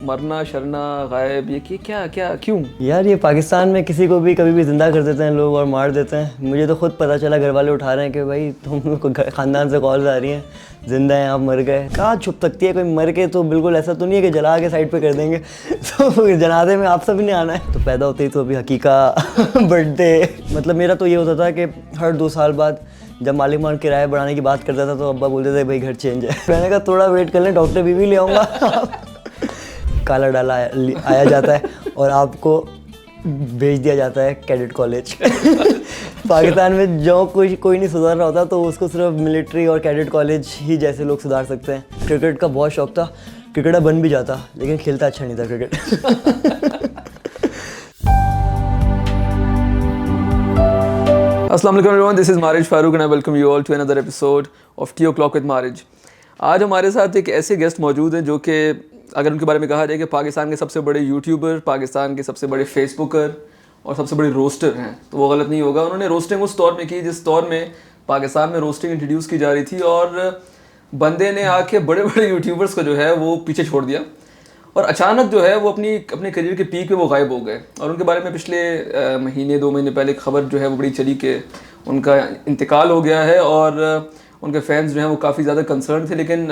मरना शरना गायब, ये क्या क्या क्यों? यार ये पाकिस्तान में किसी को भी कभी भी ज़िंदा कर देते हैं लोग और मार देते हैं। मुझे तो खुद पता चला, घर वाले उठा रहे हैं कि भाई तुम ख़ानदान से कॉल्स आ रही हैं, ज़िंदा हैं आप, मर गए। कहाँ छुप सकती है कोई मर के? तो बिल्कुल ऐसा तो नहीं है कि जला के साइड पे कर देंगे। तो जनाजे में आप सभी ने आना है। तो पैदा होते ही तो अभी हकीका बर्थडे, मतलब मेरा तो ये होता था कि हर 2 साल बाद जब मालिक मान किराया बढ़ाने की बात करता था तो अब्बा बोलते थे भाई घर चेंज है। मैंने कहा थोड़ा वेट कर लें, डॉक्टर बीवी ले आऊँगा। काला डाला आया जाता है और आपको भेज दिया जाता है कैडेट कॉलेज। पाकिस्तान में जो कोई नहीं सुधार रहा होता तो उसको सिर्फ मिलिट्री और कैडेट कॉलेज ही जैसे लोग सुधार सकते हैं। क्रिकेट का बहुत शौक था, क्रिकेटर बन भी जाता लेकिन खेलता अच्छा नहीं था क्रिकेट। अस्सलाम वालेकुम everyone, this is Maarij Farooq and I welcome you all to another episode of tea o'clock with Maarij. आज हमारे साथ एक ऐसे गेस्ट मौजूद हैं जो कि अगर उनके बारे में कहा जाए कि पाकिस्तान के सबसे बड़े यूट्यूबर, पाकिस्तान के सबसे बड़े फेसबुकर और सबसे बड़े रोस्टर हैं, तो वो गलत नहीं होगा। उन्होंने रोस्टिंग उस दौर में की जिस दौर में पाकिस्तान में रोस्टिंग इंट्रोड्यूस की जा रही थी और बंदे ने आके बड़े बड़े यूट्यूबर्स को जो है वो पीछे छोड़ दिया और अचानक जो है वो अपने करियर के पीक पे वो गायब हो गए। और उनके बारे में पिछले महीने 2 महीने पहले खबर जो है वो बड़ी चली कि उनका इंतकाल हो गया है और उनके फैंस जो हैं वो काफ़ी ज़्यादा कंसर्न थे। लेकिन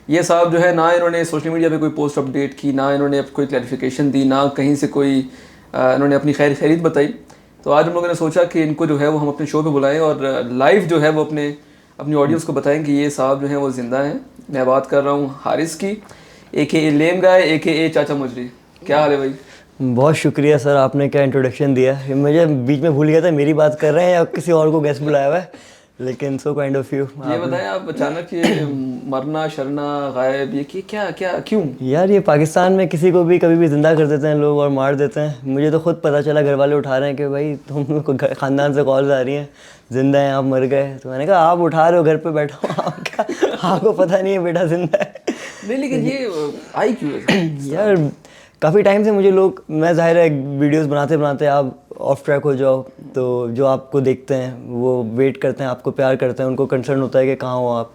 ये साहब जो है ना इन्होंने सोशल मीडिया पे कोई पोस्ट अपडेट की, ना इन्होंने कोई क्लैरिफिकेशन दी, ना कहीं से कोई इन्होंने अपनी खैरियत बताई। तो आज हम लोगों ने सोचा कि इनको जो है वो हम अपने शो पे बुलाएं और लाइव जो है वो अपनी ऑडियंस को बताएं कि ये साहब जो हैं वो ज़िंदा हैं। मैं बात कर रहा हूँ हारिस की, AKA लेम गाय, AKA चाचा मुजरी। क्या हाल है भाई? बहुत शुक्रिया सर, आपने क्या इंट्रोडक्शन दिया। मुझे बीच में भूल गया था मेरी बात कर रहे हैं या किसी और को गेस्ट बुलाया हुआ है, लेकिन सो काइंड ऑफ यू। ये बताएं आप अचानक ये मरना शरना गायब, ये क्या क्या क्यों? यार ये पाकिस्तान में किसी को भी कभी भी ज़िंदा कर देते हैं लोग और मार देते हैं। मुझे तो खुद पता चला, घर वाले उठा रहे हैं कि भाई तुम ख़ानदान से कॉल्स आ रही हैं, ज़िंदा हैं आप, मर गए। तो मैंने कहा आप उठा रहे हो, घर पे बैठा हो, आप क्या, आपको पता नहीं है बेटा ज़िंदा है? नहीं लेकिन ये आई क्यों है? यार काफ़ी टाइम से मुझे लोग, मैं ज़ाहिर है वीडियोस बनाते बनाते आप ऑफ ट्रैक हो जाओ तो जो आपको देखते हैं वो वेट करते हैं, आपको प्यार करते हैं, उनको कंसर्न होता है कि कहाँ हो आप।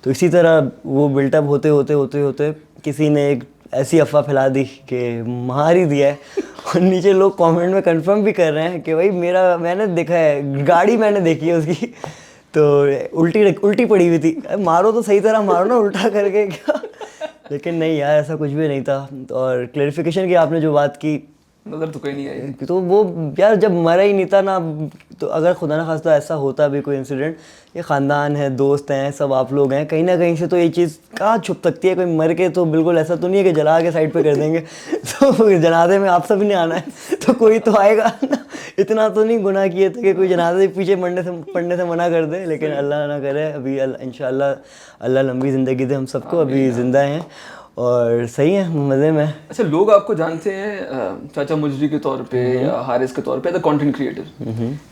तो इसी तरह वो बिल्टअप होते होते होते होते किसी ने एक ऐसी अफवाह फैला दी कि मार ही दिया है। और नीचे लोग कमेंट में कंफर्म भी कर रहे हैं कि भाई मैंने देखा है, गाड़ी मैंने देखी है उसकी, तो उल्टी पड़ी हुई थी। मारो तो सही तरह मारो ना, उल्टा करके क्या। लेकिन नहीं यार, ऐसा कुछ भी नहीं था। और क्लैरिफिकेशन की आपने जो बात की, नजर तो कोई नहीं आई। तो वो यार जब मरा ही नहीं था ना, तो अगर खुदा ना खास्ता ऐसा होता भी कोई इंसिडेंट, ये ख़ानदान है, दोस्त हैं, सब आप लोग हैं, कहीं ना कहीं से तो ये चीज़ कहाँ छुप सकती है? कोई मर के तो बिल्कुल ऐसा तो नहीं है कि जला के साइड पे कर देंगे। तो जनाजे में आप सभी ने आना है, तो कोई तो आएगा ना। इतना तो नहीं गुनाह किए थे कि कोई जनाजे पीछे पढ़ने से मना कर दे, लेकिन अल्लाह ना करे, अभी इंशाल्लाह अल्लाह लंबी ज़िंदगी दे हम सबको, अभी ज़िंदा हैं और सही है, मज़े में। अच्छा, लोग आपको जानते हैं चाचा मुजरी के तौर पे या हारिस के तौर पे, एज अ कंटेंट क्रिएटर,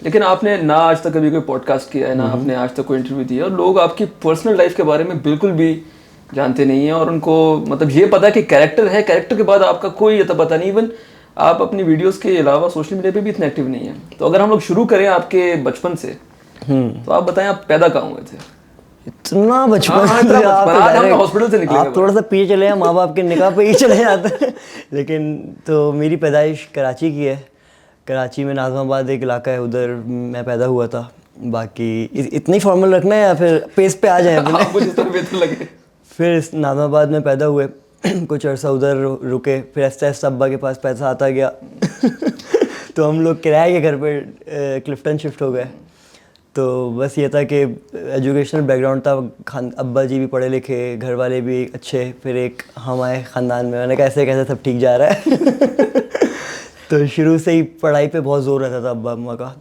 लेकिन आपने ना आज तक कभी कोई पॉडकास्ट किया है, ना आपने आज तक कोई इंटरव्यू दिया, और लोग आपकी पर्सनल लाइफ के बारे में बिल्कुल भी जानते नहीं हैं। और उनको मतलब ये पता है कि कैरेक्टर है, कैरेक्टर के बाद आपका कोई अता पता नहीं। इवन आप अपनी वीडियोज़ के अलावा सोशल मीडिया पर भी इतने एक्टिव नहीं है। तो अगर हम लोग शुरू करें आपके बचपन से, तो आप बताएं आप पैदा कहाँ हुए थे? इतना बचपन से आप हॉस्पिटल से निकले, आप थोड़ा सा पीछे चले हैं, माँ बाप के निकाह पे ही चले जाते हैं। लेकिन तो मेरी पैदाइश कराची की है। कराची में नाज़माबाद एक इलाका है, उधर मैं पैदा हुआ था। बाकी इतनी फॉर्मल रखना है या फिर पेस पे आ जाए अपने? फिर नाज़माबाद में पैदा हुए, कुछ अर्सा उधर रुके, फिर ऐसा ऐसा अब्बा के पास पैसा आता गया। तो हम लोग किराए के घर पर क्लिफ्टन शिफ्ट हो गए। तो बस ये था कि एजुकेशनल बैकग्राउंड था, अब्बा जी भी पढ़े लिखे, घर वाले भी अच्छे, फिर एक हम आए ख़ानदान में। मैंने कैसे कैसे सब ठीक जा रहा है। तो शुरू से ही पढ़ाई पे बहुत ज़ोर रहता था अब्बा अम्मा का।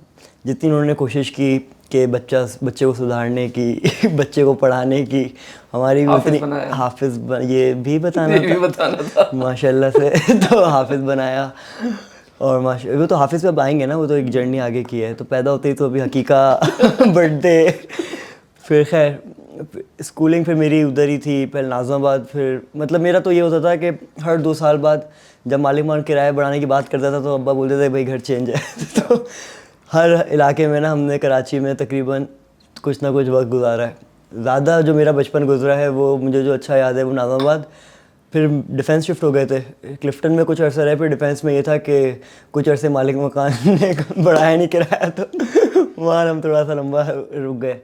जितनी उन्होंने कोशिश की कि बच्चे को सुधारने की, बच्चे को पढ़ाने की, हमारी भी उतनी हाफिज़ ये भी बताना था माशाल्लाह से। तो हाफिज़ बनाया और माशा वो तो हाफिज़ पे अब आएंगे ना, वो तो एक जर्नी आगे की है। तो पैदा होते ही तो अभी हकीका बर्थडे, फिर खैर स्कूलिंग फिर मेरी उधर ही थी, पहले नाज़माबाद। फिर मतलब मेरा तो ये होता था कि हर 2 साल बाद जब मालिक मान किराया बढ़ाने की बात करता था तो अब्बा बोलते थे भाई घर चेंज है। तो हर इलाके में ना हमने कराची में तकरीबन कुछ ना कुछ वक्त गुजारा है। ज़्यादा जो मेरा बचपन गुजरा है वो मुझे जो अच्छा याद है वो नाज़माबाद, फिर डिफेंस शिफ्ट हो गए थे। क्लिफ्टन में कुछ अरसा रहे, फिर डिफेंस में ये था कि कुछ अरसे मालिक मकान ने बढ़ाया नहीं किराया, तो वहाँ हम थोड़ा सा लंबा रुक गए।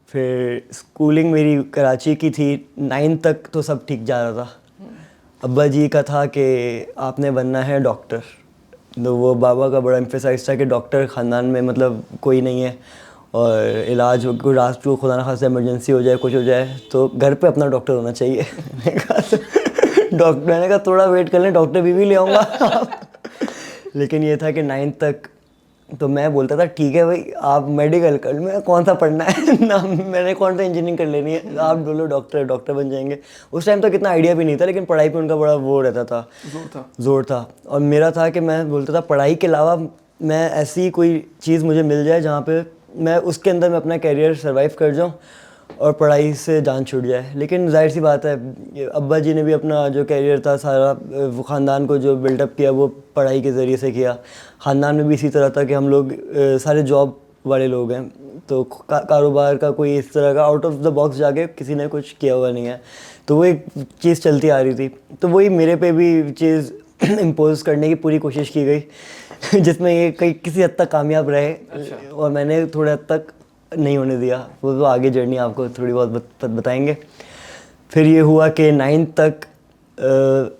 फिर स्कूलिंग मेरी कराची की थी, 9 तक तो सब ठीक जा रहा था। अब्बा जी का था कि आपने बनना है डॉक्टर, तो वो बाबा का बड़ा एम्फेसाइज था कि डॉक्टर ख़ानदान में मतलब कोई नहीं है, और इलाज को रात को खुदा ना खास्ता इमरजेंसी हो जाए, कुछ हो जाए, तो घर पे अपना डॉक्टर होना चाहिए। मैंने कहा थोड़ा वेट कर लें, डॉक्टर बीवी ले आऊँगा। लेकिन ये था कि 9 तक तो मैं बोलता था ठीक है भाई आप मेडिकल कर, मैं कौन सा पढ़ना है ना, मैंने कौन सा इंजीनियरिंग कर लेनी है, आप बोलो डॉक्टर बन जाएंगे। उस टाइम तो कितना आइडिया भी नहीं था, लेकिन पढ़ाई पे उनका बड़ा वो रहता था, जोर था। और मेरा था कि मैं बोलता था पढ़ाई के अलावा मैं ऐसी कोई चीज़ मुझे मिल जाए जहाँ पे मैं उसके अंदर मैं अपना करियर सर्वाइव कर जाऊँ और पढ़ाई से जान छूट जाए। लेकिन जाहिर सी बात है, अब्बा जी ने भी अपना जो करियर था सारा वो ख़ानदान को जो बिल्डअप किया वो पढ़ाई के ज़रिए से किया। ख़ानदान में भी इसी तरह था कि हम लोग सारे जॉब वाले लोग हैं, तो कारोबार का कोई इस तरह का आउट ऑफ द बॉक्स जाके किसी ने कुछ किया हुआ नहीं है, तो वो एक चीज़ चलती आ रही थी। तो वही मेरे पे भी चीज़ इम्पोज करने की पूरी कोशिश की गई, जिसमें ये कई किसी हद तक कामयाब रहे। अच्छा। और मैंने थोड़े हद तक नहीं होने दिया, वो तो आगे जर्नी आपको थोड़ी बहुत बताएंगे। फिर ये हुआ कि 9th तक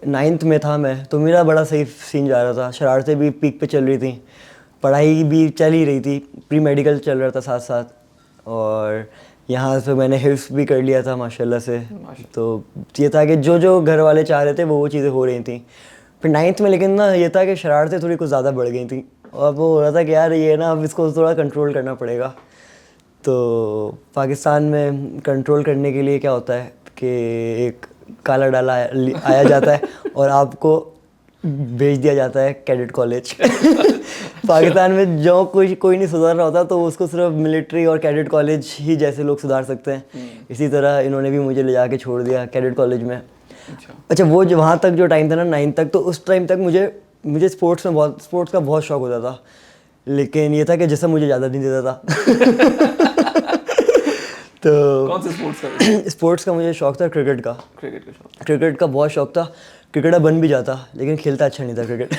9th में था मैं, तो मेरा बड़ा सही सीन जा रहा था, शरारतें भी पीक पे चल रही थी, पढ़ाई भी चल ही रही थी, प्री मेडिकल चल रहा था साथ साथ, और यहाँ से मैंने हिफ्स भी कर लिया था माशाल्लाह से। तो ये था कि जो जो घर वाले चाह रहे थे वो चीज़ें हो रही थी। फिर 9th में लेकिन ना ये था कि शरारतें थोड़ी कुछ ज़्यादा बढ़ गई थी, और वो हो रहा था कि यार ये ना अब इसको थोड़ा कंट्रोल करना पड़ेगा। तो पाकिस्तान में कंट्रोल करने के लिए क्या होता है कि एक काला डाला आया जाता है और आपको भेज दिया जाता है कैडेट कॉलेज। पाकिस्तान में जो कोई नहीं सुधार रहा होता, तो उसको सिर्फ मिलिट्री और कैडेट कॉलेज ही जैसे लोग सुधार सकते हैं। इसी तरह इन्होंने भी मुझे ले जाके छोड़ दिया कैडेट कॉलेज में। अच्छा, वो जो वहाँ तक जो टाइम था ना 9 तक, तो उस टाइम तक मुझे स्पोर्ट्स का बहुत शौक होता था, लेकिन ये था कि जैसा मुझे ज़्यादा नहीं देता था। तो कौन से स्पोर्ट्स का? स्पोर्ट्स का मुझे शौक था क्रिकेट का क्रिकेट का बहुत शौक था। क्रिकेटर बन भी जाता, लेकिन खेलता अच्छा नहीं था क्रिकेट।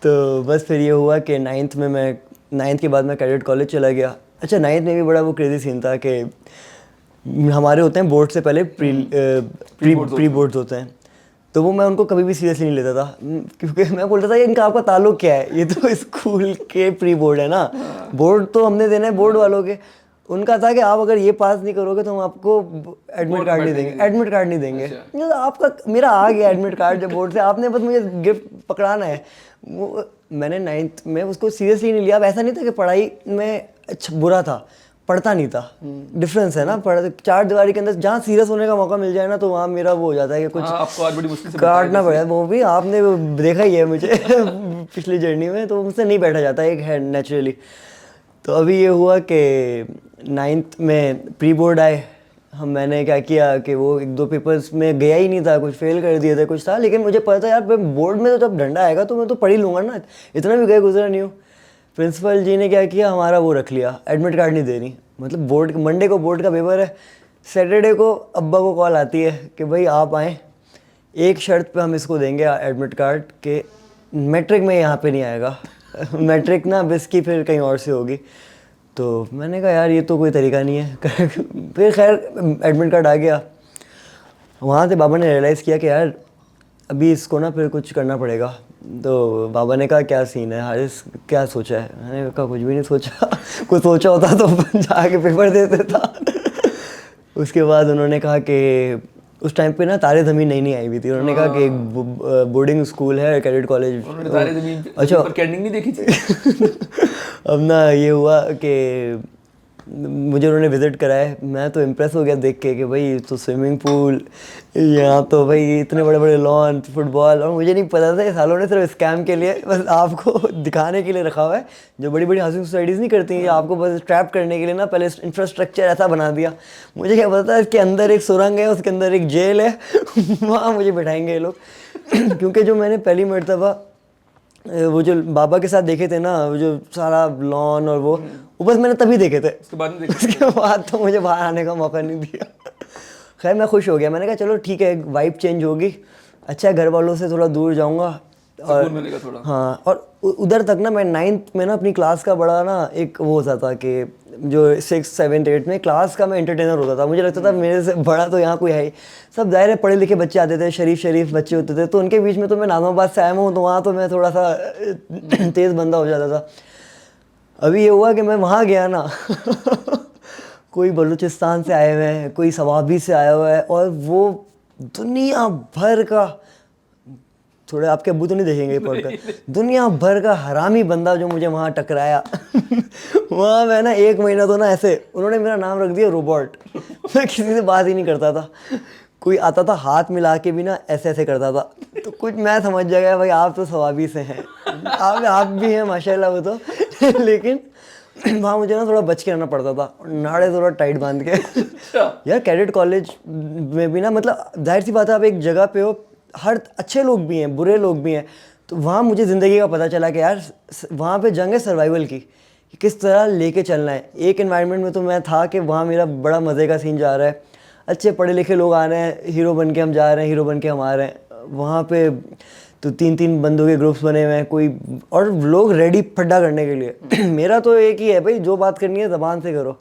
तो बस फिर ये हुआ कि 9th के बाद मैं कैडेट कॉलेज चला गया। अच्छा, 9th में भी बड़ा वो क्रेजी सीन था कि हमारे होते हैं बोर्ड से पहले प्री बोर्ड्स होते हैं, तो वो मैं उनको कभी भी सीरियसली नहीं लेता था, क्योंकि मैं बोलता था कि इनका आपका ताल्लुक क्या है, ये तो स्कूल के प्री बोर्ड है ना, बोर्ड तो हमने देना है बोर्ड वालों के। उनका था कि आप अगर ये पास नहीं करोगे तो हम आपको एडमिट कार्ड नहीं देंगे। अच्छा। आपका मेरा आ गया एडमिट कार्ड जब बोर्ड से, आपने बस मुझे गिफ्ट पकड़ाना है। वो मैंने 9th में उसको सीरियसली नहीं लिया। अब ऐसा नहीं था कि पढ़ाई में अच्छा बुरा था, पढ़ता नहीं था, डिफरेंस है ना। चार दीवारी के अंदर जहाँ सीरियस होने का मौका मिल जाए ना, तो वहाँ मेरा वो हो जाता है कि कुछ आपको आज बड़ी मुश्किल से काटना पड़ेगा। वो भी आपने देखा ही है मुझे पिछली जर्नी में, तो मुझसे नहीं बैठा जाता एक है नेचुरली। तो अभी ये हुआ कि 9th में प्री बोर्ड आए, मैंने क्या किया कि वो 1-2 पेपर्स में गया ही नहीं था, कुछ फेल कर दिए थे, कुछ था, लेकिन मुझे पता था यार बोर्ड में तो जब डंडा आएगा तो मैं तो पढ़ ही लूँगा ना, इतना भी गए गुजरा नहीं हूँ। प्रिंसिपल जी ने क्या किया, हमारा वो रख लिया, एडमिट कार्ड नहीं देनी। मतलब बोर्ड मंडे को बोर्ड का पेपर है, सैटरडे को अब्बा को कॉल आती है कि भाई आप आएँ, एक शर्त पे हम इसको देंगे एडमिट कार्ड के मैट्रिक में यहाँ पे नहीं आएगा। मैट्रिक ना बस की फिर कहीं और से होगी। तो मैंने कहा यार ये तो कोई तरीका नहीं है। फिर खैर एडमिट कार्ड आ गया। वहाँ से बाबा ने रियलाइज़ किया कि यार अभी इसको ना फिर कुछ करना पड़ेगा। तो बाबा ने कहा क्या सीन है हारिस, क्या सोचा है? मैंने कहा कुछ भी नहीं सोचा। कुछ सोचा होता तो जाके पेपर दे देता। उसके बाद उन्होंने कहा कि उस टाइम पे ना तारे ज़मीन नहीं आई हुई थी। उन्होंने कहा कि एक बोर्डिंग स्कूल है कैडेट कॉलेज। तारे ज़मीन अच्छा पर कैंडिंग नहीं देखी थी। अब ना ये हुआ कि मुझे उन्होंने विज़िट कराया, मैं तो इम्प्रेस हो गया देख के कि भाई तो स्विमिंग पूल, यहाँ तो भाई इतने बड़े बड़े लॉन, फुटबॉल। और मुझे नहीं पता था ये सालों ने सिर्फ स्कैम के लिए, बस आपको दिखाने के लिए रखा हुआ है। जो बड़ी बड़ी हाउसिंग सोसाइटीज़ नहीं करती हैं, आपको बस ट्रैप करने के लिए ना पहले इंफ्रास्ट्रक्चर ऐसा बना दिया। मुझे क्या पता था इसके अंदर एक सुरंग है, उसके अंदर एक जेल है, वहाँ मुझे बैठाएंगे ये लोग। क्योंकि जो मैंने पहली मरतबा वो जो बाबा के साथ देखे थे ना, वो जो सारा लॉन और वो बस मैंने तभी देखे थे। उसके बाद तो मुझे बाहर आने का मौका नहीं दिया। खैर मैं खुश हो गया, मैंने कहा चलो ठीक है, वाइब चेंज होगी, अच्छा घर वालों से थोड़ा दूर जाऊँगा और सुकून मिलेगा थोड़ा। हाँ। और उधर तक ना मैं 9th में ना अपनी क्लास का बड़ा ना एक वो होता था कि जो 6th 7th 8th में क्लास का मैं एंटरटेनर होता था। मुझे लगता था मेरे से बड़ा तो यहाँ कोई है ही, सब ज़ाहिर है पढ़े लिखे बच्चे आते थे, शरीफ बच्चे होते थे, तो उनके बीच में तो मैं नाज़िमाबाद से आया हूँ, तो वहाँ तो मैं थोड़ा सा तेज़ बंदा हो जाता था। अभी ये हुआ कि मैं वहाँ गया ना कोई बलूचिस्तान से आए हुए हैं, कोई सवाबी से आया हुआ है, और वो दुनिया भर का, थोड़े आपके अब्बू तो नहीं देखेंगे ये पढ़कर, दुनिया भर का हरामी बंदा जो मुझे वहाँ टकराया वहाँ मैं ना 1 महीना तो ना ऐसे, उन्होंने मेरा नाम रख दिया रोबोट मैं किसी से बात ही नहीं करता था, कोई आता था हाथ मिला के भी ना ऐसे ऐसे करता था, तो कुछ मैं समझ गया भाई आप तो सवाबी से हैं, आप भी हैं माशाल्लाह वो तो लेकिन वहाँ मुझे ना थोड़ा बच के रहना पड़ता था, नाड़े थोड़ा टाइट बांध के यार कैडेट कॉलेज में भी ना, मतलब जाहिर सी बात है आप एक जगह पे हो, हर अच्छे लोग भी हैं बुरे लोग भी हैं, तो वहाँ मुझे ज़िंदगी का पता चला कि यार वहाँ पे जंग है सर्वाइवल की, कि किस तरह लेके चलना है। एक एनवायरनमेंट में तो मैं था कि वहाँ मेरा बड़ा मज़े का सीन जा रहा है, अच्छे पढ़े लिखे लोग आ रहे हैं, हीरो बन के हम जा रहे हैं, हीरो बन के हम आ रहे हैं, वहाँ पे तो 3-3 बंदों के ग्रुप्स बने हुए हैं, कोई और लोग रेडी फड्डा करने के लिए मेरा तो एक ही है भाई, जो बात करनी है ज़बान से करो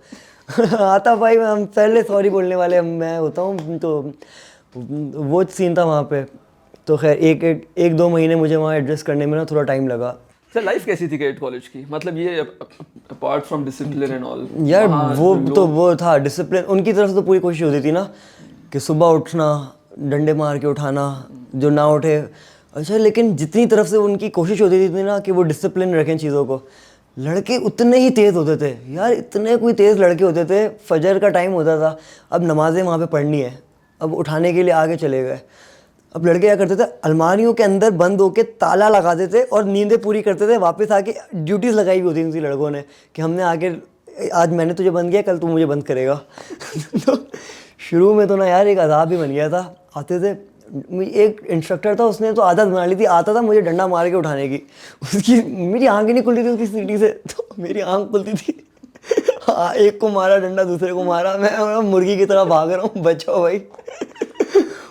आता भाई हम पहले सॉरी बोलने वाले मैं होता हूँ, तो वो सीन था वहाँ पे। तो खैर एक 2 महीने मुझे वहाँ एडजस्ट करने में ना थोड़ा टाइम लगा। सर लाइफ कैसी थी कैडेट कॉलेज की, मतलब ये apart from discipline and all? यार वो था डिसिप्लिन, उनकी तरफ से तो पूरी कोशिश होती थी ना कि सुबह उठना, डंडे मार के उठाना, जो ना उठे अच्छा, लेकिन जितनी तरफ से उनकी कोशिश होती थी ना कि वो डिसिप्लिन रखें चीज़ों को, लड़के उतने ही तेज़ होते थे यार, इतने कोई तेज़ लड़के होते थे। फजर का टाइम होता था, अब नमाज़ें वहाँ पे पढ़नी है, अब उठाने के लिए आगे चले गए। अब लड़के क्या करते थे, अलमारियों के अंदर बंद होके ताला लगाते थे और नींदें पूरी करते थे, वापस आके ड्यूटीज़ लगाई हुई होती थी लड़कों ने कि हमने आके आज मैंने तुझे बंद किया, कल तू मुझे बंद करेगा तो शुरू में तो ना यार एक अज़ाब ही बन गया था। आते थे, एक इंस्ट्रक्टर था, उसने तो आदत बना ली थी, आता था मुझे डंडा मार के उठाने की, उसकी मेरी आँख ही नहीं खुलती थी उसकी सीटी से, तो मेरी आँख खुलती थी हाँ, एक को मारा डंडा, दूसरे को मारा, मैं मुर्गी की तरह भाग रहा हूँ, बचाओ भाई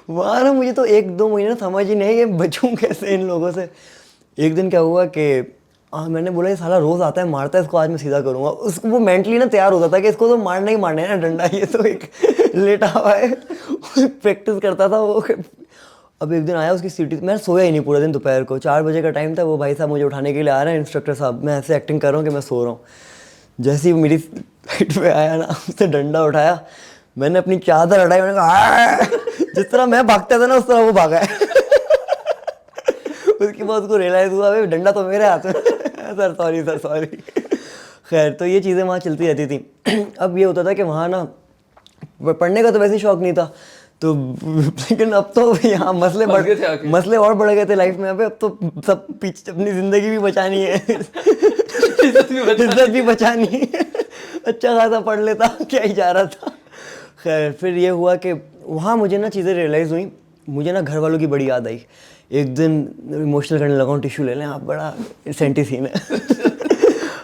वहाँ ना मुझे तो 1-2 महीने समझ ही नहीं कि बचूँ कैसे इन लोगों से। एक दिन क्या हुआ कि मैंने बोला ये साला रोज़ आता है मारता है, इसको आज मैं सीधा करूँगा। उसको वो मेंटली ना तैयार होता था कि इसको तो मारना ही मारना है ना डंडा, ये तो एक लेटा हुआ है प्रैक्टिस करता था वो। अब एक दिन आया उसकी सीटी, मैं सोया ही नहीं पूरा दिन, दोपहर को 4 बजे का टाइम था, वो भाई साहब मुझे उठाने के लिए आ रहे हैं, इंस्ट्रक्टर साहब, मैं ऐसे एक्टिंग कर रहा हूँ कि मैं सो रहा हूँ। जैसे ही मेरी साइड पे आया ना, उसने डंडा उठाया, मैंने अपनी चादर हटाई, मैंने कहा जिस तरह मैं भागता था ना उस तरह वो भागा है उसके बाद उसको रियलाइज़ हुआ भाई डंडा तो मेरे हाथ में सर सॉरी खैर, तो ये चीज़ें वहाँ चलती रहती थी। अब ये होता था कि वहाँ ना पढ़ने का तो वैसे ही शौक नहीं था, तो लेकिन अब तो यहाँ मसले और बढ़ गए थे लाइफ में। अब तो सब पीछे अपनी ज़िंदगी भी बचानी है इज्जत भी बचानी है अच्छा खासा पढ़ लेता, क्या ही जा रहा था। खैर फिर ये हुआ कि वहाँ मुझे ना चीज़ें रियलाइज़ हुई, मुझे ना घर वालों की बड़ी याद आई। एक दिन इमोशनल करने लगा हूँ, टिश्यू ले लें आप, बड़ा सेंटी सीन है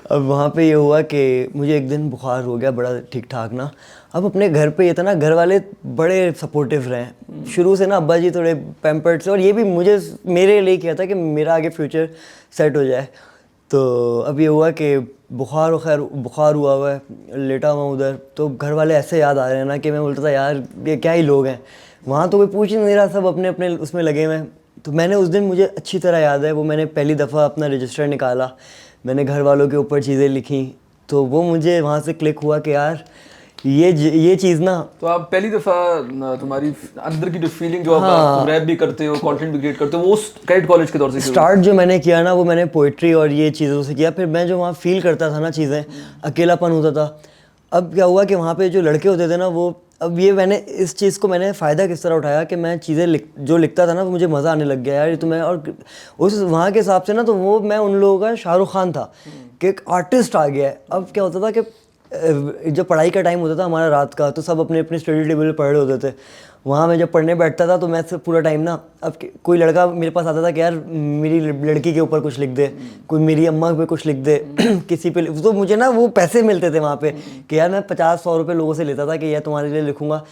अब वहाँ पे ये हुआ कि मुझे एक दिन बुखार हो गया बड़ा ठीक ठाक ना। अब अपने घर पे ये था ना, घर वाले बड़े सपोर्टिव रहे शुरू से ना, अब्बा जी थोड़े पैम्पर्ड से, और ये भी मुझे मेरे लिए किया था कि मेरा आगे फ्यूचर सेट हो जाए। तो अब ये हुआ कि बुखार हुआ है, लेटा हुआ उधर, तो घर वाले ऐसे याद आ रहे हैं ना कि मैं बोलता था यार ये क्या ही लोग हैं, वहाँ तो कोई पूछ ही नहीं रहा, सब अपने अपने उसमें लगे हुए हैं। तो मैंने उस दिन, मुझे अच्छी तरह याद है, वो मैंने पहली दफ़ा अपना रजिस्टर निकाला, मैंने घर वालों के ऊपर चीज़ें लिखी, तो वो मुझे वहाँ से क्लिक हुआ कि यार ये चीज़ ना। तो आप पहली दफ़ा तुम्हारी अंदर की जो फीलिंग, जो आप रैप भी करते हो, कंटेंट भी क्रिएट करते हो, वो कैडेट कॉलेज के दौर से स्टार्ट जो मैंने किया ना, वो मैंने पोइट्री और ये चीज़ों से किया। फिर मैं जो वहाँ फील करता था ना चीज़ें, अकेलापन होता था। अब क्या हुआ कि वहाँ पे जो लड़के होते थे ना, वो, अब ये मैंने इस चीज़ को मैंने फ़ायदा किस तरह उठाया कि मैं चीज़ें जो लिखता था ना, वो मुझे मज़ा आने लग गया यार ये तो मैं, और उस वहाँ के हिसाब से ना, तो वो मैं उन लोगों का शाहरुख खान था कि एक आर्टिस्ट आ गया है। अब क्या होता था कि जब पढ़ाई का टाइम होता था हमारा रात का, तो सब अपने अपने स्टडी टेबल पे पढ़ रहे होते थे। वहाँ मैं जब पढ़ने बैठता था तो मैं से पूरा टाइम ना, अब कोई लड़का मेरे पास आता था कि यार मेरी लड़की के ऊपर कुछ लिख दे, कोई मेरी अम्मा पे कुछ लिख दे किसी पे, तो मुझे ना वो पैसे मिलते थे वहाँ पे कि यार मैं 50-100 रुपये लोगों से लेता था कि यार तुम्हारे लिए लिखूँगा।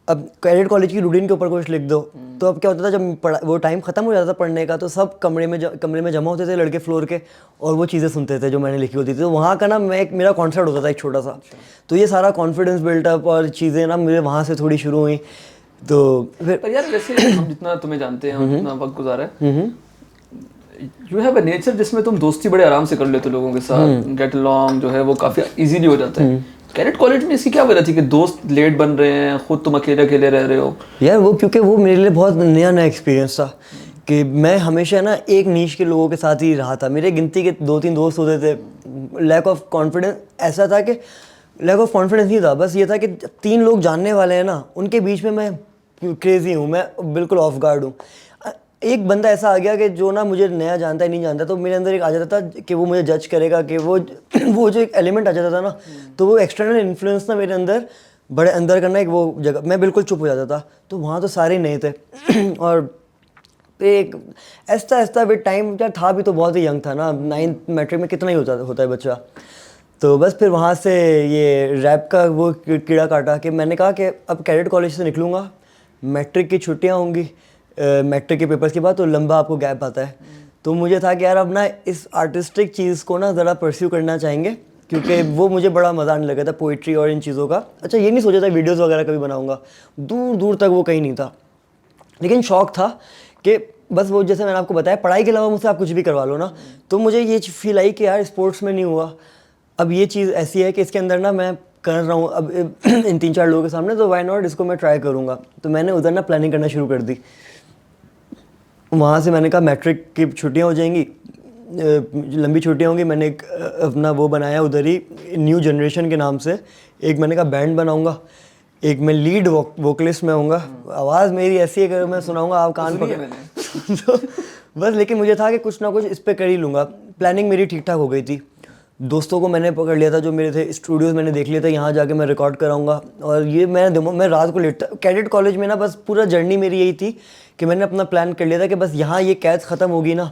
अब कैडेट कॉलेज की रूटीन के ऊपर कुछ लिख दो तो अब क्या होता था, जब वो टाइम ख़त्म हो जाता था पढ़ने का तो सब कमरे में जमा होते थे लड़के फ्लोर के, और वो चीज़ें सुनते थे जो मैंने लिखी होती थी। तो वहाँ का ना मेरा कॉन्सर्ट होता था एक छोटा सा, तो ये सारा कॉन्फिडेंस बिल्टअप और चीज़ें ना मेरे वहाँ से थोड़ी शुरू हुई। तो फिर पर यार वैसे हम जितना तुम्हें जानते हैं, हम जितना वक्त गुजारा है, यू हैव अ नेचर जिसमें तुम दोस्ती बड़े आराम से कर लेते हो लोगों के साथ, गेट अलॉन्ग जो है वो काफ़ी इजीली हो जाता है। कैडेट कॉलेज में इसकी क्या वजह थी कि दोस्त लेट बन रहे हैं, खुद तुम अकेले अकेले रह रहे हो? यार वो क्योंकि वो मेरे लिए बहुत नया एक्सपीरियंस था कि मैं हमेशा ना एक नीश के लोगों के साथ ही रहा था। मेरे गिनती के 2-3 दोस्त होते थे। लैक ऑफ कॉन्फिडेंस ऐसा था कि लैक ऑफ कॉन्फिडेंस नहीं था, बस ये था कि 3 लोग जानने वाले हैं ना, उनके बीच में मैं क्रेजी हूँ, मैं बिल्कुल ऑफ गार्ड हूँ। एक बंदा ऐसा आ गया कि जो ना मुझे नया जानता है, नहीं जानता, तो मेरे अंदर एक आ जाता था कि वो मुझे जज करेगा, कि वो जो एक एलिमेंट आ जाता था ना, तो वो एक्सटर्नल इन्फ्लुएंस ना मेरे अंदर बड़े अंदर करना एक वो जगह, मैं बिल्कुल चुप हो जाता था। तो वहाँ तो सारे नए थे और एक ऐसा ऐसा विद टाइम, क्या था भी तो बहुत ही यंग था ना, 9th मैट्रिक में कितना ही होता है बच्चा। तो बस फिर वहाँ से ये रैप का वो कीड़ा काटा कि मैंने कहा कि अब कैडेट कॉलेज से निकलूँगा, मैट्रिक की छुट्टियाँ होंगी, मैट्रिक के पेपर्स के बाद तो लंबा आपको गैप आता है। तो मुझे था कि यार अब ना इस आर्टिस्टिक चीज़ को ना ज़रा परस्यू करना चाहेंगे, क्योंकि वो मुझे बड़ा मज़ा आने लगा था पोइट्री और इन चीज़ों का। अच्छा ये नहीं सोचा था वीडियोस वगैरह कभी बनाऊंगा, दूर दूर तक वो कहीं नहीं था, लेकिन शौक था कि बस वो जैसे मैंने आपको बताया, पढ़ाई के अलावा मुझसे आप कुछ भी करवा लो ना। तो मुझे ये फील आई कि यार स्पोर्ट्स में नहीं हुआ, अब ये चीज़ ऐसी है कि इसके अंदर ना मैं कर रहा हूँ अब इन 3-4 लोगों के सामने, तो वाई नॉट इसको मैं ट्राई करूँगा। तो मैंने उधर ना प्लानिंग करना शुरू कर दी। वहाँ से मैंने कहा मैट्रिक की छुट्टियाँ हो जाएंगी, लंबी छुट्टियाँ होंगी, मैंने एक अपना वो बनाया उधर ही न्यू जनरेशन के नाम से। एक मैंने कहा बैंड बनाऊँगा, एक मैं लीड वोकलिस्ट में होऊंगा। आवाज़ मेरी ऐसी है कि मैं सुनाऊँगा आप कान पकड़ तो बस, लेकिन मुझे था कि कुछ ना कुछ इस पर कर ही लूँगा। प्लानिंग मेरी ठीक ठाक हो गई थी, दोस्तों को मैंने पकड़ लिया था जो मेरे थे, स्टूडियोज़ मैंने देख लिया था, यहाँ जाके मैं रिकॉर्ड कराऊंगा। और ये मैं रात को लेटता कैडेट कॉलेज में ना, बस पूरा जर्नी मेरी यही थी कि मैंने अपना प्लान कर लिया था कि बस यहाँ ये कैद ख़त्म होगी ना,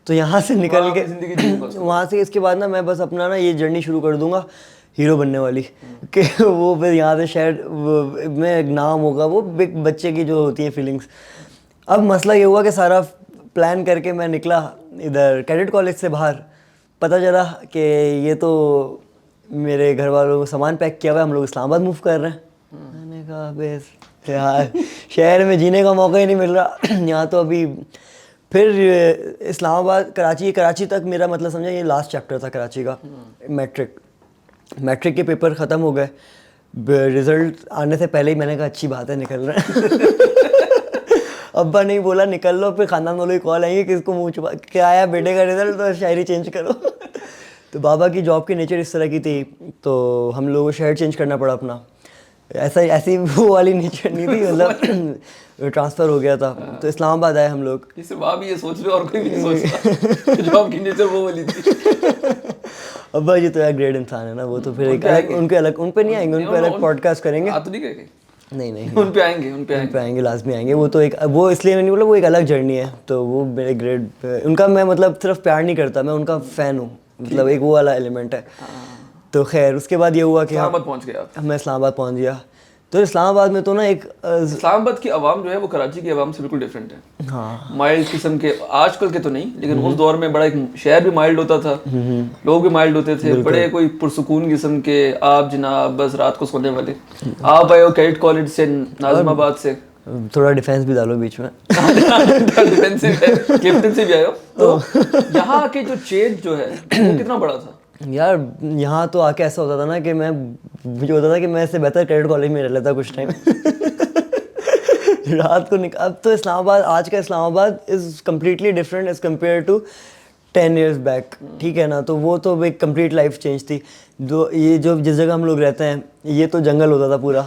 तो यहाँ से निकल के वहाँ से इसके बाद ना मैं बस अपना ना ये जर्नी शुरू कर दूँगा हीरो बनने वाली, कि वो फिर यहाँ से शायद में एक नाम होगा, वो बिग बच्चे की जो होती है फीलिंग्स। अब मसला ये हुआ कि सारा प्लान करके मैं निकला इधर कैडेट कॉलेज से बाहर, पता चला कि ये तो मेरे घर वालों को सामान पैक किया हुआ है, हम लोग इस्लामाबाद मूव कर रहे हैं। मैंने कहा बेस यार शहर में जीने का मौका ही नहीं मिल रहा यहाँ तो अभी। फिर इस्लामाबाद कराची तक मेरा मतलब समझा ये लास्ट चैप्टर था कराची का। मैट्रिक के पेपर ख़त्म हो गए, रिज़ल्ट आने से पहले ही मैंने कहा अच्छी बात है निकल रहे हैं अब्बा नहीं बोला निकल लो, फिर खानदान वालों की कॉल आएंगे किसको मुँह छुपा क्या आया बेटे का रिजल्ट, तो शायरी चेंज करो तो बाबा की जॉब की नेचर इस तरह की थी, तो हम लोगों को शहर चेंज करना पड़ा अपना। ऐसी वो वाली नेचर नहीं थी, मतलब ट्रांसफ़र हो गया था। तो इस्लामाबाद आए हम लोग। इससे आप भी ये सोच रहे हो और कोई भी नहीं सोचता जॉब की नेचर वो वाली थी अब्बा जी तो यार ग्रेट इंसान है ना, वो तो फिर एक अलग उन पे नहीं आएंगे, उन पे अलग पॉडकास्ट करेंगे। आप तो नहीं कहेंगे? नहीं उन पे आएंगे लाजमी आएंगे। वो तो एक वो इसलिए नहीं बोला, वो एक अलग जर्नी है। तो वो मेरे ग्रेट उनका मैं मतलब सिर्फ प्यार नहीं करता, मैं उनका फ़ैन हूँ, मतलब एक वो वाला एलिमेंट है। तो खैर उसके बाद ये हुआ कि इस्लामाबाद पहुँच गए आप? मैं इस्लामाबाद पहुँच गया। तो इस्लामाबाद में तो ना एक इस्लामाबाद की आवाम जो है वो कराची की आवाम से बिल्कुल डिफरेंट है। हाँ, माइल्ड किस्म के, आजकल के तो नहीं, लेकिन उस दौर में बड़ा एक शहर भी माइल्ड होता था, लोग भी माइल्ड होते थे, बड़े कोई पुरसुकून किस्म के। आप जनाब बस रात को सोने वाले, आप आए हो कैडेट कॉलेज से नाज़िमाबाद से, थोड़ा डिफेंस भी डालो बीच में डिफेंसिव है, कैप्टन से भी आए हो। तो यहाँ के जो चेंज जो है वो कितना बड़ा था यार? यहाँ तो आके ऐसा होता था ना कि मुझे होता था कि मैं इससे बेहतर कैडेट कॉलेज में रह लेता कुछ टाइम रात को अब तो इस्लामाबाद, आज का Islamabad is completely different as compare to 10 years बैक, ठीक है ना। तो वो तो एक कंप्लीट लाइफ चेंज थी। ये जो जिस जगह हम लोग रहते हैं ये तो जंगल होता था पूरा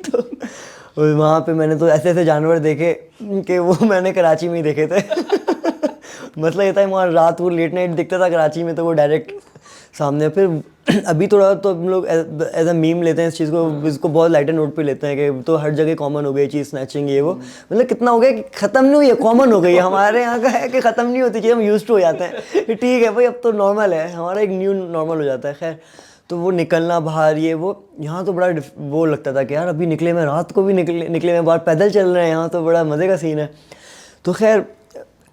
तो वहाँ पे मैंने तो ऐसे ऐसे जानवर देखे कि वो मैंने कराची में ही देखे थे मतलब ये था वहाँ रात को लेट नाइट दिखता था कराची में, तो वो डायरेक्ट सामने। फिर अभी थोड़ा तो हम लोग एज अ मीम लेते हैं इस चीज़ को, इसको बहुत लाइटर नोट पे लेते हैं कि तो हर जगह कॉमन हो गई चीज़, स्नैचिंग ये वो, मतलब कितना हो गया कि ख़त्म नहीं हुई है, कॉमन हो गई है। हमारे यहाँ का है कि ख़त्म नहीं होती चीज़, हम यूज्ड टू हो जाते हैं, ठीक है भाई अब तो नॉर्मल है, हमारा एक न्यू नॉर्मल हो जाता है। खैर तो वो निकलना बाहर ये वो, यहाँ तो बड़ा वो लगता था कि यार अभी निकले मैं, रात को भी निकले मैं बाहर, पैदल चल रहे हैं, यहाँ तो बड़ा मज़े का सीन है। तो खैर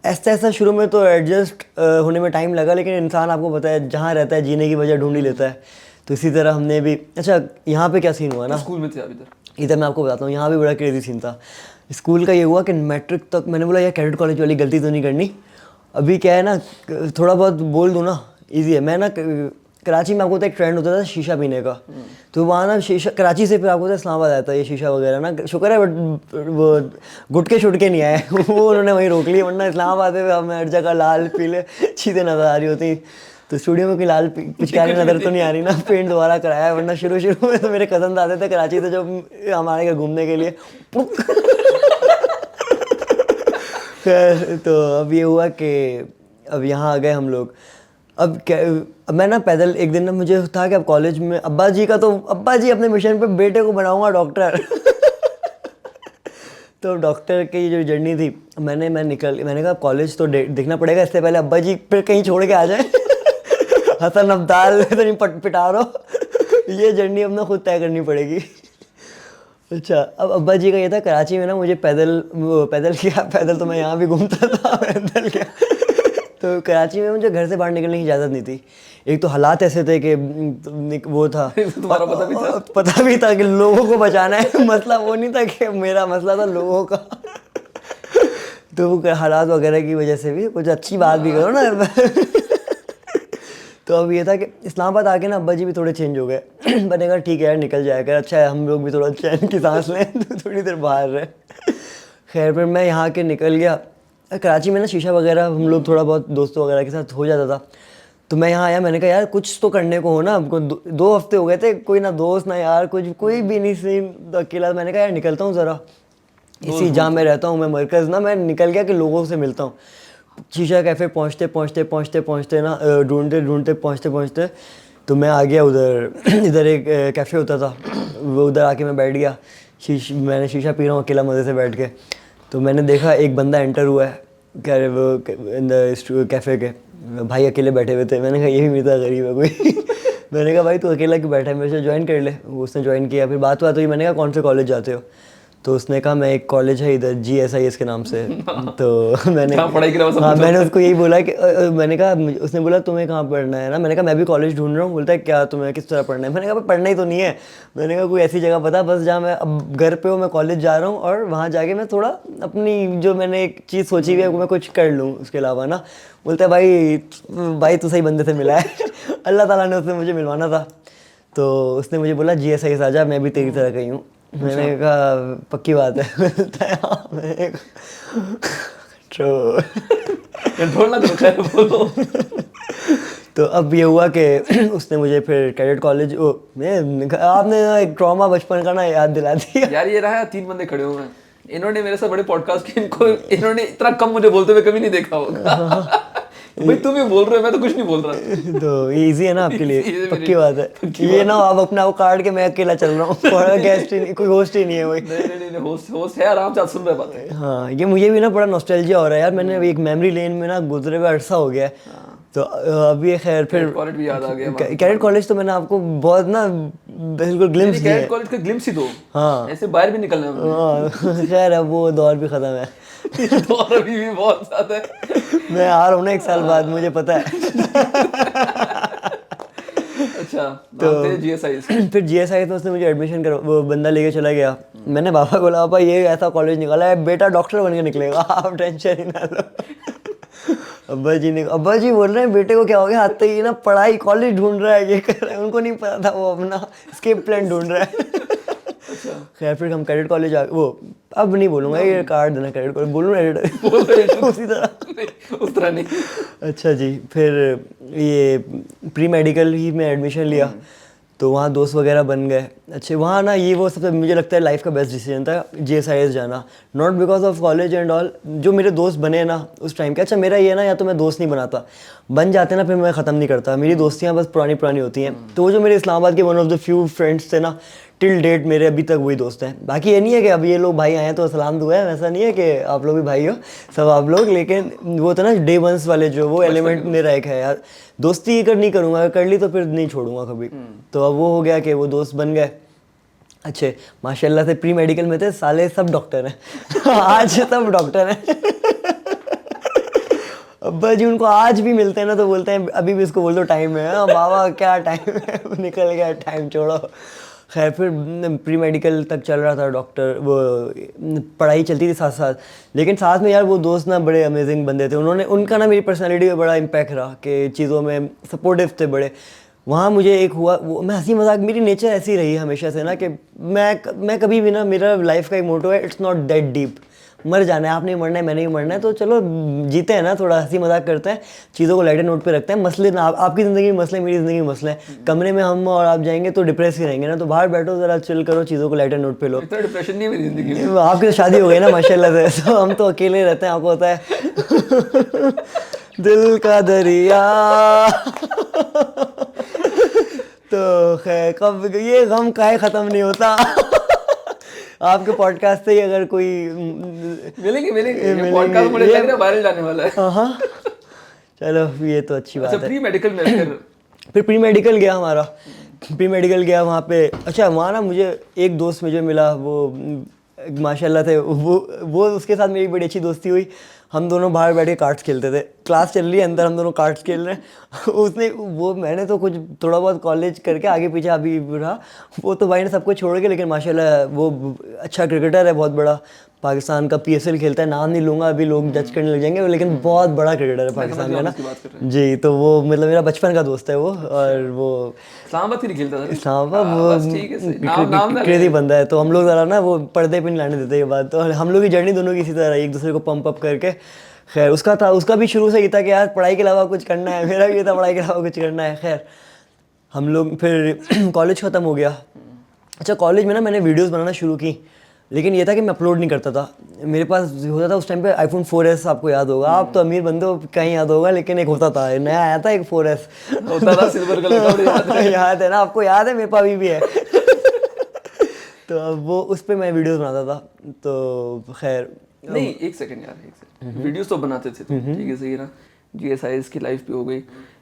ऐसा ऐसा शुरू में तो एडजस्ट होने में टाइम लगा, लेकिन इंसान आपको पता है जहाँ रहता है जीने की वजह ढूंढ ही लेता है। तो इसी तरह हमने भी, अच्छा यहाँ पे क्या सीन हुआ ना, स्कूल में थे अभी तक इधर मैं आपको बताता हूँ, यहाँ भी बड़ा क्रेजी सीन था। स्कूल का ये हुआ कि मैट्रिक तक मैंने बोला यार कैडेट कॉलेज वाली गलती तो नहीं करनी, अभी क्या है ना थोड़ा बहुत बोल दूँ ना ईजी है। मैं ना कराची में आपको तो एक ट्रेंड होता था शीशा पीने का, तो वहाँ ना शीशा, कराची से फिर आपको तो इस्लामाबाद आता है ये शीशा वगैरह ना, शुक्र है बट वो गुटके छुटके नहीं आए वो उन्होंने वहीं रोक लिया, वरना इस्लामाबाद में हमें हर जगह लाल पीले चीज़ें नज़र आ रही होती। तो स्टूडियो में कोई लाल पिचकारी नज़र तो नहीं आ रही ना, पेंट दोबारा कराया है, वरना शुरू में तो मेरे कज़न आते थे कराची से जब हमारे घर घूमने के लिए तो अब ये हुआ कि अब यहाँ आ गए हम लोग। अब मैं ना पैदल एक दिन ना मुझे था कि अब कॉलेज में अब्बा जी अपने मिशन पे बेटे को बनाऊंगा डॉक्टर तो डॉक्टर की जो जर्नी थी, मैंने कहा कॉलेज तो देखना पड़ेगा, इससे पहले अब्बा जी फिर कहीं छोड़ के आ जाए हसन अब्दाल तो नहीं पिटा रहो ये जर्नी अपना खुद तय करनी पड़ेगी। अच्छा, अब अब्बा जी का ये था कराची में ना मुझे पैदल तो मैं यहाँ भी घूमता था पैदल क्या तो कराची में मुझे घर से बाहर निकलने की इजाज़त नहीं थी। एक तो हालात ऐसे थे कि वो था तुम्हारा पता भी था कि लोगों को बचाना है, मसला वो नहीं था कि मेरा मसला था लोगों का तो हालात वगैरह की वजह से भी कुछ अच्छी बात भी करो ना तो अब ये था कि इस्लामाबाद आके ना अब्बा जी भी थोड़े चेंज हो गए मैंने कहा ठीक है यार निकल जाया कर, अच्छा है हम लोग भी थोड़ा चैन की सांस लें तो थोड़ी देर बाहर रहे। खैर फिर मैं यहाँ के निकल गया। कराची में ना शीशा वगैरह हम लोग थोड़ा बहुत दोस्तों वगैरह के साथ हो जाता था, तो मैं यहाँ आया, मैंने कहा यार कुछ तो करने को हो ना, हमको 2 हफ्ते हो गए थे, कोई ना दोस्त ना यार कोई भी नहीं सी अकेला। मैंने कहा यार निकलता हूँ ज़रा, इसी जहाँ मैं रहता हूँ मैं मरकज़ ना, मैं निकल गया कि लोगों से मिलता हूँ। शीशा कैफ़े पहुँचते ना ढूंढते पहुँचते तो मैं आ गया उधर इधर एक कैफ़े होता था, वो उधर आके मैं बैठ गया, मैंने शीशा पी रहा हूँ अकेला मज़े से बैठ के। तो मैंने देखा एक बंदा एंटर हुआ है क्या वो कैफ़े के, भाई अकेले बैठे हुए थे। मैंने कहा ये भी मेरा गरीब है कोई मैंने कहा भाई तू अकेला क्यों बैठा है, मेरे से ज्वाइन कर ले। उसने ज्वाइन किया, फिर बात हुई, मैंने कहा कौन से कॉलेज जाते हो, तो उसने कहा मैं एक कॉलेज है इधर GSIS के नाम से तो मैंने मैंने उसको यही बोला कि मैंने कहा, उसने बोला तुम्हें कहाँ पढ़ना है ना, मैंने कहा मैं भी कॉलेज ढूंढ रहा हूँ। बोलता है क्या तुम्हें किस तरह पढ़ना है, मैंने कहा पढ़ना ही तो नहीं है, मैंने कहा कोई ऐसी जगह पता बस जहाँ मैं अब घर पे हूँ, मैं कॉलेज जा रहा हूँ और वहाँ जाके मैं थोड़ा अपनी जो मैंने एक चीज़ सोची हुई है वो मैं कुछ कर लूँ उसके अलावा ना। बोलता है भाई तू सही बंदे से मिला है अल्लाह ताला ने उसने मुझे मिलवाना था। तो उसने मुझे बोला GSIS आ जा, मैं भी तेरी तरह कही हूँ। मैंने कहा पक्की बात है मैंने तो अब ये हुआ कि उसने मुझे फिर कैडेट कॉलेज आपने एक ट्रॉमा बचपन का ना याद दिला दिया यार। ये रहा 3 बंदे खड़े हुए हैं, इन्होंने मेरे साथ बड़े पॉडकास्ट के इन्होंने इतना कम मुझे बोलते हुए कभी नहीं देखा होगा भाई तुम ही बोल रहे हो, मैं तो कुछ नहीं बोल रहा तो इजी है ना आपके लिए, पक्की बात है ये ना आप अपना वो कार्ड के मैं अकेला चल रहा हूँ गेस्ट ही नहीं, कोई होस्ट ही नहीं है भाई। नहीं होस्ट है, आराम से सुन रहे बातें। हाँ ये मुझे भी ना बड़ा नॉस्टैल्जिया हो रहा है यार, मैंने एक मेमोरी लेन में ना गुजरे हुए अरसा हो गया है। तो अभी खैर फिर कॉलेज भी याद आ गया। कैडेट कॉलेज तो मैंने आपको बहुत ना बिल्कुल ग्लिम्स दिया। कैडेट कॉलेज का ग्लिम्स ही दो, हाँ ऐसे बाहर भी निकलना है। खैर अब वो दौर भी खत्म है दौर अभी भी बहुत ज्यादा है। मैं आ रहा हूँ ना 1 साल बाद, मुझे पता है अच्छा तो फिर GSIS में उसने मुझे एडमिशन कर वो बंदा लेके चला गया। मैंने पापा को बोला पापा ये ऐसा कॉलेज निकाला है, बेटा डॉक्टर बन के निकलेगा, आप टेंशन ही ना लो। अब्बा जी बोल रहे हैं बेटे को क्या हो गया, आते ही ना पढ़ाई कॉलेज ढूंढ रहा है, ये कर रहा है, उनको नहीं पता था वो अपना स्केप प्लान ढूंढ रहा है। खैर फिर हम कैडेट कॉलेज वो अब नहीं बोलूँगा, ये कार्ड देना कैडेट कॉलेज बोलूँ उसी तरह उस तरह नहीं। अच्छा जी, फिर ये प्री मेडिकल ही में एडमिशन लिया, तो वहाँ दोस्त वगैरह बन गए अच्छे। वहाँ ना ये वो सबसे मुझे लगता है लाइफ का बेस्ट डिसीजन था GSIS जाना, not because of college and all. जो मेरे दोस्त बने ना उस टाइम के, अच्छा मेरा ये ना या तो मैं दोस्त नहीं बनाता, बन जाते ना फिर मैं ख़त्म नहीं करता, मेरी दोस्तियाँ बस पुरानी होती हैं। तो वो जो मेरे इस्लामाबाद के one of the few friends थे ना, टिल डेट मेरे अभी तक वही दोस्त हैं। बाकी ये नहीं है कि अब ये लोग भाई आए हैं तो सलाम दुआ है, वैसा नहीं है कि आप लोग भी भाई हो सब आप लोग, लेकिन वो था ना डे वंस वाले जो वो एलिमेंट मेरा एक है यार। दोस्ती अगर नहीं करूँगा, अगर कर ली तो फिर नहीं छोड़ूंगा कभी। तो अब वो हो गया कि वो दोस्त बन गए अच्छे, माशाल्लाह से। प्री मेडिकल में थे साले, सब डॉक्टर हैं आज सब डॉक्टर हैं अब्बा जी उनको आज भी मिलते हैं ना तो बोलते हैं अभी भी इसको बोल दो टाइम है। हाँ बाबा क्या टाइम है निकल गया टाइम, छोड़ो। खैर फिर प्री मेडिकल तक चल रहा था, डॉक्टर वो पढ़ाई चलती थी साथ साथ, लेकिन साथ में यार वो दोस्त ना बड़े अमेजिंग बंदे थे। उन्होंने उनका ना मेरी पर्सनैलिटी में बड़ा इम्पैक्ट रहा कि चीज़ों में सपोर्टिव थे बड़े। वहाँ मुझे एक हुआ वो, मैं हंसी मजाक, मेरी नेचर ऐसी रही हमेशा से ना कि मैं कभी भी ना, मेरा लाइफ का एक मोटो है इट्स नॉट दैट डीप। मर जाना है, आपने मरना है, मैंने भी मरना है, तो चलो जीते हैं ना, थोड़ा हंसी मजाक करते हैं, चीज़ों को लाइटर नोट पे रखते हैं। मसले ना आपकी ज़िंदगी में मसले, मेरी ज़िंदगी में मसले हैं। कमरे में हम और आप जाएंगे तो डिप्रेस ही रहेंगे ना, तो बाहर बैठो ज़रा चिल करो, चीज़ों को लाइटर नोट पे लो। इतना डिप्रेशन नहीं है मेरी जिंदगी में। आपकी तो शादी हो गई ना माशाल्लाह से, तो हम तो अकेले रहते हैं, आपको होता है दिल का दरिया तो खैर कब ये गम काहे ख़त्म नहीं होता आपके पॉडकास्ट से ही अगर कोई मिलेंगे पॉडकास्ट मुझे लग रहा है वायरल जाने वाला है। हाँ चलो ये तो अच्छी बात है। प्री मेडिकल में फिर प्री मेडिकल गया हमारा, प्री मेडिकल गया वहाँ पे। अच्छा वहाँ ना मुझे एक दोस्त मुझे मिला, वो माशाल्लाह थे, वो उसके साथ मेरी बड़ी अच्छी दोस्ती हुई। हम दोनों बाहर बैठ के कार्ड्स खेलते थे, क्लास चल रही है अंदर हम दोनों कार्ड्स खेल रहे हैं उसने वो, मैंने तो कुछ थोड़ा बहुत कॉलेज करके आगे पीछे अभी रहा, वो तो भाई ने सब कुछ छोड़ के, लेकिन माशाल्लाह वो अच्छा क्रिकेटर है, बहुत बड़ा पाकिस्तान का PSL खेलता है। नाम नहीं लूँगा अभी लोग जज करने लग जाएंगे, लेकिन बहुत बड़ा क्रिकेटर है पाकिस्तान का ना जी। तो वो मतलब मेरा बचपन का दोस्त है वो, और वो इस्लामाबाद ही खेलता था। इस्लामाबाद वो क्रेजी बंदा है। तो हम लोग ज़रा ना वो पर्दे पे नहीं लाने देते ये बात, तो हम लोग की जर्नी दोनों की इसी तरह एक दूसरे को पंप अप करके। खैर उसका भी शुरू से ही था कि यार पढ़ाई के अलावा कुछ करना है, मेरा भी ये था पढ़ाई के अलावा कुछ करना है। खैर हम लोग फिर कॉलेज ख़त्म हो गया। अच्छा कॉलेज में ना मैंने वीडियोस बनाना शुरू की, लेकिन ये था कि मैं अपलोड नहीं करता था। मेरे पास होता था उस टाइम पे iPhone 4S, आपको याद होगा, आप तो अमीर बंदे हो कहीं याद होगा, लेकिन एक होता था नया आया था एक 4S होता था सिल्वर कलर का, याद है ना आपको, याद है, मेरे पास अभी भी है तो अब वो उस पर मैं वीडियोस बनाता था। तो खैर नहीं एक सेकंड यार, एक सेकंड, वीडियोस तो बनाते थे ठीक है, सही है ना, GSIS की लाइफ भी हो गई,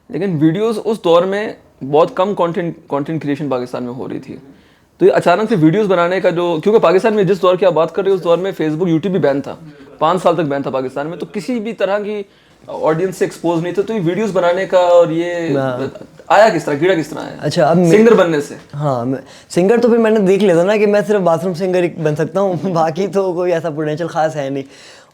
लेकिन वीडियोस उस दौर में बहुत कम कंटेंट क्रिएशन पाकिस्तान में हो रही थी। तो ये अचानक से वीडियोस बनाने का जो, क्योंकि पाकिस्तान में जिस दौर की आप बात कर रहे हो उस दौर में फेसबुक यूट्यूब भी बैन था, 5 साल तक बैन था पाकिस्तान में, तो किसी भी तरह की ऑडियंस से एक्सपोज नहीं थे। तो ये वीडियोस बनाने का और ये आया किस तरह, कीड़ा किस तरह आया? अच्छा अब सिंगर बनने से? हाँ सिंगर तो फिर मैंने देख लिया था ना कि मैं सिर्फ बाथरूम सिंगर ही बन सकता हूँ बाकी तो कोई ऐसा पोटेंशियल खास है नहीं।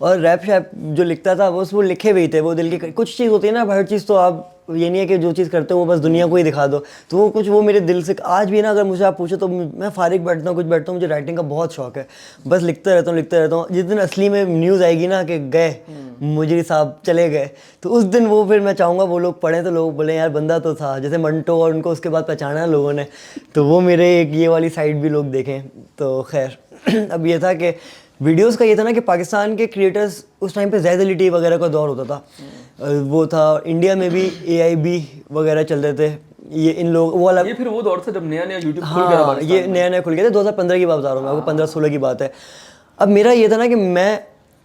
और रैप शैप जो लिखता था वो लिखे हुए थे, वो दिल की कुछ चीज़ होती है ना, हर चीज़ तो आप ये नहीं है कि जो चीज़ करते हो वो बस दुनिया को ही दिखा दो, तो वो कुछ वो मेरे दिल से आज भी ना, अगर मुझे आप पूछो तो मैं फारिग बैठता हूँ, कुछ बैठता हूँ, मुझे राइटिंग का बहुत शौक है, बस लिखता रहता हूँ। जिस दिन असली में न्यूज़ आएगी ना कि गए मुजरी साहब चले गए, तो उस दिन वो फिर मैं चाहूँगा वो लोग पढ़ें तो लोग बोले यार बंदा तो था, जैसे मंटो, और उनको उसके बाद पहचाना लोगों ने, तो वो मेरे एक ये वाली साइड भी लोग देखें। तो खैर अब ये था कि वीडियोस का ये था ना कि पाकिस्तान के क्रिएटर्स उस टाइम पे ज़ैद अली टी वगैरह का दौर होता था, वो था, इंडिया में भी AIB वगैरह चलते थे, ये इन लोग वो अलग, ये फिर वो दौर था जब नया यूट्यूब खुल गया। हाँ ये नया खुल गया था, 2015 की बात बता रहा हूँ मैं आपको, 15-16 की बात है। अब मेरा ये था ना कि मैं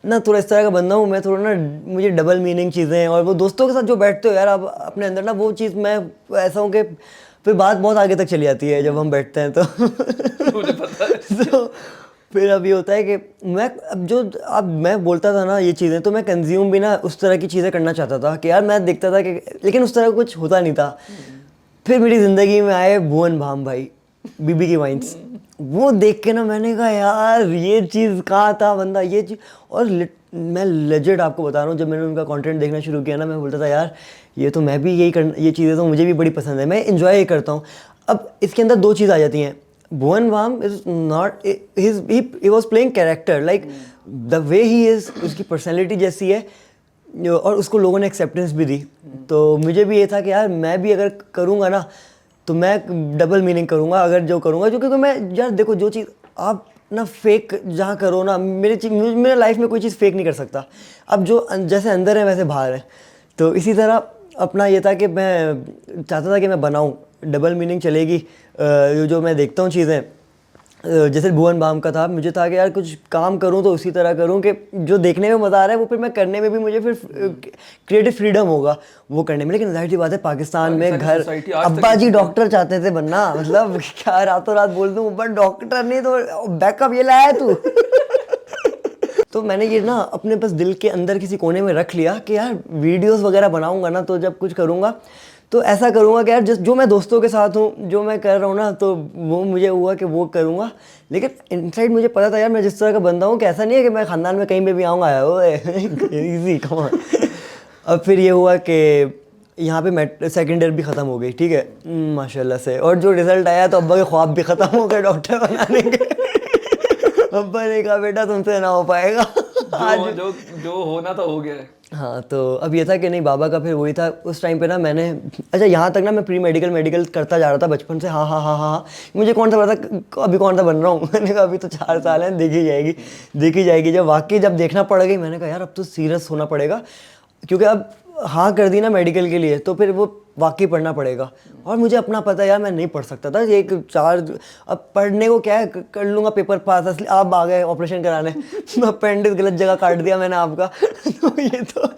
ना थोड़ा इस तरह का बंदा हूँ, मैं थोड़ा ना, मुझे डबल मीनिंग चीज़ें, और वो दोस्तों के साथ जो बैठते हो यार आप अपने अंदर ना, वो चीज़ मैं ऐसा हूँ कि फिर बात बहुत आगे तक चली जाती है जब हम बैठते हैं तो मुझे पता है। तो फिर अब ये होता है कि मैं बोलता था ना ये चीज़ें, तो मैं कंज्यूम भी ना उस तरह की चीज़ें करना चाहता था कि यार मैं देखता था कि, लेकिन उस तरह कुछ होता नहीं था। फिर मेरी ज़िंदगी में आए भुवन बाम भाई, BB की वाइन्स, वो देख के ना मैंने कहा यार ये चीज़ कहाँ था बंदा, ये चीज़। और मैं लेजेंड आपको बता रहा हूँ, जब मैंने उनका कंटेंट देखना शुरू किया ना, मैं बोलता था यार ये तो मैं भी यही करना, ये चीज़ें तो मुझे भी बड़ी पसंद है, मैं इन्जॉय ये करता हूँ। अब इसके अंदर 2 चीज़ आ जाती हैं, Bhuvan Bam is not, he was playing character, like the way he is, उसकी पर्सनैलिटी जैसी है, और उसको लोगों ने एक्सेप्टेंस भी दी। तो मुझे भी ये था कि यार मैं भी अगर करूँगा ना तो मैं डबल मीनिंग करूँगा अगर जो करूँगा, जो क्योंकि मैं यार देखो जो चीज़ आप ना फेक जहाँ करो ना, मेरे लाइफ में कोई चीज़ फेक नहीं कर सकता। अब जो जैसे अंदर है वैसे बाहर है, तो इसी तरह अपना ये था कि मैं चाहता था कि मैं बनाऊँ, डबल मीनिंग चलेगी। जो मैं देखता हूँ चीज़ें जैसे भुवन बाम का था, मुझे था कि यार कुछ काम करूं तो उसी तरह करूं कि जो देखने में मज़ा आ रहा है वो फिर मैं करने में भी मुझे फिर क्रिएटिव फ्रीडम होगा वो करने में। लेकिन जाहिर सी बात है पाकिस्तान में घर, सोसाइटी आज तक अब्बा जी डॉक्टर चाहते थे बनना, मतलब क्या रातों रात बोल दूं बट डॉक्टर नहीं तो बैकअप ये लाया तू। तो मैंने ये ना अपने बस दिल के अंदर किसी कोने में रख लिया कि यार वीडियोस वगैरह बनाऊंगा ना तो जब कुछ करूंगा तो ऐसा करूंगा कि यार जो मैं दोस्तों के साथ हूँ, जो मैं कर रहा हूँ ना, तो वो मुझे हुआ कि वो करूंगा। लेकिन इनसाइड मुझे पता था यार मैं जिस तरह का बंदा हूँ कि ऐसा नहीं है कि मैं ख़ानदान में कहीं पे भी आऊँगा ओए इजी कम ऑन। अब फिर ये हुआ कि यहाँ पे सेकेंड ईयर भी ख़त्म हो गई, ठीक है माशाल्लाह से, और जो रिज़ल्ट आया तो अब्बा के ख्वाब भी ख़त्म हो गए डॉक्टर बनाने के। अब्बा ने कहा बेटा तुमसे ना हो पाएगा। जो होना था हो गया है। हाँ, तो अब ये था कि नहीं, बाबा का फिर वही था उस टाइम पे ना मैंने, अच्छा यहाँ तक ना मैं प्री मेडिकल करता जा रहा था बचपन से। हाँ हाँ हाँ हाँ, मुझे कौन सा पता अभी कौन सा बन रहा हूँ। मैंने कहा अभी तो 4 साल हैं, देखी जाएगी। जब वाकई जब देखना पड़ गई मैंने कहा यार अब तो सीरियस होना पड़ेगा, क्योंकि अब हाँ कर दी ना मेडिकल के लिए तो फिर वो वाकई पढ़ना पड़ेगा। और मुझे अपना पता है यार मैं नहीं पढ़ सकता था एक 4, अब पढ़ने को क्या है कर लूँगा पेपर पास, असली आप आ गए ऑपरेशन कराने, अपेंडिक्स गलत जगह काट दिया मैंने आपका। तो ये तो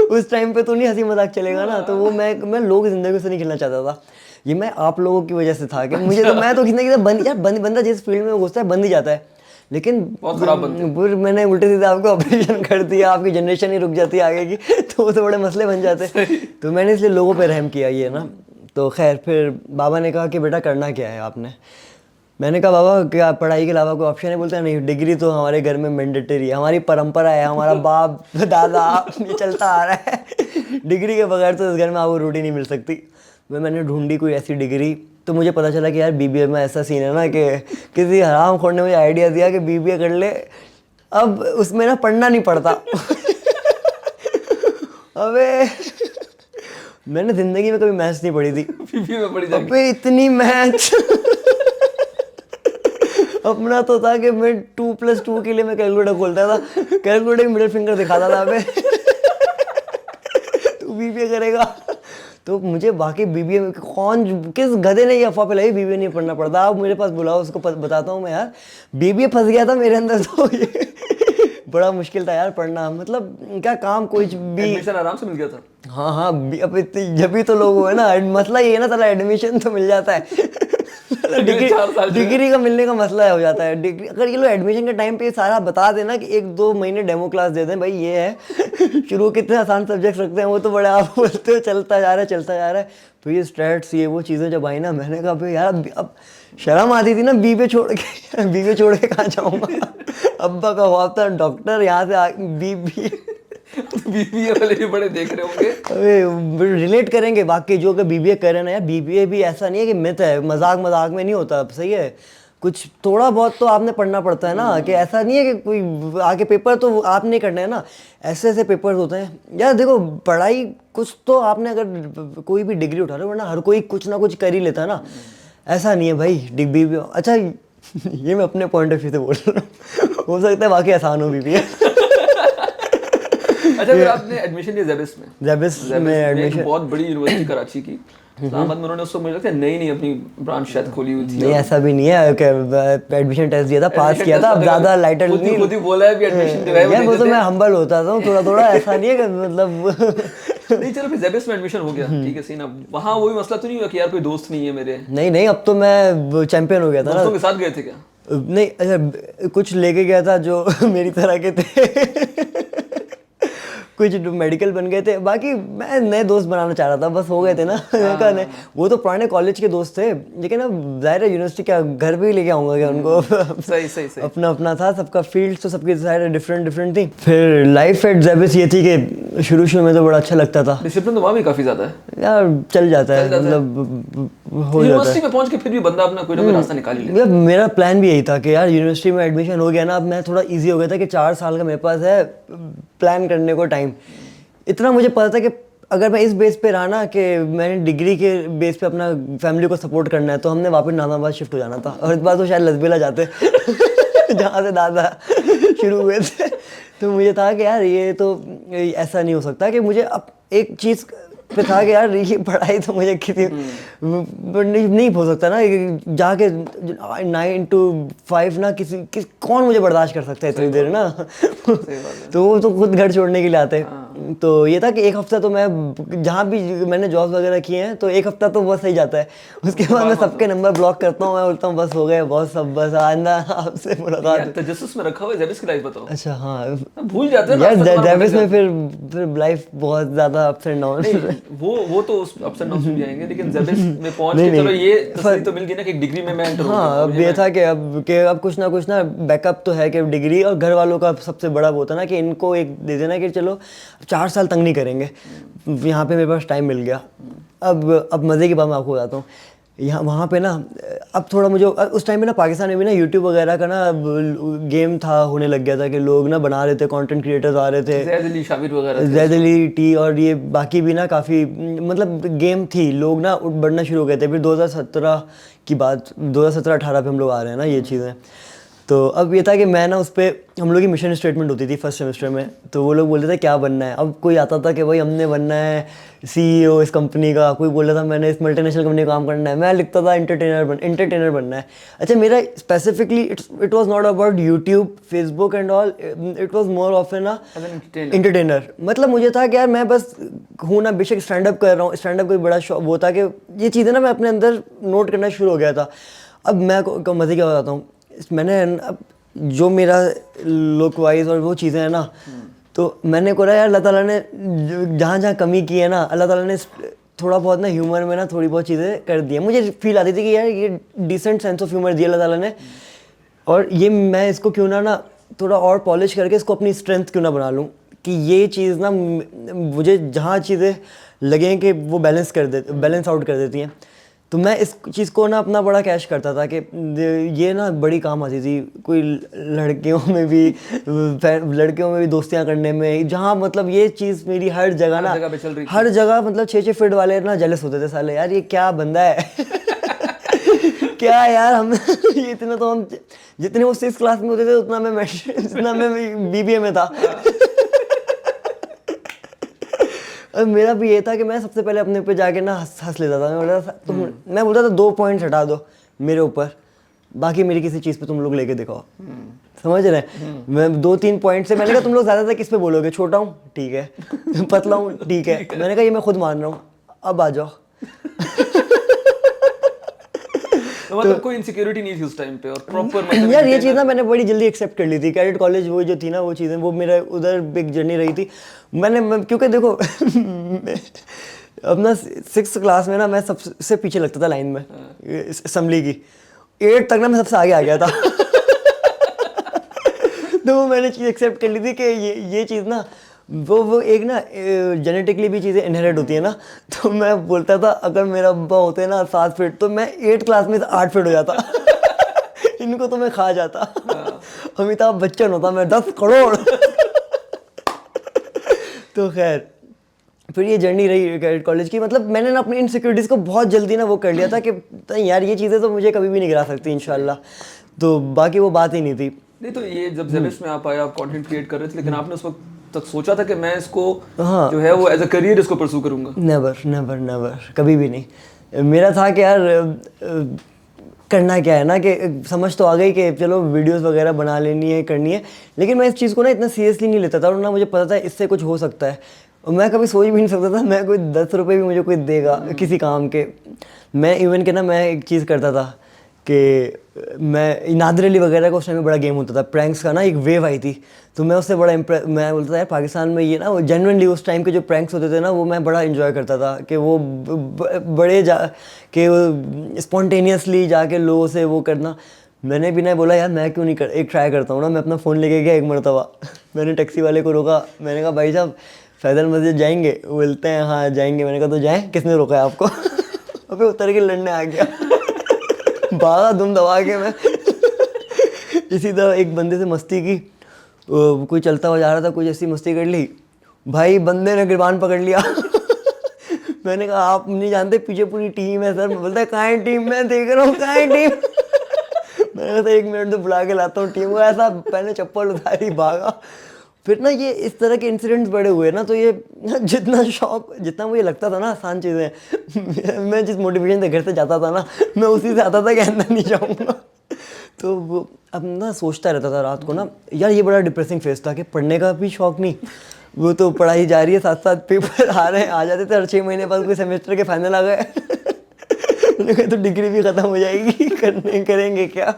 उस टाइम पे तो नहीं हंसी मजाक चलेगा ना, तो वो मैं लोगों की ज़िंदगी से नहीं खेलना चाहता था। ये मैं आप लोगों की वजह से था कि मुझे तो मैं तो किसी ना किसी बंदा जिस फील्ड में घुसता है बंद ही जाता है। लेकिन फिर मैंने उल्टे सीधे आपको ऑपरेशन कर दिया, आपकी जनरेशन ही रुक जाती है आगे की, तो वो तो बड़े मसले बन जाते। तो मैंने इसलिए लोगों पे रहम किया ये ना। तो खैर फिर बाबा ने कहा कि बेटा करना क्या है आपने। मैंने कहा बाबा क्या पढ़ाई के अलावा कोई ऑप्शन है? बोलते हैं नहीं, डिग्री तो हमारे घर में मैंडेटरी है, हमारी परंपरा है, हमारा बाप दादा ये चलता आ रहा है, डिग्री के बगैर तो इस घर में आपको रोटी नहीं मिल सकती। मैंने ढूंढी कोई ऐसी डिग्री, तो मुझे पता चला कि यार बीबीए में ऐसा सीन है ना कि किसी हराम खोर ने मुझे आइडिया दिया कि बीबीए कर ले, अब उसमें ना पढ़ना नहीं पड़ता। अबे मैंने जिंदगी में कभी मैथ्स नहीं पढ़ी थी, बीबीए में पढ़ी जाएगी। अबे इतनी मैथ्स। अपना तो था कि मैं 2+2 के लिए मैं कैलकुलेटर खोलता था, कैलकुलेटर मिडिल फिंगर दिखाता था। अबे तू बीबीए करेगा? तो मुझे वाकई बीबीए में किस गधे ने ये अफवाह फैलाई बीबीए नहीं पढ़ना पड़ता। आप मेरे पास बुलाओ, उसको बताता हूँ मैं यार बीबीए फंस गया था मेरे अंदर। तो ये बड़ा मुश्किल था यार पढ़ना, मतलब क्या काम कोई भी एडमिशन आराम से मिल गया था। हाँ हाँ, अब जब भी तो लोग हुए ना, मसला ये है ना साला एडमिशन तो मिल जाता है। डिग्री का मिलने का मसला हो जाता है। डिग्री अगर ये लोग एडमिशन के टाइम पे सारा बता देना कि 1-2 महीने डेमो क्लास दे दें, भाई ये है शुरू कितने आसान सब्जेक्ट रखते हैं वो तो बड़े आप बोलते हो चलता जा रहा है। तो ये स्ट्रेट्स ये वो चीज़ें जब आई ना, मैंने कहा भाई यार अब शर्म आती थी ना बीबीए छोड़ के कहाँ जाऊँगा। अब्बा का ख्वाब था डॉक्टर, यहाँ से बीबीए। बीबीए वाले भी बड़े देख रहे होंगे, अबे रिलेट करेंगे वाकई जो कि बीबीए कर रहे ना यार। बीबीए भी ऐसा नहीं है कि मिथ है, मजाक में नहीं होता, सही है। कुछ थोड़ा बहुत तो आपने पढ़ना पड़ता है ना, कि ऐसा नहीं है कि कोई आगे पेपर तो आपने करना है ना, ऐसे पेपर्स होते हैं यार। देखो पढ़ाई कुछ तो आपने अगर कोई भी डिग्री उठा लो, वरना हर कोई कुछ ना कुछ कर ही लेता है ना, ऐसा नहीं है भाई डिग्री भी। अच्छा ये मैं अपने पॉइंट ऑफ व्यू से बोल रहा हूँ, हो सकता है बाकी आसान हो बीबीए। अच्छा फिर आपने एडमिशन लिया जेबिस में एडमिशन, बहुत बड़ी यूनिवर्सिटी कराची की, इस्लामाबाद में। उन्होंने उसको मुझे लगता है नई अपनी ब्रांच शायद खोली हुई थी। नहीं ऐसा भी नहीं है, एडमिशन टेस्ट दिया था, पास किया था। अब ज्यादा लाइटर नहीं, खुद ही बोला है भी एडमिशन दिया है यार वो तो मैं हम्बल होता था थोड़ा, ऐसा नहीं है कि मतलब। नहीं चलो फिर जेबिस में एडमिशन हो गया, ठीक है सीन। अब वहाँ वही मसला तो नहीं हुआ कि यार कोई दोस्त नहीं है मेरे? नहीं अब तो मैं चैंपियन हो गया था ना। दोस्तों के साथ गए थे क्या? नहीं अच्छा, कुछ लेके गया था जो मेरी तरह के थे। कुछ मेडिकल बन गए थे, बाकी मैं नए दोस्त बनाना चाह रहा था, बस हो गए थे ना। नहीं वो तो पुराने कॉलेज के दोस्त थे, लेकिन अब जाहिर है यूनिवर्सिटी क्या घर पे ही लेके आऊंगा क्या उनको। सही अपना था सबका फील्ड, तो सबकी जाहिर है डिफरेंट थी। फिर लाइफ एट जेबिस ये थी कि शुरू में तो बड़ा अच्छा लगता था, डिसिप्लिन तो वहाँ भी काफी ज्यादा है यार, चल जाता है मतलब हो जाता है। यूनिवर्सिटी में पहुंच के फिर भी बंदा अपना कोई ना कोई रास्ता निकाल ही लेता है। मेरा प्लान भी यही था कि यार यूनिवर्सिटी में एडमिशन हो गया ना, अब मैं थोड़ा इजी हो गया था कि 4 साल का मेरे पास है प्लान करने को टाइम। इतना मुझे पता था कि अगर मैं इस बेस पे रहा ना कि मैंने डिग्री के बेस पे अपना फैमिली को सपोर्ट करना है, तो हमने वापस नाज़ाबाद शिफ्ट हो जाना था, और इस बार तो शायद लसबेला जाते जहाँ से दादा शुरू हुए थे। तो मुझे था कि यार ये तो ऐसा नहीं हो सकता कि मुझे अब एक चीज़ पे था कि यार ये पढ़ाई तो मुझे किसी नहीं हो सकता ना, जाके 9 to 5 ना कौन मुझे बर्दाश्त कर सकता है इतनी देर ना। तो वो तो खुद घर छोड़ने के लिए आते हैं। तो ये था कि एक हफ्ता तो मैं जहाँ भी मैंने जॉब वगैरह किए हैं तो एक हफ्ता तो बस सही जाता है, उसके बाद मैं सबके नंबर ब्लॉक करता हूँ, मैं बोलता हूँ बस हो गए बॉस, सब बस आना आपसे मुलाकात। तजस्सुस में रखा हुआ है जेबिस की लाइफ बताओ। अच्छा हाँ, भूल जाते हैं ना यार रास्ता तुम्हारा जेबिस भटक में फिर लाइफ बहुत ज्यादा अप्स एंड डाउन। वो तो उस अप्स एंड डाउन्स में भी आएंगे, लेकिन जेबिस में पहुंच नहीं, के चलो नहीं, ये तसल्ली तो मिल गई ना कि एक डिग्री में मैं एंटर हो गया। हाँ, अब ये था कि अब कुछ ना बैकअप तो है कि डिग्री, और घर वालों का सबसे बड़ा वो था ना कि इनको एक दे देना कि चलो 4 साल तंग नहीं करेंगे, यहाँ पे मेरे पास टाइम मिल गया। अब मज़े की बात मैं आपको बताता हूँ, यहाँ वहाँ पे ना अब थोड़ा मुझे उस टाइम में ना पाकिस्तान में भी ना यूट्यूब वगैरह का ना गेम था, होने लग गया था कि लोग ना बना रहे थे, कंटेंट क्रिएटर्स आ रहे थे, ज़ैद अली शाबिर वगैरह थे। जैद अली टी और ये बाकी भी ना काफ़ी मतलब गेम थी, लोग ना बढ़ना शुरू हो गए थे। फिर 2017 की बात, 2017-18 पे हम लोग आ रहे हैं ना ये चीज़ें। तो अब ये था कि मैं ना उस पर हम लोग की मिशन स्टेटमेंट होती थी फर्स्ट सेमेस्टर में, तो वो लोग बोलते थे क्या बनना है। अब कोई आता था कि भाई हमने बनना है CEO इस कंपनी का, कोई बोल रहा था मैंने इस मल्टीनेशनल कंपनी का काम करना है, मैं लिखता था एंटरटेनर बनना है। अच्छा, मेरा specifically it was not about YouTube, Facebook and all, it was more of an entertainer. मतलब मुझे था कि यार मैं बस हूँ ना, बेशक स्टैंड अप कर रहा हूँ, स्टैंड अप कोई बड़ा शौक वो था कि ये चीज़ें ना मैं अपने अंदर नोट करना शुरू हो गया था। अब मैं मज़े क्या बताता हूँ, मैंने अब जो मेरा लुक वाइज और वो चीज़ें हैं ना, तो मैंने कहा यार अल्लाह ताला ने जहाँ जहाँ कमी की है ना, अल्लाह ताला ने थोड़ा बहुत ना ह्यूमर में ना थोड़ी बहुत चीज़ें कर दी है। मुझे फील आती थी कि यार ये डिसेंट सेंस ऑफ ह्यूमर दिया अल्लाह ताला ने, और ये मैं इसको क्यों ना थोड़ा और पॉलिश करके इसको अपनी स्ट्रेंथ क्यों ना बना लूँ, कि ये चीज़ ना मुझे जहाँ चीज़ें लगें कि वो बैलेंस आउट कर देती हैं, तो मैं इस चीज़ को ना अपना बड़ा कैश करता था कि ये ना बड़ी काम आती थी कोई लड़कियों में भी दोस्तियां करने में, जहाँ मतलब ये चीज़ मेरी हर जगह ना, हर जगह मतलब 6-6 फीट वाले ना जेलस होते थे साले, यार ये क्या बंदा है। क्या यार हम ये इतना तो हम जितने वो 6th क्लास में होते थे उतना मैं BBA में था। और मेरा भी ये था कि मैं सबसे पहले अपने ऊपर जाके ना हंस लेता था। मैं बोलता था 2 पॉइंट्स हटा दो मेरे ऊपर, बाकी मेरी किसी चीज़ पे तुम लोग लेके दिखाओ। समझ रहे हैं? मैं 2-3 पॉइंट से मैंने कहा तुम लोग ज़्यादातर किस पे बोलोगे, छोटा हूँ ठीक है, पतला हूँ ठीक है, मैंने कहा ये मैं खुद मान रहा हूँ, अब आ जाओ। तो मतलब कोई इनसिक्योरिटी नहीं थी उस टाइम पे, और प्रॉपर मतलब यार ये चीज़ ना मैंने बड़ी जल्दी एक्सेप्ट कर ली थी। कैडेट कॉलेज वो जो थी ना, वो चीज़ें, वो मेरा उधर बिग जर्नी रही थी। क्योंकि देखो अपना 6th क्लास में ना मैं सबसे पीछे लगता था लाइन में असेंबली की, 8 तक ना मैं सबसे आगे आ गया था। तो वो मैंने चीज़ एक्सेप्ट कर ली थी कि ये चीज़ ना वो एक ना जेनेटिकली भी चीज़ें इनहेरिट होती है ना। तो मैं बोलता था अगर मेरा अब्बा होते ना 7 फीट तो मैं 8 क्लास में 8 फीट हो जाता। इनको तो मैं खा जाता। अमिताभ बच्चन होता मैं 10 करोड़। तो खैर फिर ये जर्नी रही कैडेट कॉलेज की। मतलब मैंने ना अपनी इनसिक्योरिटीज़ को बहुत जल्दी ना वो कर लिया था कि यार ये चीज़ें तो मुझे कभी भी नहीं गिरा सकती इंशाल्लाह। तो बाकी वो बात ही नहीं थी। नहीं तो ये जब जेबिस में आप आए, आप कंटेंट क्रिएट कर रहे थे, लेकिन आपने उस वक्त तक सोचा था कि मैं इसको जो है वो एज अ करियर इसको परस्यू करूंगा? नेवर कभी भी नहीं। मेरा था कि यार करना क्या है ना, कि समझ तो आ गई कि चलो वीडियोस वगैरह बना लेनी है, करनी है, लेकिन मैं इस चीज़ को ना इतना सीरियसली नहीं लेता था, और ना मुझे पता था इससे कुछ हो सकता है। और मैं कभी सोच भी नहीं सकता था मैं कोई 10 रुपये भी मुझे कोई देगा किसी काम के। मैं इवन के ना मैं एक चीज़ करता था कि मैं नादिर अली वगैरह का उस टाइम में बड़ा गेम होता था, प्रैंक्स का ना एक वेव आई थी, तो मैं उससे बड़ा मैं बोलता था यार पाकिस्तान में ये ना वो जेन्युइनली उस टाइम के जो प्रैंक्स होते थे ना, वो मैं बड़ा इन्जॉय करता था कि वो बड़े स्पॉन्टेनियसली जाके लोगों से वो करना। मैंने भी ना बोला यार मैं क्यों नहीं एक ट्राई करता हूँ ना। मैं अपना फ़ोन लेके गया एक मरतबा, मैंने टैक्सी वाले को रोका, मैंने कहा भाई साहब फैजल मस्जिद जाएंगे? बोलते हैं हाँ जाएंगे। मैंने कहा तो जाएँ, किसने रोका है आपको? अबे उतर के लड़ने आ गया। भागा दुम दबा के मैं। इसी तरह एक बंदे से मस्ती की, कोई चलता हुआ जा रहा था, कुछ ऐसी मस्ती कर ली, भाई बंदे ने गिरबान पकड़ लिया। मैंने कहा आप नहीं जानते पीछे पूरी टीम है सर। बोलता है कहाँ है टीम? मैं देख रहा हूँ कहाँ है टीम। मैंने कहा 1 मिनट तो बुला के लाता हूँ टीम को। ऐसा पहले चप्पल उतारी भागा। फिर ना ये इस तरह के इंसिडेंट्स बड़े हुए ना, तो ये जितना मुझे लगता था ना आसान चीज़ें, मैं जिस मोटिवेशन से घर से जाता था ना, मैं उसी से आता था कि अंदर नहीं जाऊँगा। तो वो अब ना सोचता रहता था रात को ना, यार ये बड़ा डिप्रेसिंग फेज था कि पढ़ने का भी शौक नहीं, वो तो पढ़ाई जा रही है, साथ साथ पेपर आ रहे हैं, आ जाते थे हर 6 महीने बाद कोई सेमेस्टर के फाइनल आ गए। मैंने कहा तो डिग्री भी ख़त्म हो जाएगी, करेंगे क्या।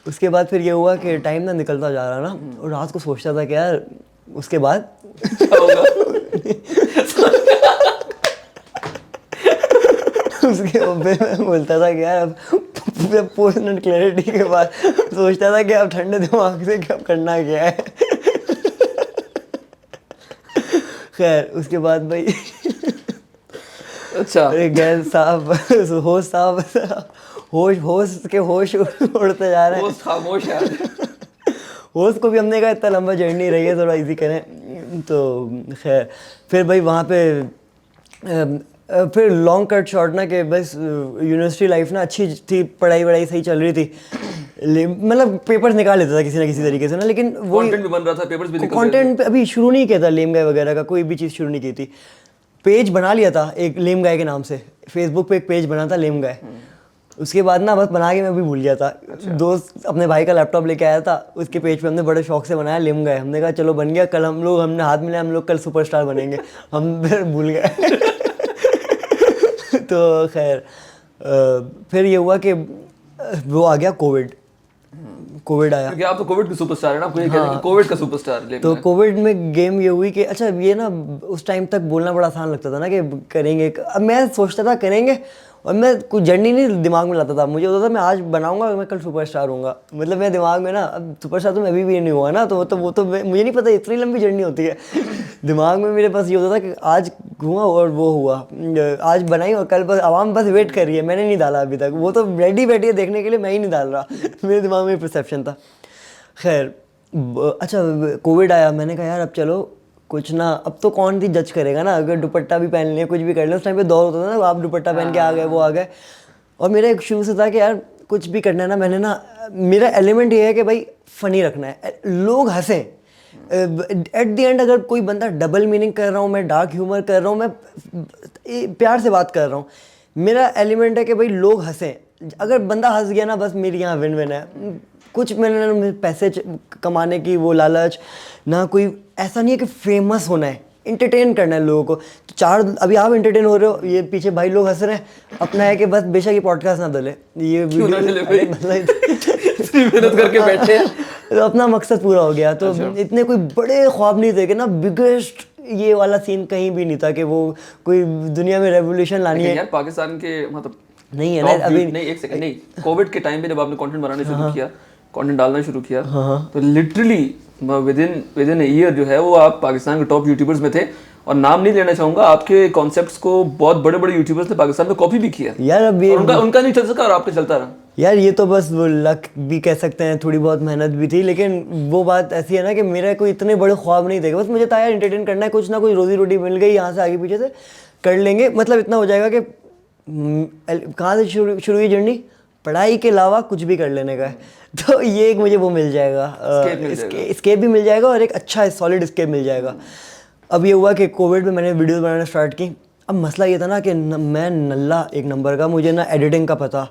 उसके बाद फिर ये हुआ कि टाइम ना निकलता जा रहा ना, और रात को सोचता था कि यार उसके बाद क्या होगा। उसके बाद मैं बोलता था कि यार अब पोस्ट क्लैरिटी के बाद सोचता था कि अब ठंडे दिमाग से क्या करना क्या है। खैर उसके बाद भाई अच्छा, गैस साहब, होश साहब, होश के होश उड़ते जा रहे हैं। होस्ट खामोश है। होश को भी हमने कहा इतना लंबा जर्नी रही है, थोड़ा इजी करें। तो खैर फिर भाई वहाँ पे फिर लॉन्ग कट शॉर्ट ना कि बस यूनिवर्सिटी लाइफ ना अच्छी थी, पढ़ाई वढ़ाई सही चल रही थी, मतलब पेपर्स निकाल लेता था किसी ना किसी तरीके से ना, लेकिन वो कंटेंट भी बन रहा था, पेपर्स भी निकल रहे थे। कंटेंट अभी शुरू नहीं किया था, लेम गाय वगैरह का कोई भी चीज़ शुरू नहीं की थी। पेज बना लिया था एक लेम गाय के नाम से, फेसबुक पे एक पेज बना था लेम गाय। उसके बाद ना बस बना के मैं भी भूल गया था। दोस्त अपने भाई का लैपटॉप लेके आया था, उसके पेज पे हमने बड़े शौक से बनाया लेम गाय। हमने कहा चलो बन गया, कल हमने हाथ मिलाया, हम लोग कल सुपरस्टार बनेंगे। हम फिर भूल गए। तो खैर फिर ये हुआ कि वो आ गया कोविड आया। क्योंकि आप तो कोविड के सुपरस्टार है ना, आपको ये कहते हैं कि कोविड का सुपरस्टार। तो कोविड में गेम ये हुई कि अच्छा ये ना उस टाइम तक बोलना बड़ा आसान लगता था ना कि करेंगे। अब मैं सोचता था करेंगे, और मैं कुछ जर्नी नहीं दिमाग में लाता था। मुझे होता था मैं आज बनाऊंगा, मैं कल सुपरस्टार होऊंगा। मतलब मेरे दिमाग में ना, अब सुपरस्टार तो मैं अभी भी नहीं हुआ ना, तो मुझे नहीं पता इतनी लंबी जर्नी होती है। दिमाग में मेरे पास ये होता था कि आज हुआ और वो हुआ, आज बनाई और कल बस आवाम बस वेट कर रही है, मैंने नहीं डाला अभी तक। वो तो रेडी बैठी है देखने के लिए, मैं ही नहीं डाल रहा। मेरे दिमाग में परसेप्शन था। खैर अच्छा कोविड आया, मैंने कहा यार अब चलो कुछ ना, अब तो कौन भी जज करेगा ना, अगर दुपट्टा भी पहन लिया, कुछ भी कर लिया। उस टाइम पे दौर होता था ना, आप दुपट्टा पहन के आ गए, वो आ गए। और मेरा एक शुरू से था कि यार कुछ भी करना है ना, मैंने ना, मेरा एलिमेंट ये है कि भाई फ़नी रखना है, लोग हंसें। एट द एंड अगर कोई बंदा डबल मीनिंग कर रहा हूँ, मैं डार्क ह्यूमर कर रहा हूँ, मैं प्यार से बात कर रहा हूँ, मेरा एलिमेंट है कि भाई लोग हंसें। अगर बंदा हंस गया ना, बस मेरी यहाँ विन विन है। कुछ मैंने पैसे कमाने की वो लालच ना, कोई ऐसा नहीं है कि फेमस होना है, इंटरटेन करना है लोगों को। तो चार अभी आप इंटरटेन हो रहे हो, ये पीछे भाई लोग हंस रहे हैं, अपना है कि बस बेशक ये पॉडकास्ट ना डले, ये मेहनत करके बैठे हैं। तो अपना मकसद पूरा हो गया। तो इतने कोई बड़े ख्वाब नहीं थे कि ना, बिगेस्ट ये वाला सीन कहीं भी नहीं था कि वो कोई दुनिया में रेवोल्यूशन लानी है। यार पाकिस्तान के मतलब नहीं है ना अभी, नहीं एक सेकंड, नहीं कोविड के टाइम पे जब आपने कंटेंट बनाना शुरू किया, कंटेंट डालना शुरू किया, तो लिटरली विद इन ईयर जो है वो आप पाकिस्तान के टॉप यूट्यूबर्स में थे। और नाम नहीं लेना चाहूंगा, आपके कॉन्सेप्ट्स को बहुत बड़े बड़े यूट्यूबर्स ने पाकिस्तान में कॉपी भी किया यार। अब ये उनका नहीं चल सका और आपका चलता रहा। यार ये तो बस वो लक भी कह सकते हैं, थोड़ी बहुत मेहनत भी थी, लेकिन वो बात ऐसी है ना कि मेरा कोई इतने बड़े ख्वाब नहीं थे। बस मुझे था यार इंटरटेन करना है, कुछ ना कुछ रोजी रोटी मिल गई, यहाँ से आगे पीछे से कर लेंगे। मतलब इतना हो जाएगा कि कहाँ से शुरू हुई जर्नी, पढ़ाई के अलावा कुछ भी कर लेने का है। तो ये एक मुझे वो मिल जाएगा, स्केप भी मिल जाएगा और एक अच्छा सॉलिड स्केप मिल जाएगा। अब ये हुआ कि कोविड में मैंने वीडियोस बनाना स्टार्ट की। अब मसला ये था ना कि मैं नल्ला एक नंबर का, मुझे ना एडिटिंग का पता,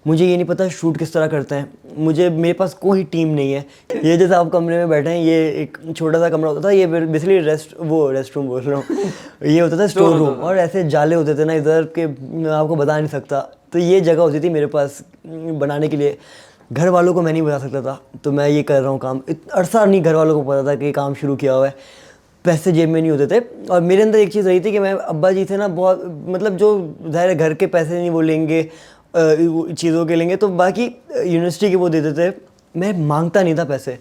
मुझे ये नहीं पता शूट किस तरह करते हैं, मेरे पास कोई टीम नहीं है। ये जैसे आप कमरे में बैठे हैं, ये एक छोटा सा कमरा होता था, ये बेसिकली रेस्ट रूम बोल रहा हूँ, ये होता था स्टोर रूम, और ऐसे जाले होते थे ना इधर के, मैं आपको बता नहीं सकता। तो ये जगह होती थी मेरे पास बनाने के लिए। घर वालों को मैं नहीं बता सकता था, तो मैं ये कर रहा हूँ काम, अरसा नहीं घर वालों को पता था कि ये काम शुरू किया हुआ है। पैसे जेब में नहीं होते थे, और मेरे अंदर एक चीज़ रही थी कि मैं, अब्बा जी थे ना बहुत, मतलब जो ज़ाहिर घर के पैसे नहीं वो लेंगे, चीज़ों के लेंगे, तो बाकी यूनिवर्सिटी के वो देते थे। मैं मांगता नहीं था पैसे।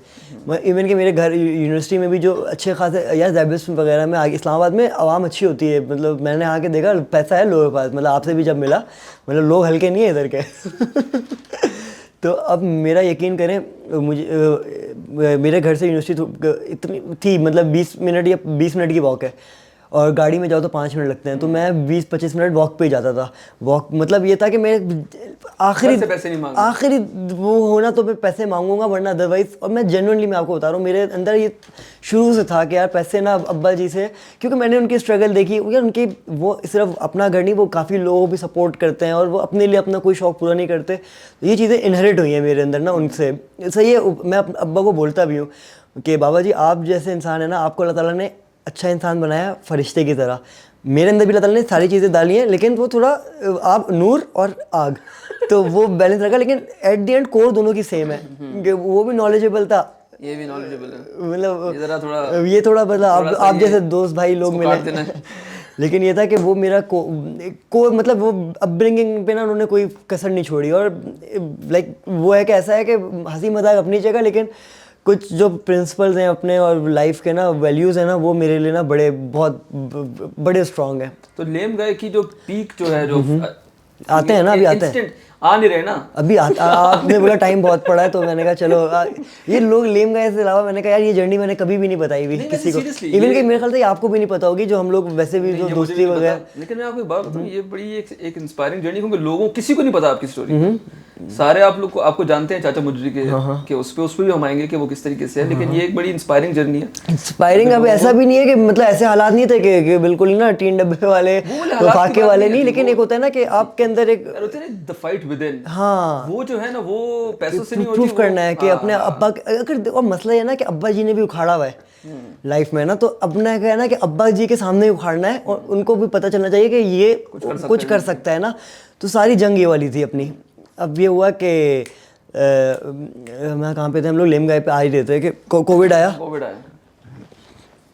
मैं इवन कि मेरे घर यूनिवर्सिटी में भी जो अच्छे खासे यार जैबिस वगैरह में आगे इस्लामाबाद में आवाम अच्छी होती है, मतलब मैंने आके देखा पैसा है लोगों के पास, मतलब आपसे भी जब मिला, मतलब लोग हल्के नहीं है इधर के। तो अब मेरा यकीन करें, मुझे मेरे घर से यूनिवर्सिटी इतनी थी, मतलब 20 मिनट या 20 मिनट की वॉक है, और गाड़ी में जाओ तो 5 मिनट लगते हैं, तो मैं 20-25 मिनट वॉक पे ही जाता था। वॉक मतलब ये था कि मैं घर से पैसे नहीं मांगना। आखिरी वो होना तो मैं पैसे मांगूंगा, वरना अदरवाइज। और मैं जेन्युइनली मैं आपको बता रहा हूँ, मेरे अंदर ये शुरू से था कि यार पैसे ना अब्बा जी से, क्योंकि मैंने उनकी स्ट्रगल देखी यार। उनकी वो सिर्फ अपना घर नहीं, वो काफ़ी लोगों को भी सपोर्ट करते हैं और वो अपने लिए अपना कोई शौक पूरा नहीं करते। ये चीज़ें इनहेरिट हुई हैं मेरे अंदर ना उनसे। सही है, मैं अब्बा को बोलता भी हूँ कि बाबा जी आप जैसे इंसान है ना, आपको अल्लाह ताला ने अच्छा इंसान बनाया फरिश्ते की तरह। मेरे अंदर भी अल्लाह ताला ने सारी चीज़ें डाली हैं, लेकिन वो थोड़ा आप नूर और आग तो वो बैलेंस रखा, लेकिन एट द एंड कोर दोनों की सेम है कि वो भी नॉलेजेबल था, ये भी नॉलेजेबल है, मतलब ये थोड़ा मतलब आप जैसे दोस्त भाई लोग मिले लेकिन ये था कि वो मेरा को मतलब वो अपब्रिंगिंग पे ना उन्होंने कोई कसर नहीं छोड़ी। और लाइक वो है कि ऐसा है कि हंसी मजाक अपनी जगह, लेकिन कुछ जो प्रिंसिपल्स हैं अपने और लाइफ के ना वैल्यूज़ हैं ना, वो मेरे लिए ना बहुत बड़े स्ट्रॉन्ग हैं। तो लेम गाय की जो पीक जो है, जो आते हैं ना, अभी आते हैं, आ नहीं रहे ना अभी आपने बोला टाइम बहुत पड़ा है, तो मैंने कहा चलो ये लोग लेम गए से अलावा मैंने कहा यार ये जर्नी मैंने कभी भी नहीं बताई हुई किसी को, इवन कि मेरे ख्याल से आपको भी नहीं पता होगी, जो हम लोग वैसे भी जो दोस्ती वगैरह। लेकिन मैं आपको एक बात बताऊं, ये बड़ी एक इंस्पायरिंग जर्नी, क्योंकि लोगों किसी को नहीं पता आपकी स्टोरी। सारे आप लोग को आपको जानते हैं चाचा मुजरी के उस पे भी हम आएंगे कि वो किस तरीके से है, लेकिन ये एक बड़ी इंस्पायरिंग जर्नी है। इंस्पायरिंग अब ऐसा भी नहीं है कि मतलब ऐसे हालात नहीं थे कि बिल्कुल ही ना टीन डब्बे वाले तो फाके वाले नहीं, लेकिन एक होता है ना कि आपके अंदर एक द फाइट विद इन, हाँ वो जो है ना वो पैसों से नहीं होती, प्रूफ करना है कि अपने अब्बा अगर, और मसला ये ना कि अब्बा जी ने भी उखाड़ा हुआ है लाइफ में ना, तो अपना क्या है ना कि अब्बा जी के सामने ही उखाड़ना है और उनको भी पता चलना चाहिए कि ये कुछ कर सकता है ना। तो सारी जंग ये वाली थी अपनी। अब ये हुआ कि मैं कहाँ पे थे, हम लोग लेम गाय पे आ ही रहे थे कि कोविड आया।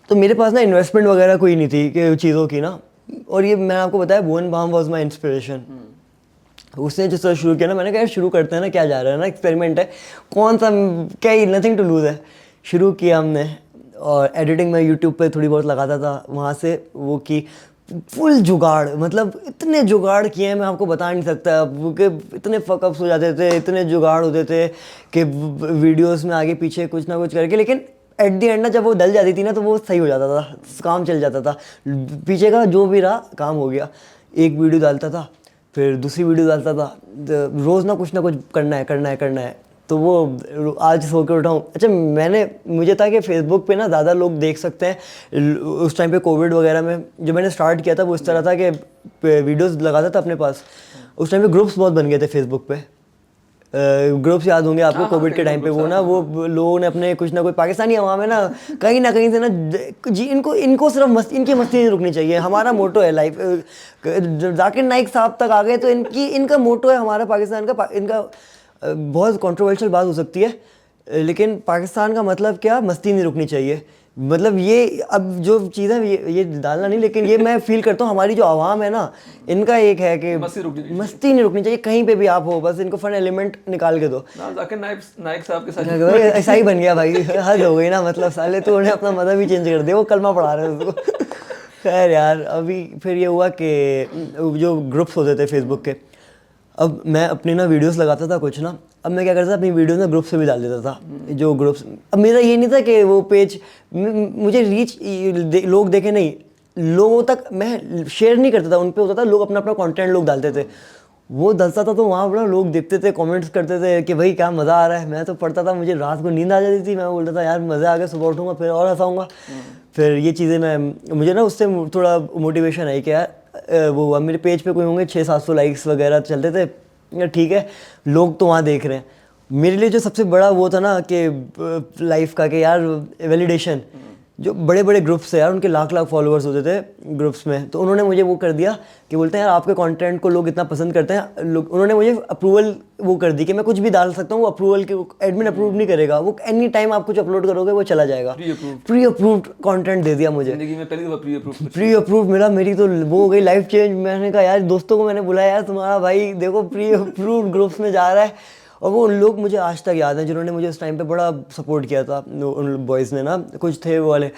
तो मेरे पास ना इन्वेस्टमेंट वगैरह कोई नहीं थी कि चीज़ों की ना, और ये मैंने आपको बताया भुवन बाम वॉज माई इंस्पिरेशन। उसने जो सर शुरू किया ना, मैंने कहा शुरू करते हैं ना, क्या जा रहा है ना, एक्सपेरिमेंट है, कौन सा क्या ही, नथिंग टू लूज है। शुरू किया हमने, और एडिटिंग में यूट्यूब पे थोड़ी बहुत लगाता था, वहाँ से वो की फुल जुगाड़, मतलब इतने जुगाड़ किए हैं मैं आपको बता नहीं सकता, कि इतने फकअप्स हो जाते थे, इतने जुगाड़ होते थे कि वीडियोस में आगे पीछे कुछ ना कुछ करके, लेकिन एट दी एंड ना जब वो डल जाती थी ना तो वो सही हो जाता था, काम चल जाता था, पीछे का जो भी रहा काम हो गया। एक वीडियो डालता था, फिर दूसरी वीडियो डालता था, रोज़ ना कुछ करना है। तो वो आज सो के उठाऊँ, अच्छा मुझे था कि फेसबुक पे ना ज़्यादा लोग देख सकते हैं। उस टाइम पे कोविड वगैरह में जो मैंने स्टार्ट किया था वो इस तरह था कि वीडियोस लगाता था अपने पास। उस टाइम पे ग्रुप्स बहुत बन गए थे फेसबुक पे, ग्रुप्स याद होंगे आपको कोविड के टाइम पे, वो ना वो लोगों ने अपने कुछ ना कोई पाकिस्तानी अवाम है ना कहीं से ना जी इनको सिर्फ इनकी मस्ती नहीं रुकनी चाहिए, हमारा मोटो है लाइफ। जाकिर नाइक साहब तक आ गए तो इनका मोटो है हमारा पाकिस्तान का, इनका बहुत कंट्रोवर्शियल बात हो सकती है, लेकिन पाकिस्तान का मतलब क्या, मस्ती नहीं रुकनी चाहिए। मतलब ये अब जो चीज़ें ये डालना नहीं, लेकिन ये मैं फील करता हूँ हमारी जो आवाम है ना, इनका एक है कि मस्ती नहीं रुकनी चाहिए, कहीं पे भी आप हो, बस इनको फन एलिमेंट निकाल के दो। जाकिर नाइक साहब के साथ ऐसा ही बन गया भाई, हद हो गई ना, मतलब साले तो उन्हें अपना मज़हब ही चेंज कर दिया, वो कलमा पढ़ा रहे थे उसको। खैर यार, अभी फिर ये हुआ कि जो ग्रुप्स होते थे फेसबुक के, अब मैं अपनी ना वीडियोस लगाता था कुछ ना, अब मैं क्या करता था अपनी वीडियोस ना ग्रुप से भी डाल देता था, जो ग्रुप्स। अब मेरा ये नहीं था कि वो पेज मुझे रीच लोग देखे, नहीं, लोगों तक मैं शेयर नहीं करता था, उन पे होता था लोग अपना कंटेंट लोग डालते थे, वो डालता था तो वहाँ बड़ा लोग देखते थे, कमेंट्स करते थे कि भाई क्या मज़ा आ रहा है। मैं तो पढ़ता था, मुझे रात को नींद आ जाती थी, मैं बोलता था यार मज़ा आ गया, सुबह उठूँगा फिर और हंसाऊँगा। फिर ये चीज़ें मुझे ना उससे थोड़ा मोटिवेशन आई कि यार वो हुआ, मेरे पेज पे कोई होंगे 600-700 लाइक्स वगैरह चलते थे, ठीक है, लोग तो वहाँ देख रहे हैं। मेरे लिए जो सबसे बड़ा वो था ना कि लाइफ का कि यार वैलिडेशन, जो बड़े बड़े ग्रुप्स है यार, उनके लाख फॉलोअर्स होते थे ग्रुप्स में, तो उन्होंने मुझे वो कर दिया कि बोलते हैं यार आपके कंटेंट को लोग इतना पसंद करते हैं, लोग, उन्होंने मुझे अप्रूवल वो कर दी कि मैं कुछ भी डाल सकता हूँ, वो अप्रूवल के एडमिन अप्रूव नहीं करेगा, वो एनी टाइम आप कुछ अपलोड करोगे वो चला जाएगा, प्री अप्रूव्ड कंटेंट दे दिया मुझे। जिंदगी में पहली दफा प्री अप्रूव मिला, मेरी तो वो हो गई लाइफ चेंज। मैंने कहा यार दोस्तों को मैंने बुलाया, यार तुम्हारा भाई देखो प्री अप्रूव्ड ग्रुप्स में जा रहा है, और वो लोग मुझे आज तक याद हैं जिन्होंने मुझे उस टाइम पे बड़ा सपोर्ट किया था, उन बॉयज़ ने ना, कुछ थे वो वाले।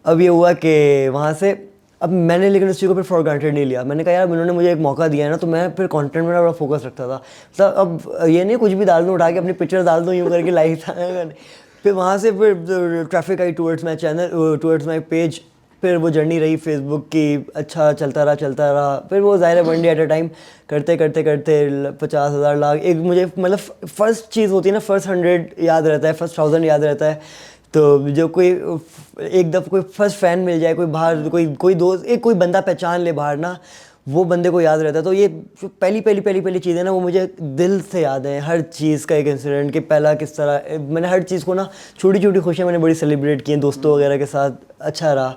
अब ये हुआ कि वहाँ से अब मैंने लेकिन उस चीज़ को फिर फॉर ग्रांटेड नहीं लिया, मैंने कहा यार उन्होंने मुझे एक मौका दिया है ना, तो मैं फिर कंटेंट में बड़ा फोकस रखता था। तो अब ये नहीं कुछ भी डाल दूँ, उठा के अपनी पिक्चर डाल दूँ यूँ करके लाइक। फिर वहाँ से फिर traffic I towards my channel, towards my page, फिर वो जर्नी रही फेसबुक की, अच्छा चलता रहा, फिर वो ज़ाहिर है one day at a time करते करते करते 50,000 लाख एक मुझे मतलब फ़र्स्ट चीज़ होती है ना, फर्स्ट 100 याद रहता है, फर्स्ट 1000 याद रहता है। तो जो कोई एक दफ़ा कोई फर्स्ट फ़ैन मिल जाए, कोई बाहर कोई दोस्त, एक कोई बंदा पहचान ले बाहर ना, वो बंदे को याद रहता है। तो ये जो पहली चीज़ है ना, वो मुझे दिल से याद है, हर चीज़ का एक इंसिडेंट कि पहला किस तरह मैंने हर चीज़ को ना, छोटी छोटी खुशियाँ मैंने बड़ी सेलिब्रेट की हैं दोस्तों वगैरह के साथ, अच्छा रहा।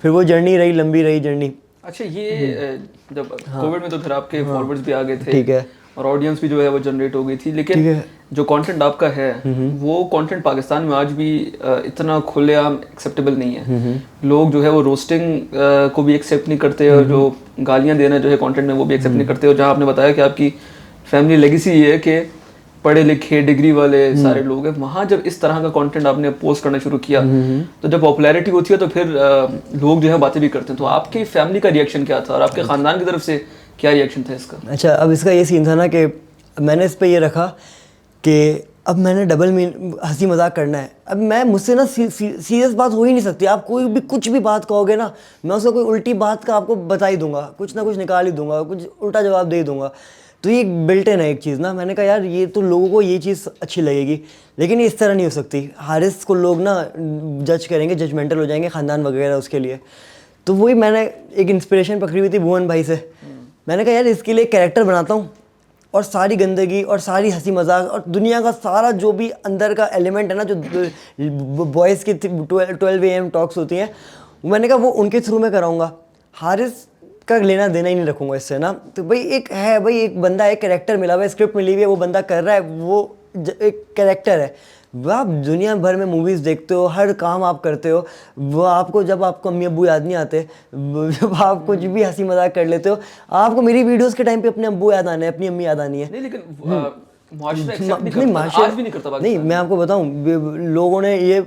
फिर वो जर्नी रही, लंबी रही जर्नी। अच्छा, ये जब कोविड में तो फिर आपके फॉलोअर्स भी आ गए थे, ठीक है, और ऑडियंस भी जो है वो जनरेट हो गई थी, लेकिन जो कंटेंट आपका है वो कंटेंट पाकिस्तान में आज भी इतना खुलेआम एक्सेप्टेबल नहीं है। लोग जो है वो रोस्टिंग को भी एक्सेप्ट नहीं करते, और जो गालियां देना जो है कंटेंट में वो भी एक्सेप्ट नहीं करते। और जहां आपने बताया कि आपकी फैमिली लेगेसी ये है कि पढ़े लिखे डिग्री वाले सारे लोग हैं, वहाँ जब इस तरह का कंटेंट आपने पोस्ट करना शुरू किया, तो जब पॉपुलैरिटी होती है तो फिर लोग जो है बातें भी करते हैं। तो आपकी फैमिली का रिएक्शन क्या था, और आपके ख़ानदान की तरफ से क्या रिएक्शन था इसका? अच्छा, अब इसका ये सीन था ना कि मैंने इस पे ये रखा कि अब मैंने डबल हंसी मजाक करना है। अब मैं मुझसे ना सीरियस बात हो ही नहीं सकती। आप कोई भी कुछ भी बात कहोगे ना, मैं उसको कोई उल्टी बात का आपको बता ही दूंगा, कुछ ना कुछ निकाल ही दूंगा, कुछ उल्टा जवाब दे ही दूंगा। तो ये बिल्ट इन है एक चीज़ ना। मैंने कहा यार ये तो लोगों को ये चीज़ अच्छी लगेगी, लेकिन इस तरह नहीं हो सकती। हारिस को लोग ना जज करेंगे, जजमेंटल हो जाएंगे, ख़ानदान वगैरह उसके लिए। तो वही मैंने एक इंस्पिरेशन पकड़ी हुई थी भुवन भाई से। मैंने कहा यार इसके लिए कैरेक्टर बनाता हूँ, और सारी गंदगी और सारी हंसी मजाक और दुनिया का सारा जो भी अंदर का एलिमेंट है ना, जो बॉयज़ की 12 AM टॉक्स होती हैं, मैंने कहा वो उनके थ्रू में कराऊंगा। हारिस का लेना देना ही नहीं रखूँगा इससे ना। तो भाई एक बंदा, एक कैरेक्टर मिला हुआ है, स्क्रिप्ट मिली हुई है, वो बंदा कर रहा है, वो एक कैरेक्टर है। वो आप दुनिया भर में मूवीज़ देखते हो, हर काम आप करते हो, वो आपको जब आपको अम्मी अब्बू याद नहीं आते, जब आप कुछ भी हंसी मजाक कर लेते हो, आपको मेरी वीडियोस के टाइम पे अपने अब्बू याद आने, अपनी अम्मी याद आनी है। नहीं, लेकिन मुआशरा एक्सेप्ट नहीं करता, आज भी नहीं करता पाकिस्तान। नहीं, मैं आपको बताऊं, लोगों ने ये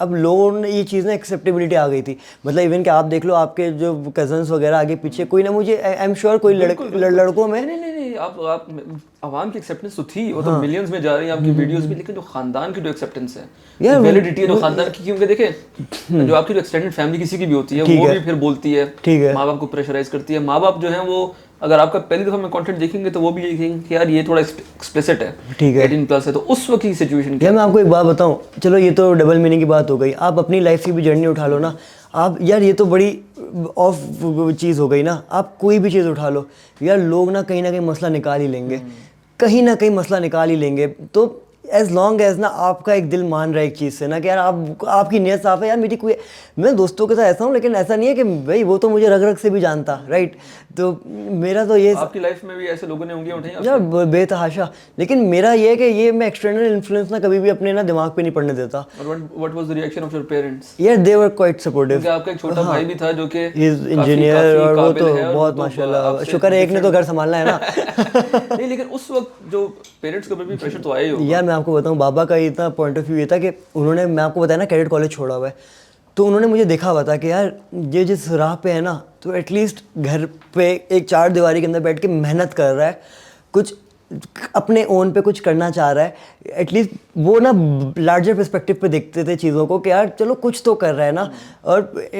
अब लोगों ने ये चीज़ ना एक्सेप्टेबिलिटी आ गई थी। मतलब इवन कि आप देख लो, आपके जो कजन्स वगैरह आगे पीछे, कोई ना, मुझे आई एम श्योर कोई लड़कों में नहीं, आप आवाम की एक्सेप्टेंस तो थी, वो तो मिलियंस में जा रही है आपकी वीडियोस भी, लेकिन जो खानदान की जो एक्सेप्टेंस है, वैलिडिटी है जो खानदान की, क्योंकि देखें जो आपकी जो एक्सटेंडेड फैमिली किसी की भी होती है, वो भी फिर बोलती है, माँ बाप को प्रेशराइज करती है। माँ बाप जो है वो अगर आपका पहली दफ़ा में कंटेंट देखेंगे तो वो भी यही कहेंगे कि यार ये थोड़ा एक्सप्लिसिट है, ठीक है, 18+ है। तो उस वक्त की सिचुएशन क्या? मैं आपको एक बात बताऊं, चलो ये तो डबल मीनिंग की बात हो गई, आप अपनी लाइफ की भी जर्नी उठा लो ना। आप यार ये तो बड़ी ऑफ चीज़ हो गई ना। आप कोई भी चीज़ उठा लो यार, लोग ना कहीं मसला निकाल ही लेंगे, कहीं ना कहीं मसला निकाल ही लेंगे। तो एज लॉन्ग एज ना आपका एक दिल मान रहा है एक चीज़ से ना कि यार आपकी नीयत साफ है। यार मेरी कोई, मैं दोस्तों के साथ ऐसा हूँ, लेकिन ऐसा नहीं है कि भाई वो तो मुझे रग रग से भी जानता, राइट। तो मेरा तो ये, आपकी लाइफ में भी ऐसे लोगों ने उंगलियां उठाई यार बेतहाशा, लेकिन मेरा ये है कि ये मैं एक्सटर्नल इन्फ्लुएंस ना कभी भी अपने ना दिमाग पे नहीं पड़ने देता। और what was the reaction of your parents? यार दे वर क्वाइट सपोर्टिव। क्योंकि आपका एक छोटा भाई भी था जो कि इंजीनियर, और वो तो बहुत माशाल्लाह, शुक्र है एक ने तो घर संभालना है ना। नहीं, लेकिन उस वक्त जो पेरेंट्स के ऊपर भी प्रेशर तो आया ही होगा। यार मैं आपको बताऊं, बाबा का इतना पॉइंट ऑफ व्यू ये था कि उन्होंने, मैं आपको बताया ना कैडेट कॉलेज छोड़ा हुआ है, तो उन्होंने मुझे देखा हुआ था कि यार ये जिस राह पे है ना, तो एटलीस्ट घर पे एक 4 दीवारी के अंदर बैठ के मेहनत कर रहा है, कुछ अपने ओन पे कुछ करना चाह रहा है। एटलीस्ट वो ना लार्जर पर्सपेक्टिव पे देखते थे चीज़ों को कि यार चलो कुछ तो कर रहा है ना। और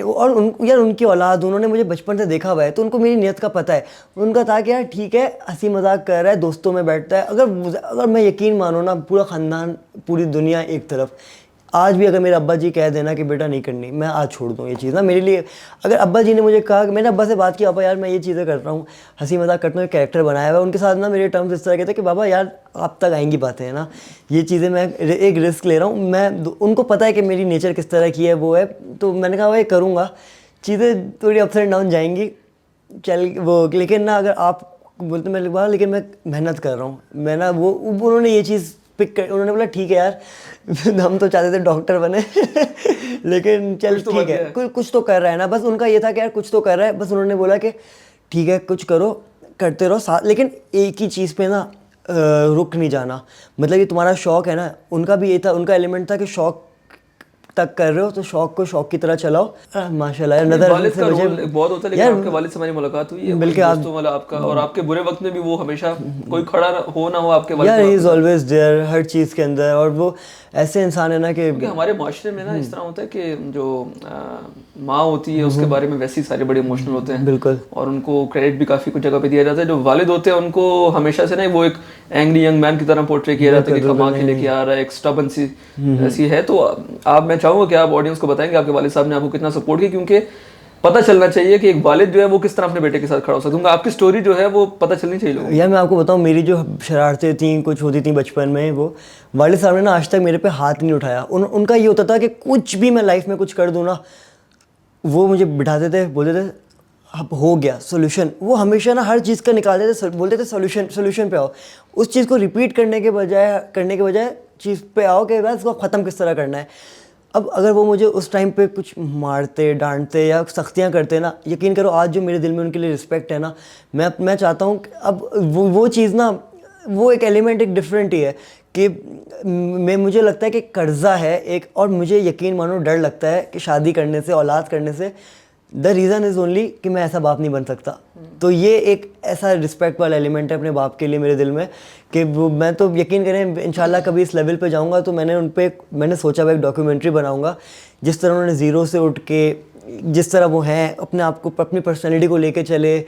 यार उनकी औलाद, उन्होंने मुझे बचपन से देखा हुआ है, तो उनको मेरी नीयत का पता है। उनका था कि यार ठीक है, हंसी मजाक कर रहा है, दोस्तों में बैठता है। अगर मैं यकीन मानो ना, पूरा ख़ानदान, पूरी दुनिया एक तरफ, आज भी अगर मेरे अब्बा जी कह देना कि बेटा नहीं करनी, मैं आज छोड़ दूँ ये चीज़ ना। मेरे लिए अगर अब्बा जी ने मुझे कहा, मैंने अब्बा से बात की, अब्बा यार मैं ये चीज़ें कर रहा हूँ, हंसी मजाक करता हूँ, कैरेक्टर बनाया हुआ है, उनके साथ ना मेरे टर्म्स इस तरह के थे कि बाबा यार आप तक आएंगी बातें है ना, ये चीज़ें मैं एक रिस्क ले रहा हूँ। मैं, उनको पता है कि मेरी नेचर किस तरह की है, वो है। तो मैंने कहा भाई करूँगा, चीज़ें थोड़ी अप्स एंड डाउन जाएंगी, चल वो, लेकिन ना अगर आप बोलते, मैं बोला लेकिन मैं मेहनत कर रहा हूँ, मैं ना वो, उन्होंने ये चीज़ पिक कर, उन्होंने बोला ठीक है यार, हम तो चाहते थे डॉक्टर बने लेकिन चल ठीक है, कुछ तो कर रहा है ना। बस उनका ये था कि यार कुछ तो कर रहा है, बस उन्होंने बोला कि ठीक है कुछ करो, करते रहो साथ, लेकिन एक ही चीज़ पे ना रुक नहीं जाना। मतलब ये तुम्हारा शौक़ है ना, उनका भी ये था, उनका एलिमेंट था कि शौक़ तक कर रहे हो तो शौक को शौक की तरह चलाओ। माशाल्लाह यार, नज़र वालिद से का मुझे रोल बहुत होता है, लेकिन यार आपके वालिद से हमारी मुलाकात हुई है, बल्कि आप दोस्तों वाला आपका, और आपके बुरे वक्त में भी वो हमेशा कोई खड़ा हो ना हो आपके वालिद यार को ही आपके इज़ साथ। ऑलवेज देयर हर चीज़ के अंदर। और वो ऐसे इंसान है ना कि क्योंकि हमारे माशरे में ना इस तरह होता है कि जो माँ होती है उसके बारे में वैसे ही सारे बड़े इमोशनल होते हैं, बिल्कुल और उनको क्रेडिट भी काफ़ी कुछ जगह पे दिया जाता है। जो वालिद होते हैं उनको हमेशा से ना वो एक एंग्री यंग मैन की तरह पोर्ट्रे किया जाता है कि कमा के लेके आ रहा है, एक स्टबन सी ऐसी है। तो आप, मैं चाहूँगा कि आप ऑडियंस को बताएंगे आपके वालिद साहब ने आपको कितना सपोर्ट किया, क्योंकि पता चलना चाहिए कि एक वालिद जो है वो किस तरह अपने बेटे के साथ खड़ा हो सकता है। आपकी स्टोरी जो है वो पता चलनी चाहिए लोगों को। यार मैं आपको बताऊं, मेरी जो शरारतें थी कुछ होती थी बचपन में, वो वालिद साहब ने ना आज तक मेरे पे हाथ नहीं उठाया। उनका ये होता था कि कुछ भी मैं लाइफ में कुछ कर दूं ना, वो मुझे बिठाते थे, बोलते थे अब हो गया सोल्यूशन। वो हमेशा ना हर चीज़ का निकालते थे, बोलते थे सोल्यूशन पे आओ। उस चीज़ को रिपीट करने के बजाय चीज़ पे आओ कि बस इसको ख़त्म किस तरह करना है। अब अगर वो मुझे उस टाइम पे कुछ मारते डांटते या सख्तियाँ करते ना, यकीन करो आज जो मेरे दिल में उनके लिए रिस्पेक्ट है ना, मैं चाहता हूँ कि अब वो चीज़ ना, वो एक एलिमेंट एक डिफरेंट ही है कि मुझे लगता है कि कर्जा है एक, और मुझे यकीन मानो डर लगता है कि शादी करने से, औलाद करने से, द रीज़न इज़ ओनली कि मैं ऐसा बाप नहीं बन सकता। तो ये एक ऐसा रिस्पेक्ट वाला एलिमेंट है अपने बाप के लिए मेरे दिल में कि वो, मैं तो यकीन करें इंशाल्लाह कभी इस लेवल पे जाऊंगा तो मैंने सोचा हुआ एक डॉक्यूमेंट्री बनाऊंगा, जिस तरह उन्होंने ज़ीरो से उठ के, जिस तरह वो हैं, अपने आप को, अपनी पर्सनैलिटी को लेके चले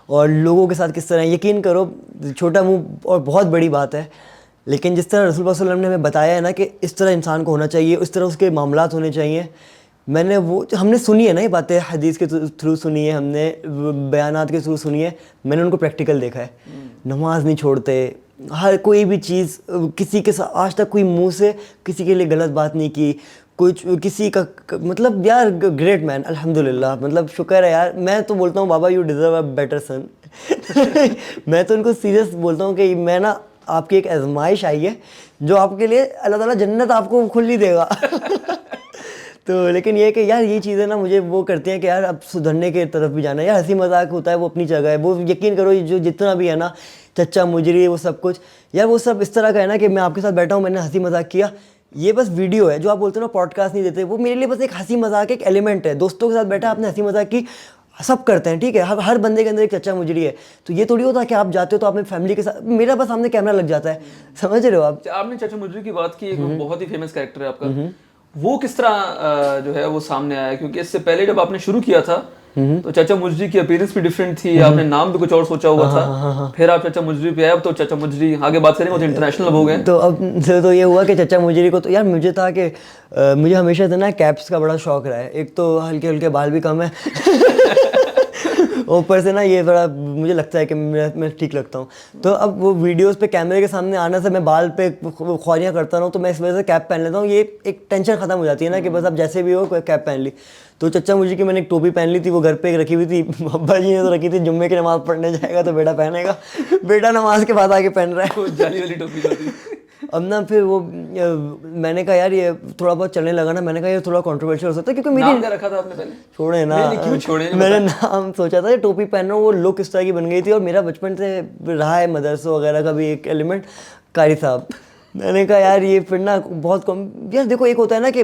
और लोगों के साथ किस तरह, यकीन करो छोटा मुँह और बहुत बड़ी बात है, लेकिन जिस तरह रसूल सल्लल्लाहु अलैहि वसल्लम ने हमें बताया है ना कि इस तरह इंसान को होना चाहिए, उस तरह उसके मामलात होने चाहिए। हमने सुनी है ना ये बातें, हदीस के थ्रू सुनी है, हमने बयानात के थ्रू सुनी है, मैंने उनको प्रैक्टिकल देखा है। नमाज नहीं छोड़ते, हर कोई भी चीज़ किसी के साथ, आज तक कोई मुंह से किसी के लिए गलत बात नहीं की, कुछ किसी का मतलब यार ग्रेट मैन, अल्हम्दुलिल्लाह, मतलब शुक्र है यार। मैं तो बोलता हूँ बाबा यू डिज़र्व अ बेटर सन। मैं तो उनको सीरियस बोलता हूँ कि मैं ना, आपकी एक आजमाइश आई है जो आपके लिए अल्लाह ताला जन्नत आपको खुली देगा। तो लेकिन ये है कि यार ये चीज़ें ना मुझे वो करती हैं कि यार अब सुधरने के तरफ भी जाना है। यार हंसी मजाक होता है वो अपनी जगह है, वो यकीन करो जो जितना भी है ना, चच्चा मुजरी, वो सब कुछ यार वो सब इस तरह का है ना कि मैं आपके साथ बैठा हूँ, मैंने हंसी मजाक किया, ये बस वीडियो है। जो आप बोलते हो ना पॉडकास्ट नहीं देते, वो मेरे लिए बस एक हंसी मजाक एक एलिमेंट है। दोस्तों के साथ बैठा, आपने हंसी मजाक की, सब करते हैं, ठीक है, हर बंदे के अंदर एक चच्चा मुजरी है। तो ये थोड़ी होता कि आप जाते हो तो आपने फैमिली के साथ, मेरा बस सामने कैमरा लग जाता है, समझ रहे हो आप। आपने चाचा मुजरी की बात की, एक बहुत ही फेमस कैरेक्टर है आपका, वो किस तरह जो है वो सामने आया? क्योंकि इससे पहले जब आपने शुरू किया था तो चाचा मुजरी की अपीयरेंस भी डिफरेंट थी, आपने नाम भी कुछ और सोचा हुआ था, फिर आप चाचा मुजरी पे आए, अब तो चाचा मुजरी आगे बात करेंगे, वो तो इंटरनेशनल हो गए। तो अब तो ये हुआ कि चच्चा मुजरी को, तो यार मुझे था कि मुझे हमेशा से ना कैप्स का बड़ा शौक रहा है। एक तो हल्के हल्के बाल भी कम है, ऊपर से ना ये थोड़ा मुझे लगता है कि मैं ठीक लगता हूँ। तो अब वो वीडियोस पे कैमरे के सामने आने से मैं बाल पे ख्वारियाँ करता रहूँ, तो मैं इस वजह से कैप पहन लेता हूँ। ये एक टेंशन खत्म हो जाती है ना कि बस अब जैसे भी हो कैप पहन ली। तो चच्चा मुझे की मैंने एक टोपी पहन ली थी, वो घर पे एक रखी हुई थी, अब्बा जी ने तो रखी थी, जुम्मे की नमाज़ पढ़ने जाएगा तो बेटा पहनेगा, बेटा नमाज के बाद आके पहन रहा है। जाली वाली टोपी होती। अब ना फिर वो मैंने कहा यार ये थोड़ा बहुत चलने लगा ना, मैंने कहा ये थोड़ा कंट्रोवर्शियल हो सकता है, क्योंकि नाम मेरी क्या रखा था आपने पहले? छोड़े ना, नहीं, क्यों छोड़े? मैंने नाम सोचा था, ये टोपी पहन रहा हूँ, वो लुक इस तरह की बन गई थी। और मेरा बचपन से रहा है मदरसों वगैरह का भी एक एलिमेंट, कारी साहब। मैंने कहा यार ये फिर ना बहुत कम, यार देखो एक होता है ना कि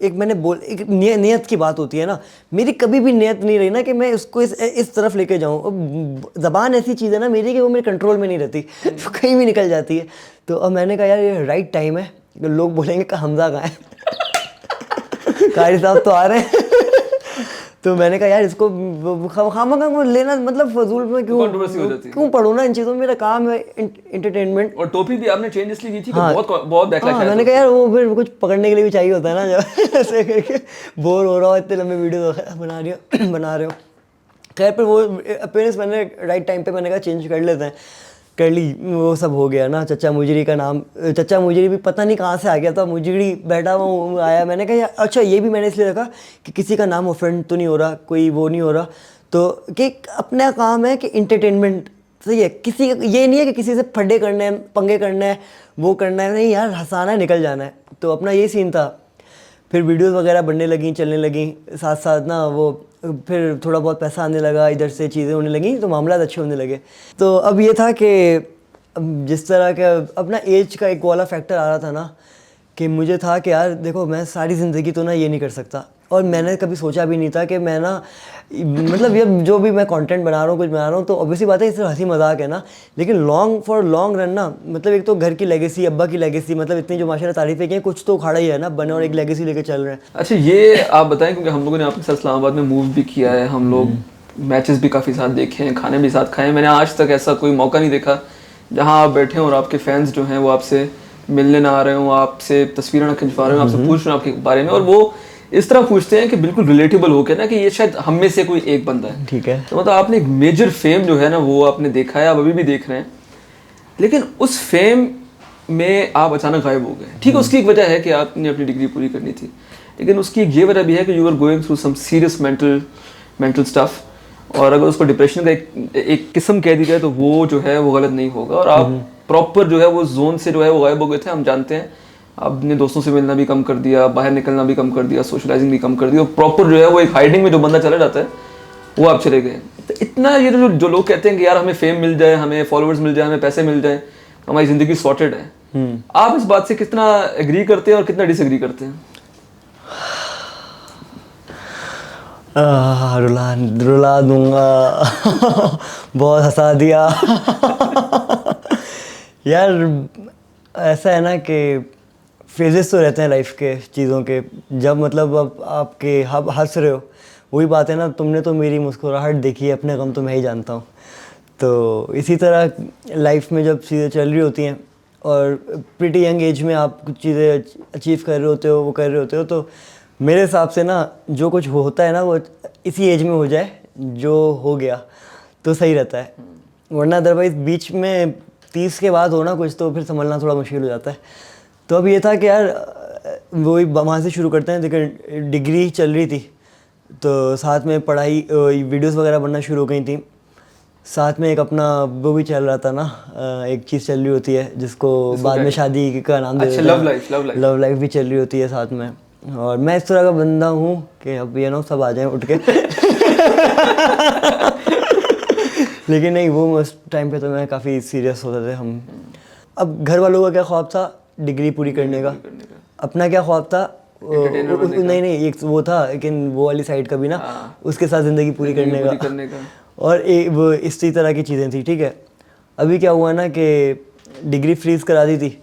एक मैंने एक नियत की बात होती है ना, मेरी कभी भी नियत नहीं रही ना कि मैं उसको इस तरफ लेके जाऊँ। अब ज़बान ऐसी चीज़ है ना मेरी कि वो मेरे कंट्रोल में नहीं रहती, तो कहीं भी निकल जाती है। तो अब मैंने कहा यार ये राइट टाइम है, लोग बोलेंगे कि हमजा कहाँ है, कारी साहब तो आ रहे हैं। तो मैंने कहा यार इसको खामखा वो लेना, मतलब फजूल में क्यों पढ़ूँ ना इन चीज़ों में, मेरा काम है इंटरटेनमेंट। और टोपी भी आपने चेंज इसलिए की थी कि बहुत बैकलैश आया था। मैंने कहा यार वो फिर कुछ पकड़ने के लिए भी चाहिए होता है ना, जब ऐसे करके बोर हो रहा हो, इतने लंबे वीडियो बना रहे हो। खैर पर वो अपीयरेंस मैंने राइट टाइम पे मैंने कहा चेंज कर लेते हैं, कर ली, वो सब हो गया ना। चच्चा मुजरी का नाम, चच्चा मुजरी भी पता नहीं कहाँ से आ गया था, मुजरी बैठा हुआ आया। मैंने कहा अच्छा ये भी मैंने इसलिए रखा कि किसी का नाम ऑफेंड तो नहीं हो रहा, कोई वो नहीं हो रहा, तो कि अपना काम है कि इंटरटेनमेंट, सही है। किसी ये नहीं है कि किसी से फड्डे करने हैं, पंगे करना है, वो करना है, नहीं यार हंसाना है, निकल जाना है। तो अपना ये सीन था। फिर वीडियोस वगैरह बनने लगी, चलने लगी, साथ साथ ना वो फिर थोड़ा बहुत पैसा आने लगा, इधर से चीज़ें होने लगी, तो मामला अच्छे होने लगे। तो अब ये था कि जिस तरह का अपना एज का एक वाला फैक्टर आ रहा था ना कि मुझे था कि यार देखो मैं सारी ज़िंदगी तो ना ये नहीं कर सकता, और मैंने कभी सोचा भी नहीं था कि मैं ना मतलब ये जो भी मैं कंटेंट बना रहा हूँ, कुछ बना रहा हूँ, तो ऑब्वियसली बात है, इससे हंसी मजाक है ना, लेकिन लॉन्ग रन ना, मतलब एक तो घर की लेगेसी, अब्बा की लेगेसी, मतलब इतनी जो माशाल्लाह तारीफें की हैं, कुछ तो उखाड़ा ही है ना बने, और एक लेगेसी लेके चल रहे हैं। अच्छा, ये आप बताएं, क्योंकि हम लोगों ने आपके साथ इस्लामाबाद में मूव भी किया है, हम लोग मैचेस भी काफ़ी साथ देखे हैं, खाने भी साथ खाए हैं। मैंने आज तक ऐसा कोई मौका नहीं देखा जहां आप बैठे हैं और आपके फैंस जो हैं वो आपसे मिलने ना आ रहे हों, आपसे तस्वीरें ना खिंचवा रहे हों, आपसे पूछ रहे हैं आपके बारे में, और वो इस तरह पूछते हैं कि बिल्कुल रिलेटेबल हो के ना, कि ये शायद हम में से कोई एक बंदा है। ठीक है। तो मतलब आपने एक मेजर फेम जो है ना वो आपने देखा है, आप अभी भी देख रहे हैं, लेकिन उस फेम में आप अचानक गायब हो गए। ठीक है, उसकी एक वजह है कि आपने अपनी डिग्री पूरी करनी थी, लेकिन उसकी एक ये वजह भी है कि you are going through some serious mental stuff, और अगर उसको डिप्रेशन का एक किस्म कह दी जाए तो वो जो है वो गलत नहीं होगा, और आप प्रॉपर जो है वो जोन से जो है वो गायब हो गए थे। हम जानते हैं आपने दोस्तों से मिलना भी कम कर दिया, बाहर निकलना भी कम कर दिया, सोशलाइजिंग भी कम कर दिया, और प्रॉपर जो है वो एक हाइडिंग में जो बंदा चला जाता है वो आप चले गए। तो इतना ये जो लोग कहते हैं कि यार हमें फेम मिल जाए, हमें फॉलोअर्स मिल जाए, हमें पैसे मिल जाए, हमारी ज़िंदगी सॉर्टेड है, आप इस बात से कितना एग्री करते हैं और कितना डिसएग्री करते हैं? रुला दूंगा बहुत हंसा दिया यार ऐसा है ना कि फेजेस तो रहते हैं लाइफ के चीज़ों के, जब मतलब अब आपके आप हंस रहे हो, वही बात है ना, तुमने तो मेरी मुस्कुराहट देखी है, अपने गम तो मैं ही जानता हूँ। तो इसी तरह लाइफ में जब चीज़ें चल रही होती हैं और प्रीटी यंग एज में आप कुछ चीज़ें अचीव कर रहे होते हो, वो कर रहे होते हो, तो मेरे हिसाब से ना जो कुछ होता है ना वो इसी एज में हो जाए, जो हो गया तो सही रहता है, वरना अदरवाइज़ बीच में 30 के बाद होना कुछ तो फिर संभलना थोड़ा मुश्किल हो जाता है। तो अब ये था कि यार वही वहाँ से शुरू करते हैं। देखिए डिग्री चल रही थी तो साथ में पढ़ाई, वीडियोस वगैरह बनना शुरू हो गई थी, साथ में एक अपना वो भी चल रहा था ना, एक चीज़ चल रही होती है जिसको बाद में शादी का नाम दे देते हैं, लव लाइफ भी चल रही होती है साथ में। और मैं इस तरह का बंदा हूँ कि अब ये ना सब आ जाएं उठ के लेकिन नहीं, वो उस टाइम पे तो मैं काफ़ी सीरियस होते थे हम। अब घर वालों का क्या ख्वाब था, डिग्री पूरी करने का, अपना क्या ख्वाब था, नहीं एक वो था, लेकिन वो वाली साइड का भी ना, उसके साथ ज़िंदगी पूरी करने का। और वो इसी तरह की चीज़ें थी। ठीक है, अभी क्या हुआ ना कि डिग्री फ्रीज करा दी थी,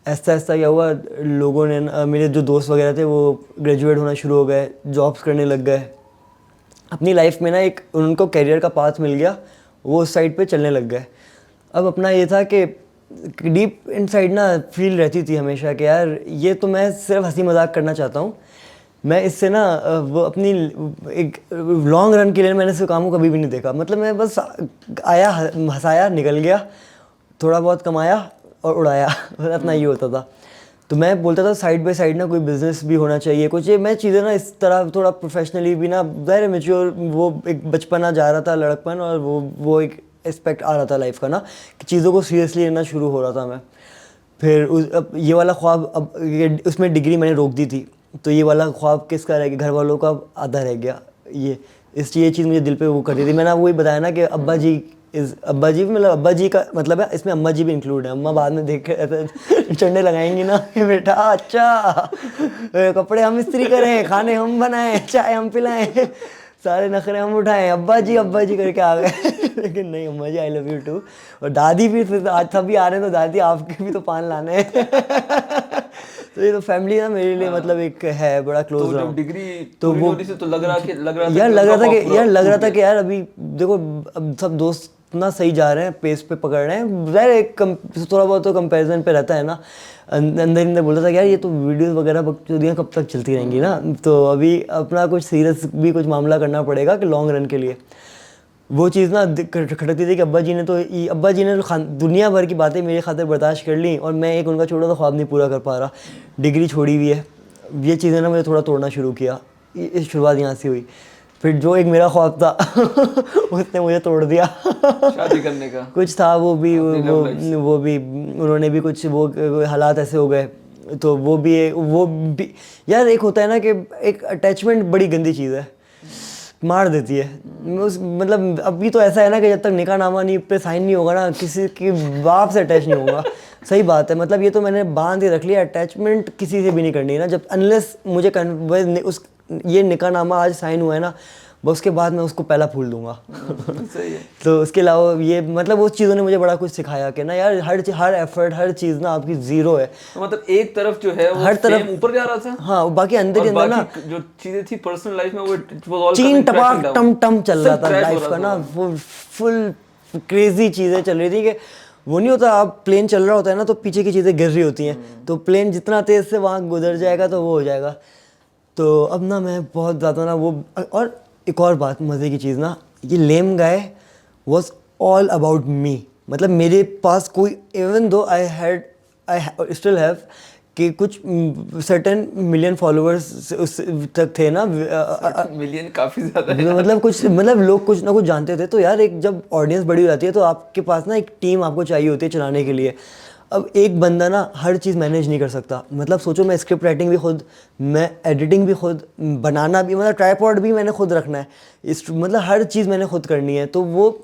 ऐसा क्या हुआ, लोगों ने मेरे जो दोस्त वगैरह थे वो ग्रेजुएट होना शुरू हो गए, जॉब्स करने लग गए, अपनी लाइफ में ना एक उनको करियर का पाथ मिल गया, वो उस साइड पे चलने लग गए। अब अपना ये था कि डीप इनसाइड ना फील रहती थी हमेशा कि यार ये तो मैं सिर्फ हंसी मजाक करना चाहता हूँ, मैं इससे ना वो अपनी एक लॉन्ग रन के लिए मैंने इस काम को कभी भी नहीं देखा। मतलब मैं बस आया, हंसाया, निकल गया, थोड़ा बहुत कमाया और उड़ाया अपना ये होता था। तो मैं बोलता था साइड बाय साइड ना कोई बिज़नेस भी होना चाहिए कुछ, ये मैं चीज़ें ना इस तरह थोड़ा प्रोफेशनली भी ना, ज़ाहिर मैच्योर, वो एक बचपना जा रहा था, लड़कपन, और वो एक एस्पेक्ट आ रहा था लाइफ का ना, कि चीज़ों को सीरियसली लेना शुरू हो रहा था मैं। फिर अब ये वाला ख्वाब, अब उसमें डिग्री मैंने रोक दी थी, तो ये वाला ख्वाब किसका रह गया, घर वालों का आधा रह गया। ये चीज़ मुझे दिल पे वो कर रही थी। मैंने वही बताया ना कि अब्बा जी मतलब अब्बा जी का मतलब है, इसमें अम्मा जी भी इंक्लूड है। अम्मा बाद में देख के चंडे लगाएंगी ना कि बेटा अच्छा कपड़े हम इस्त्री करें, खाने हम बनाएं, चाय हम पिलाएं, सारे नखरे हम उठाएं, अब्बा जी करके आ गए लेकिन नहीं, अम्मा जी आई लव यू टू। और दादी भी आज सभी आ रहे हैं, तो दादी आपके भी तो पान लाने हैं तो ये तो फैमिली ना मेरे लिए मतलब एक है बड़ा क्लोज रहा। डिग्री तो वो तो लग रहा था कि यार अभी देखो अब सब दोस्त ना सही जा रहे हैं, पेस पे पकड़ रहे हैं, ज़ाहिर एक थोड़ा बहुत तो कंपैरिजन पे रहता है ना, अंदर बोलता था कि यार ये तो वीडियोस वगैरह बकचोदियाँ कब तक चलती रहेंगी ना, तो अभी अपना कुछ सीरियस भी कुछ मामला करना पड़ेगा कि लॉन्ग रन के लिए। वो चीज़ ना खटकती थी कि अब्बा जी ने तो दुनिया भर की बातें मेरी खातिर बर्दाश्त कर ली, और मैं एक उनका छोटा सा ख्वाब नहीं पूरा कर पा रहा, डिग्री छोड़ी हुई है। ये चीज़ें ना मुझे थोड़ा तोड़ना शुरू किया, इस शुरुआत यहाँ से हुई। फिर जो एक मेरा ख्वाब था उसने मुझे तोड़ दिया शादी करने का कुछ था, वो भी उन्होंने भी कुछ वो हालात ऐसे हो गए, तो वो भी यार एक होता है ना कि एक अटैचमेंट बड़ी गंदी चीज़ है। मार देती है। मतलब अभी तो ऐसा है ना कि जब तक निकाहनामा नहीं पे साइन नहीं होगा ना, किसी की बाप से अटैच नहीं होगा। सही बात है, मतलब ये तो मैंने बांध के रख लिया, अटैचमेंट किसी से भी नहीं करनी है ना, जब अनलेस मुझे उस ये निकाहनामा आज साइन हुआ है ना, बस उसके बाद मैं उसको पहला फूल दूंगा। सही है। तो उसके अलावा ये मतलब उस चीज़ों ने मुझे बड़ा कुछ सिखाया कि ना यार हर एफर्ट, हर चीज़ ना आपकी जीरो है। तो मतलब एक तरफ जो है वो हर तरफ fame ऊपर जा रहा था, हाँ, बाकी अंदर और के अंदर ना बाकी जो चीजें थी पर्सनल लाइफ में वो it was all चीन coming टपाक crashing down। टम टम चल रहा सब था crash हो लाइफ रहा का था ना, वो। वो फुल क्रेजी चीज़ें चल रही थी कि वो नहीं होता, आप प्लेन चल रहा होता है ना तो पीछे की चीज़ें गिर रही होती हैं, तो प्लेन जितना तेज़ से वहाँ गुजर जाएगा तो वो हो जाएगा। तो अब ना मैं बहुत ज़्यादा ना वो, और एक और बात मज़े की चीज़ ना, ये lame guy was all about me. मतलब मेरे पास कोई, even though I still have कि कुछ सर्टेन मिलियन फॉलोअर्स उस तक थे ना, मिलियन काफी ज्यादा है। मतलब कुछ, मतलब लोग कुछ ना कुछ जानते थे। तो यार एक जब ऑडियंस बड़ी हो जाती है तो आपके पास ना एक टीम आपको चाहिए होती है चलाने के लिए। अब एक बंदा ना हर चीज़ मैनेज नहीं कर सकता। मतलब सोचो, मैं स्क्रिप्ट राइटिंग भी खुद, मैं एडिटिंग भी खुद, बनाना भी, मतलब ट्राइपॉड भी मैंने खुद रखना है, मतलब हर चीज़ मैंने खुद करनी है। तो वो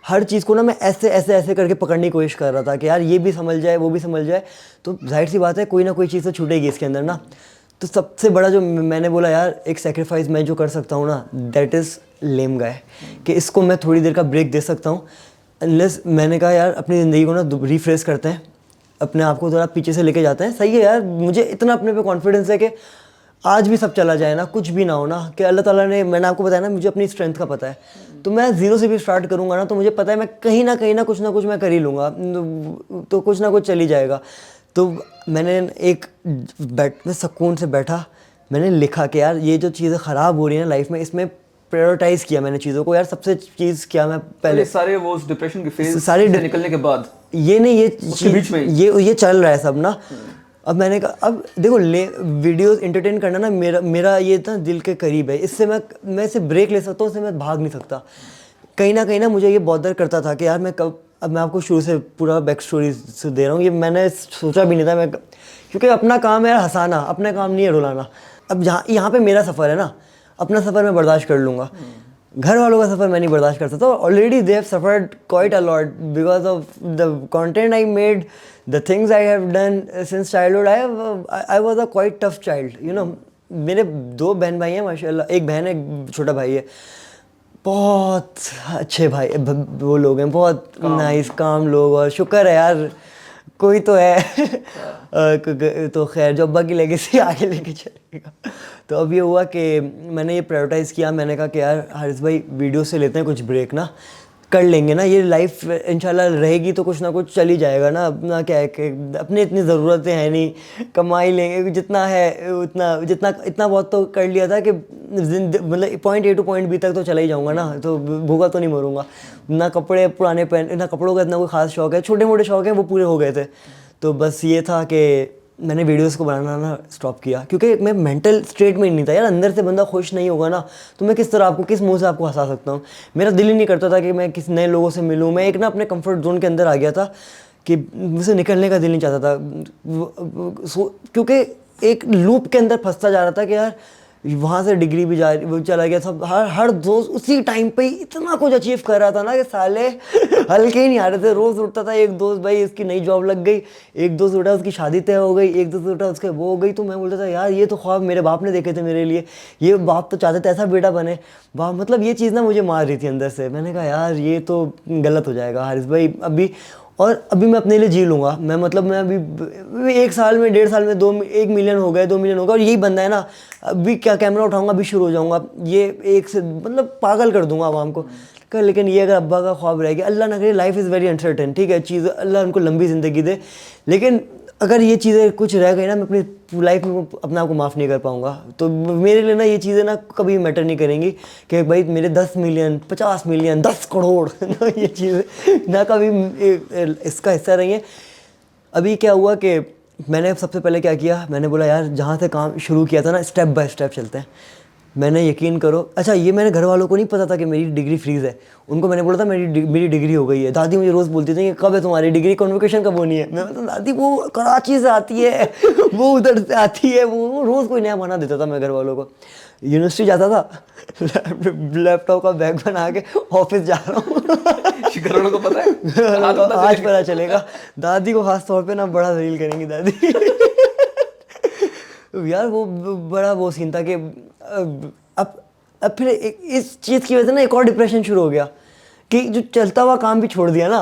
हर चीज़ को ना मैं ऐसे ऐसे ऐसे करके पकड़ने की कोशिश कर रहा था कि यार ये भी समझ जाए, वो भी समझ जाए। तो जाहिर सी बात है कोई ना कोई चीज़ तो छूटेगी इसके अंदर ना। तो सबसे बड़ा जो मैंने बोला यार एक सेक्रीफाइस मैं जो कर सकता हूँ ना, दैट इज़ लेम गाय, कि इसको मैं थोड़ी देर का ब्रेक दे सकता हूँ। अनलेस मैंने कहा यार अपनी ज़िंदगी को ना रिफ्रेश करते हैं, अपने आप को थोड़ा पीछे से लेके जाते हैं। सही है यार, मुझे इतना अपने पे कॉन्फिडेंस है कि आज भी सब चला जाए ना, कुछ भी ना हो ना, कि अल्लाह ताला ने, मैंने आपको बताया ना मुझे अपनी स्ट्रेंथ का पता है, तो मैं ज़ीरो से भी स्टार्ट करूँगा ना, तो मुझे पता है मैं कहीं ना कुछ मैं कर ही लूँगा, तो कुछ ना कुछ चल ही जाएगा। तो मैंने एक में सुकून से बैठा, मैंने लिखा कि यार ये जो चीज़ें ख़राब हो रही हैं लाइफ में, इसमें प्रायोरिटाइज़ किया मैंने चीज़ों को। यार सबसे चीज़ क्या, मैं पहले सारे वो डिप्रेशन के फेज सारे से निकलने के बाद ये नहीं, ये उसके बीच में ये चल रहा है सब ना। अब मैंने कहा अब देखो, वीडियोस एंटरटेन करना ना मेरा ये ना दिल के करीब है। इससे मैं इसे ब्रेक ले सकता हूँ, इससे मैं भाग नहीं सकता। कहीं ना मुझे ये बॉदर करता था कि यार मैं कब, अब मैं आपको शुरू से पूरा बैक स्टोरी से दे रहा हूँ, ये मैंने सोचा भी नहीं था मैं, क्योंकि अपना काम है हंसाना, अपना काम नहीं है रुलाना। अब यहाँ पे मेरा सफ़र है ना, अपना सफ़र मैं बर्दाश्त कर लूँगा, घर वालों का सफ़र मैं नहीं बर्दाश्त कर सकता। Already they have suffered quite a lot because of the content I made, the things I have done since childhood. I was a quite tough child, you know. मेरे 2 बहन भाई हैं माशाल्लाह, एक बहन है, एक छोटा भाई है। बहुत अच्छे भाई वो लोग हैं, बहुत नाइस काम लोग, और शुक्र है यार कोई तो है। तो खैर जो अब्बा की लेगेसी आगे लेके चलेगा। तो अब ये हुआ कि मैंने ये प्रायोरिटाइज़ किया, मैंने कहा कि यार हारिस भाई वीडियो से लेते हैं कुछ ब्रेक ना, कर लेंगे ना, ये लाइफ इंशाल्लाह रहेगी तो कुछ ना कुछ चल ही जाएगा ना। अपना क्या है कि अपनी इतनी ज़रूरतें हैं नहीं, कमाई लेंगे जितना है उतना, इतना बहुत तो कर लिया था कि मतलब point A to point B तक तो चला ही जाऊँगा ना, तो भूखा तो नहीं मरूंगा ना। कपड़े पुराने पहन, ना कपड़ों का इतना कोई ख़ास शौक है, छोटे मोटे शौक हैं वो पूरे हो गए थे। तो बस ये था कि मैंने वीडियोस को बनाना ना स्टॉप किया, क्योंकि मैं मेंटल स्टेट में ही नहीं था यार। अंदर से बंदा खुश नहीं होगा ना, तो मैं किस तरह आपको, किस मुंह से आपको हंसा सकता हूँ। मेरा दिल ही नहीं करता था कि मैं किस नए लोगों से मिलूँ। मैं एक ना अपने कंफर्ट जोन के अंदर आ गया था कि मुझसे निकलने का दिल नहीं चाहता था, क्योंकि एक लूप के अंदर फंसता जा रहा था कि यार वहाँ से डिग्री भी जा वो चला गया सब, हर दोस्त उसी टाइम पे ही इतना कुछ अचीव कर रहा था ना कि साले हल्के ही नहीं आ रहे थे। रोज़ उठता था एक दोस्त, भाई इसकी नई जॉब लग गई, एक दोस्त उठा उसकी शादी तय हो गई, एक दोस्त उठा उसके वो हो गई। तो मैं बोलता था यार ये तो ख्वाब मेरे बाप ने देखे थे मेरे लिए, ये बाप तो चाहते थे ऐसा बेटा बने। बाप मतलब ये चीज़ ना मुझे मार रही थी अंदर से। मैंने कहा यार ये तो गलत हो जाएगा हारिस भाई, अभी मैं अपने लिए जी लूँगा। मैं मतलब मैं अभी 1 साल में 1.5 साल में 1 मिलियन हो गए, 2 मिलियन हो गए, और यही बंदा है ना, अभी क्या कैमरा उठाऊंगा अभी शुरू हो जाऊंगा, ये एक से मतलब पागल कर दूंगा आवाम को। लेकिन ये अगर अब्बा का ख्वाब रहेगा, अल्लाह ना करे, लाइफ इज़ वेरी अनसर्टेन, ठीक है, चीज़ अल्लाह उनको लंबी ज़िंदगी दे, लेकिन अगर ये चीज़ें कुछ रह गई ना, मैं अपनी लाइफ में अपने आप को माफ़ नहीं कर पाऊँगा। तो मेरे लिए ना ये चीज़ें ना कभी मैटर नहीं करेंगी कि भाई मेरे 10 मिलियन 50 मिलियन 10 करोड़ ना, ये चीज़ें ना कभी इसका हिस्सा रही हैं। अभी क्या हुआ कि मैंने सबसे पहले क्या किया, मैंने बोला यार जहाँ से काम शुरू किया था ना, स्टेप बाय स्टेप चलते हैं। मैंने यकीन करो, अच्छा ये मैंने घर वालों को नहीं पता था कि मेरी डिग्री फ्रीज़ है। उनको मैंने बोला था मेरी डिग्री हो गई है। दादी मुझे रोज़ बोलती थी कि कब है तुम्हारी डिग्री, कॉन्वोकेशन कब होनी है। मैं बोलता दादी वो कराची से आती है, वो उधर से आती है, वो रोज़ कोई नया बहाना देता था मैं घर वालों को। यूनिवर्सिटी जाता था, लैपटॉप का बैग बना के ऑफिस जा रहा हूँ। घरवालों को पता है? आज पता चलेगा। दादी को खास तौर पे ना बड़ा दलील करेंगी दादी। यार वो बड़ा वो सीन था कि अब फिर इस चीज़ की वजह से ना एक और डिप्रेशन शुरू हो गया कि जो चलता हुआ काम भी छोड़ दिया ना।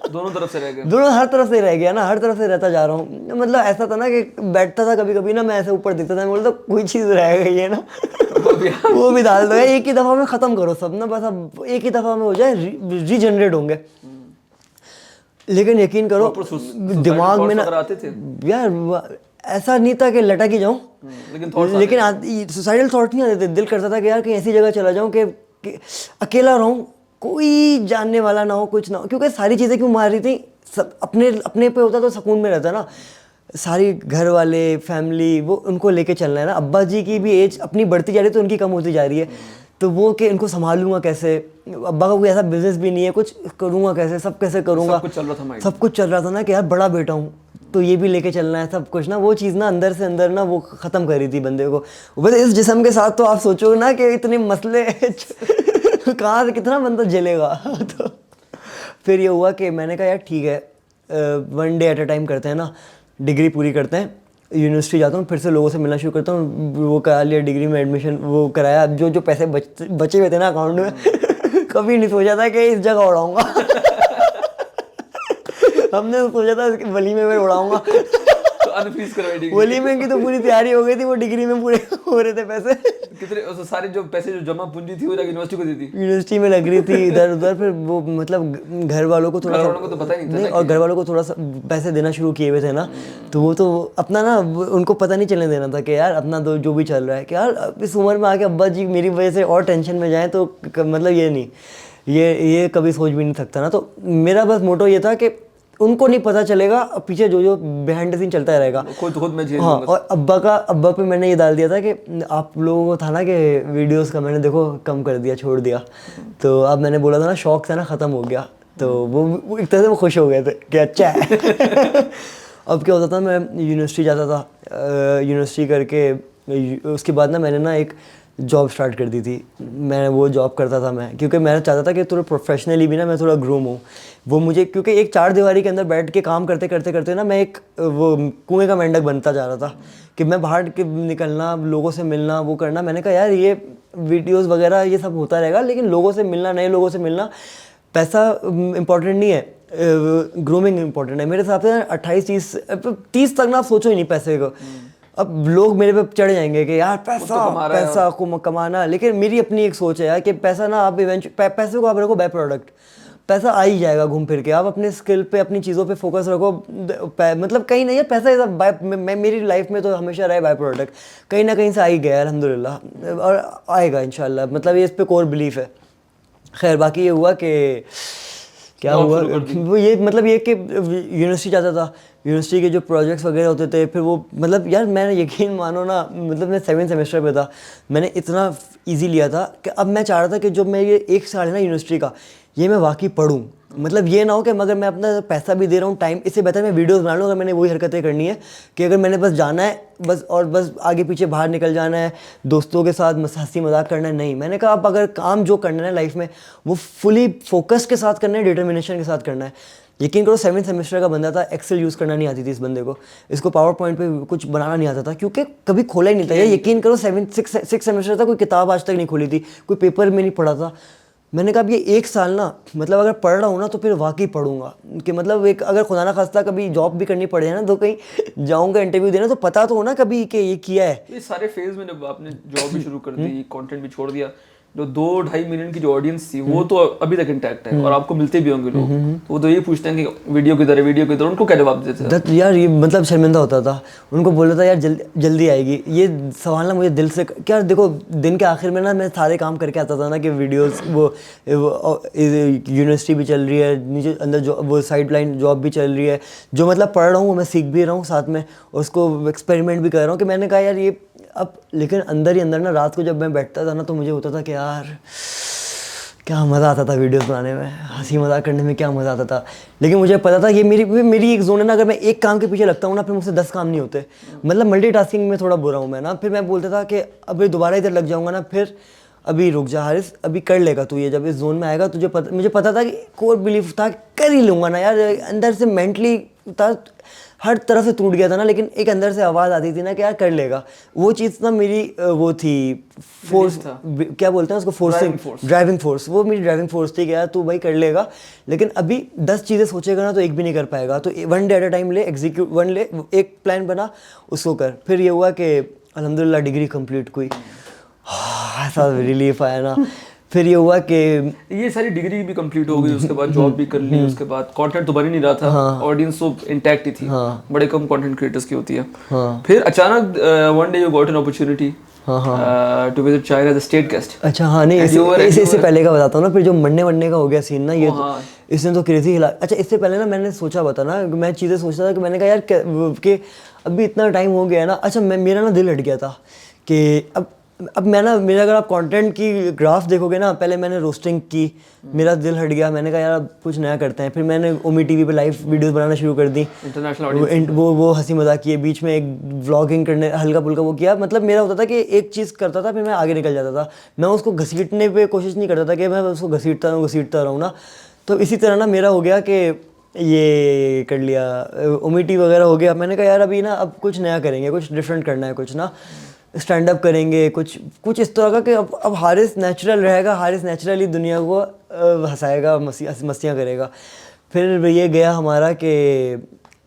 दोनों तरफ से रह गए। दोनों हर तरफ से रह गया ना, हर तरफ से रहता जा रहा हूँ। मतलब ऐसा था ना कि बैठता था कभी कभी ना, मैं ऐसे ऊपर देखता था, मैं बोलता कोई चीज़ रह गई है ना, वो भी डाल दो, एक ही दफ़ा में ख़त्म करो सब ना, बस अब एक ही दफ़ा में हो जाए, रीजनरेट होंगे। लेकिन यकीन करो दिमाग में ना यार ऐसा नहीं था कि लटक ही जाऊँ, लेकिन सुसाइडल थॉट नहीं आते थे। दिल करता था कि यार कहीं ऐसी जगह चला जाऊँ कि अकेला रहूँ, कोई जानने वाला ना हो, कुछ ना हो। क्योंकि सारी चीज़ें क्यों मार रही थी, सब अपने पे होता तो सुकून में रहता ना। सारी घर वाले फैमिली वो उनको लेके चलना है ना। अब्बा जी की भी एज अपनी बढ़ती जा रही है तो उनकी कम होती जा रही है, तो वो कि इनको संभालूंगा कैसे। अब्बा का कोई ऐसा बिजनेस भी नहीं है, कुछ करूँगा कैसे, सब कैसे करूँगा। सब कुछ चल रहा था ना कि यार बड़ा बेटा हूँ तो ये भी लेके चलना है सब कुछ ना। वो चीज़ ना अंदर से अंदर ना वो ख़त्म कर रही थी बंदे को। बस इस जिस्म के साथ तो आप सोचो ना कि इतने मसले कहाँ से कितना बंदा झेलेगा। तो फिर ये हुआ कि मैंने कहा यार ठीक है, one day at a time करते हैं ना, डिग्री पूरी करते हैं, यूनिवर्सिटी जाता हूँ, फिर से लोगों से मिलना शुरू करता हूँ। वो करा लिया, डिग्री में एडमिशन वो कराया। अब जो पैसे बचे हुए थे ना अकाउंट में कभी नहीं सोचा था कि इस जगह उड़ाऊँगा। हमने सोचा था वलीमे में उड़ाऊँगा, वलीमे की तो पूरी तैयारी हो गई थी, वो डिग्री में पूरे हो रहे थे पैसे। कितने सारे जो पैसे जो जमा पूंजी थी वो यूनिवर्सिटी को दी थी, यूनिवर्सिटी में लग रही थी इधर उधर। फिर वो मतलब घर वालों को थोड़ा सा तो पता नहीं था और घर वालों को थोड़ा सा पैसे देना शुरू किए हुए थे ना, तो वो तो अपना ना उनको पता नहीं चलने देना था कि यार अपना जो भी चल रहा है, कि यार इस उम्र में आके अब्बा जी मेरी वजह से और टेंशन में जाएँ तो मतलब ये नहीं, ये कभी सोच भी नहीं सकता ना। तो मेरा बस मोटो ये था कि उनको नहीं पता चलेगा, पीछे जो बिहाइंड द सीन चलता रहेगा, खुद में झेल। हाँ, और अब्बा पे मैंने ये डाल दिया था कि आप लोगों को था ना कि वीडियोस का मैंने देखो कम कर दिया, छोड़ दिया, तो अब मैंने बोला था ना शौक था ना ख़त्म हो गया, तो वो एक तरह से वो खुश हो गए थे कि अच्छा है। अब क्या होता था, मैं यूनिवर्सिटी जाता था, यूनिवर्सिटी करके उसके बाद ना मैंने ना एक जॉब स्टार्ट कर दी थी। मैं वो जॉब करता था मैं, क्योंकि मैं चाहता था कि थोड़ा प्रोफेशनली भी ना मैं थोड़ा ग्रूम हूँ। वो मुझे क्योंकि एक चार दीवारी के अंदर बैठ के काम करते करते करते ना मैं एक वो कुएं का मेंढक बनता जा रहा था कि मैं बाहर के निकलना, लोगों से मिलना, वो करना। मैंने कहा यार ये वीडियोज़ वगैरह ये सब होता रहेगा, लेकिन लोगों से मिलना, नए लोगों से मिलना, पैसा इम्पॉर्टेंट नहीं है, ग्रूमिंग इम्पॉर्टेंट है। मेरे हिसाब से 28-30 तक ना आप सोचो ही नहीं पैसे को। अब लोग मेरे पे चढ़ जाएंगे कि यार पैसा को कमाना, लेकिन मेरी अपनी एक सोच है यार कि पैसा ना आप पैसे को आप रखो बाय प्रोडक्ट, पैसा आ ही जाएगा घूम फिर के। आप अपने स्किल पे, अपनी चीज़ों पे फोकस रखो। मतलब कहीं नहीं है पैसा मेरी लाइफ में तो हमेशा रहे बाय प्रोडक्ट, कहीं ना कहीं से आ ही गया अल्हम्दुलिल्लाह, और आएगा इंशाल्लाह। मतलब ये इस पर कोर बिलीफ है। खैर बाकी ये हुआ कि क्या हुआ वो ये मतलब ये कि यूनिवर्सिटी जाता था, यूनिवर्सिटी के जो प्रोजेक्ट्स वगैरह होते थे, फिर वो मतलब यार मैंने यकीन मानो ना, मतलब मैं 7th सेमेस्टर पे था, मैंने इतना इजी लिया था कि अब मैं चाह रहा था कि जो मैं ये 1 साल है ना यूनिवर्सिटी का, ये मैं वाकई पढूं। मतलब ये ना हो कि मगर मैं अपना पैसा भी दे रहा हूँ, टाइम, इससे बेहतर मैं वीडियोस बना लूँ। अगर मैंने वही हरकतें करनी है कि अगर मैंने बस जाना है बस, और बस आगे पीछे बाहर निकल जाना है, दोस्तों के साथ हंसी मजाक करना है, नहीं। मैंने कहा अब अगर काम जो करना है लाइफ में वो फुली फोकस के साथ करना है, डिटर्मिनेशन के साथ करना है। यकीन करो 7th सेमेस्टर का बंदा था, एक्सेल यूज़ करना नहीं आती थी इस बंदे को, इसको पावर पॉइंट पे कुछ बनाना नहीं आता था, क्योंकि कभी खोला ही नहीं था। यकीन करो 6 सेमेस्टर था, कोई किताब आज तक नहीं खोली थी, कोई पेपर में नहीं पढ़ा था। मैंने कहा अब ये 1 साल ना, मतलब अगर पढ़ रहा हूँ ना तो फिर वाकई पढ़ूंगा, कि मतलब एक अगर खुदा ना खास्ता कभी जॉब भी करनी पड़े ना, तो कहीं जाऊँगा इंटरव्यू देना, तो पता तो हो ना कभी कि ये किया है। ये सारे फेज में जब आपने जॉब भी शुरू कर दी, कंटेंट भी छोड़ दिया, जो 2-2.5 मिलियन की जो ऑडियंस थी वो तो अभी तक इंटैक्ट है, और आपको मिलते भी होंगे लोग, तो वो तो ये पूछते हैं कि वीडियो किधर है, वीडियो किधर। उनको क्या जवाब देते थे यार? ये मतलब शर्मिंदा होता था, उनको बोलता था यार जल्दी आएगी। ये सवाल ना मुझे दिल से, क्या देखो दिन के आखिर में ना मैं सारे काम करके आता था ना कि वीडियोस वो यूनिवर्सिटी भी चल रही है, नीचे अंदर वो साइड लाइन जॉब भी चल रही है, जो मतलब पढ़ रहा हूँ वो मैं सीख भी रहा हूँ साथ में, और उसको एक्सपेरिमेंट भी कर रहा हूँ। कि मैंने कहा यार ये अब, लेकिन अंदर ही अंदर ना रात को जब मैं बैठता था ना तो मुझे होता था कि यार क्या मज़ा आता था वीडियोस बनाने में, हंसी मजाक करने में क्या मज़ा आता था। लेकिन मुझे पता था ये मेरी एक जोन है ना, अगर मैं एक काम के पीछे लगता हूँ ना फिर मुझसे 10 काम नहीं होते। मतलब मल्टीटास्किंग में थोड़ा बुरा हूँ मैं ना। फिर मैं बोलता था कि अभी दोबारा इधर लग जाऊँगा ना, फिर अभी रुक जा हारिस, अभी कर लेगा तू ये, जब इस जोन में आएगा मुझे पता था कि कोर बिलीफ था कर ही लूँगा ना यार। अंदर से मेंटली था, हर तरफ से टूट गया था ना, लेकिन एक अंदर से आवाज़ आती थी ना कि यार कर लेगा। वो चीज़ ना मेरी वो थी फोर्स, क्या बोलते हैं उसको, फोर्सिंग, ड्राइविंग फोर्स। वो मेरी ड्राइविंग फोर्स थी कि यार तू भाई कर लेगा। लेकिन अभी 10 चीज़ें सोचेगा ना तो एक भी नहीं कर पाएगा। तो one day at a time ले, एग्जीक्यूट वन ले, एक प्लान बना उसको कर। फिर ये हुआ कि अल्हम्दुलिल्लाह डिग्री कंप्लीट हुई, ऐसा रिलीफ आया ना। फिर ये हुआ कि ये सारी डिग्री भी कंप्लीट हो गई, उसके बाद जॉब भी कर ली, उसके बाद कंटेंट तो बन ही नहीं रहा था, ऑडियंस तो इंटैक्ट ही थी, बड़े कम कंटेंट क्रिएटर्स की होती है। फिर अचानक one day you got an opportunity to visit China as a state guest. अच्छा हाँ, नहीं इससे पहले का बताता हूँ ना। फिर जो मरने का हो गया सीन ना, ये इसने तो क्रेजी हिला। अच्छा इससे पहले ना मैंने सोचा बता ना, मैं चीज़ें सोचता था कि मैंने कहा यार कि अभी इतना टाइम हो गया है ना। अच्छा मेरा ना दिल हट गया था कि अब मैं ना, मेरा अगर आप कंटेंट की ग्राफ देखोगे ना, पहले मैंने रोस्टिंग की, मेरा दिल हट गया। मैंने कहा यार अब कुछ नया करते हैं। फिर मैंने ओमी टीवी पे लाइव वीडियोस बनाना शुरू कर दी, इंटरनेशनल ऑडियंस, वो हंसी मजाक किए, बीच में एक व्लॉगिंग करने हल्का फुल्का वो किया। मतलब मेरा होता था कि एक चीज़ करता था फिर मैं आगे निकल जाता था, मैं उसको घसीटने पे कोशिश नहीं करता था कि मैं उसको घसीटता रहूँ ना। तो इसी तरह ना मेरा हो गया कि ये कर लिया, ओमी टीवी वगैरह हो गया। मैंने कहा यार अभी ना अब कुछ नया करेंगे, कुछ डिफरेंट करना है, कुछ ना स्टैंड अप करेंगे, कुछ इस तरह का कि अब हारिस नेचुरल रहेगा, हारिस नेचुरली दुनिया को हंसाएगा, मस्तियाँ करेगा। फिर ये गया हमारा कि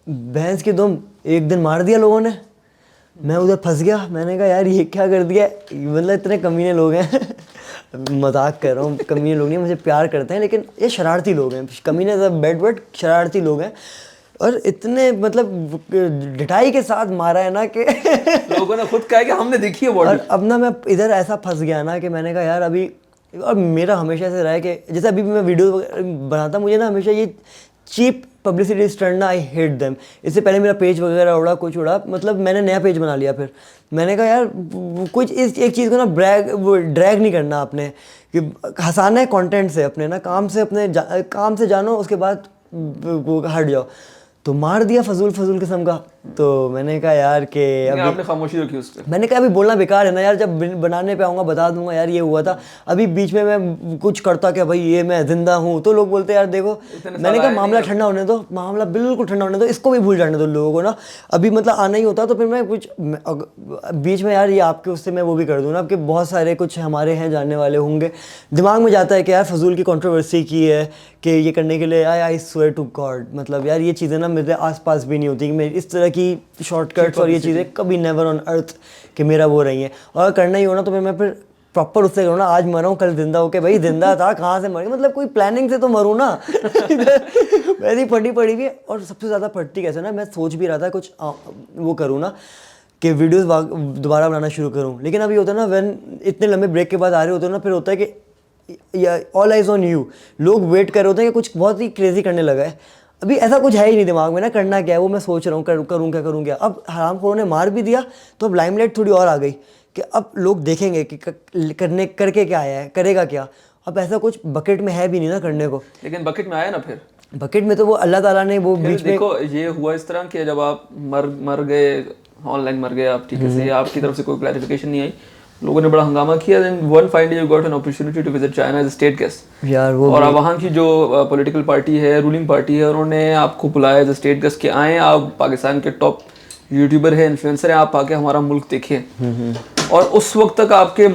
भैंस की दुम एक दिन मार दिया लोगों ने, मैं उधर फंस गया। मैंने कहा यार ये क्या कर दिया, मतलब इतने कमीने लोग हैं मजाक कर रहा हूँ, कमीने लोग नहीं, मुझे प्यार करते हैं लेकिन ये शरारती लोग हैं। कमीने बैड वर्ड, शरारती लोग हैं। और इतने मतलब ढिठाई के साथ मारा है ना कि लोगों ने खुद कहा कि हमने देखी है बॉडी। और अब ना मैं इधर ऐसा फंस गया ना कि मैंने कहा यार अभी, और मेरा हमेशा से रहा है कि जैसे अभी भी मैं वीडियो बनाता, मुझे ना हमेशा ये चीप पब्लिसिटी स्टंट ना, आई हेट देम। इससे पहले मेरा पेज वगैरह उड़ा, कुछ उड़ा, मतलब मैंने नया पेज बना लिया। फिर मैंने कहा यार कुछ इस एक चीज़ को ना ड्रैग नहीं करना आपने, कि हंसाना है कंटेंट से, अपने ना काम से, अपने काम से जानो, उसके बाद हट जाओ। तो मार दिया फजूल किस्म का। तो मैंने कहा यार कि अभी आपने खामोशी रखी उस पर। मैंने कहा अभी बोलना बेकार है ना यार, जब बनाने पे आऊँगा बता दूंगा यार ये हुआ था। अभी बीच में मैं कुछ करता क्या भाई, ये मैं जिंदा हूँ, तो लोग बोलते यार देखो। मैंने कहा मामला ठंडा होने दो, मामला बिल्कुल ठंडा होने दो, इसको भी भूल जाने दो लोगों को ना। अभी मतलब आना ही होता तो फिर मैं कुछ बीच में यार ये आपके उससे मैं वो भी कर दूँ ना, आपके बहुत सारे कुछ हमारे हैं जानने वाले होंगे, दिमाग में जाता है कि यार फजूल की कंट्रोवर्सी की है कि ये करने के लिए आई स्वेयर टू गॉड, मतलब यार ये चीज़ें ना मेरे आसपास भी नहीं होती कि मैं इस तरह की शॉर्टकट्स और ये चीज़ें कभी नेवर ऑन अर्थ कि मेरा वो रही हैं। और करना ही हो ना तो मैं फिर प्रॉपर उससे करूँ ना, आज मरूँ कल जिंदा होके, भाई जिंदा था कहाँ से मर गया, मतलब कोई प्लानिंग से तो मरूँ ना वैसी फटी पड़ी भी। और सबसे ज़्यादा फटती कैसे ना, मैं सोच भी रहा था कुछ वो करूँ ना कि वीडियोस दोबारा बनाना शुरू करूँ। लेकिन अभी होता है ना, व्हेन इतने लंबे ब्रेक के बाद आ रहे होते हो ना, फिर होता है कि ऑल आइज ऑन यू, लोग वेट कर रहे होते हैं कि कुछ बहुत ही क्रेजी करने लगा है। अभी ऐसा कुछ है ही नहीं दिमाग में ना, करना क्या है वो मैं सोच रहा हूँ, करूँ क्या। अब हरामखोरों ने मार भी दिया तो अब लाइमलाइट थोड़ी और आ गई कि अब लोग देखेंगे कि करके क्या आया है, करेगा क्या। अब ऐसा कुछ बकेट में है भी नहीं ना करने को। लेकिन बकेट में आया ना, फिर बकेट में तो वो अल्लाह ताला ने वो बीच में, देखो ये हुआ इस तरह कि जब आप मर गए, ऑनलाइन मर गए आप, ठीक है, आपकी तरफ से कोई क्लैरिफिकेशन नहीं आई, लोगों ने बड़ा हंगामा किया, then one fine day you got an opportunity to visit China as a state guest यार वो। और वहाँ की जो पॉलिटिकल पार्टी है, रूलिंग पार्टी है, उन्होंने आपको बुलाया एज अ स्टेट गेस्ट के आए, आप पाकिस्तान के टॉप यूट्यूबर है, इन्फ्लुएंसर है, आप आके हमारा मुल्क देखिए। और उस वक्त तक आपका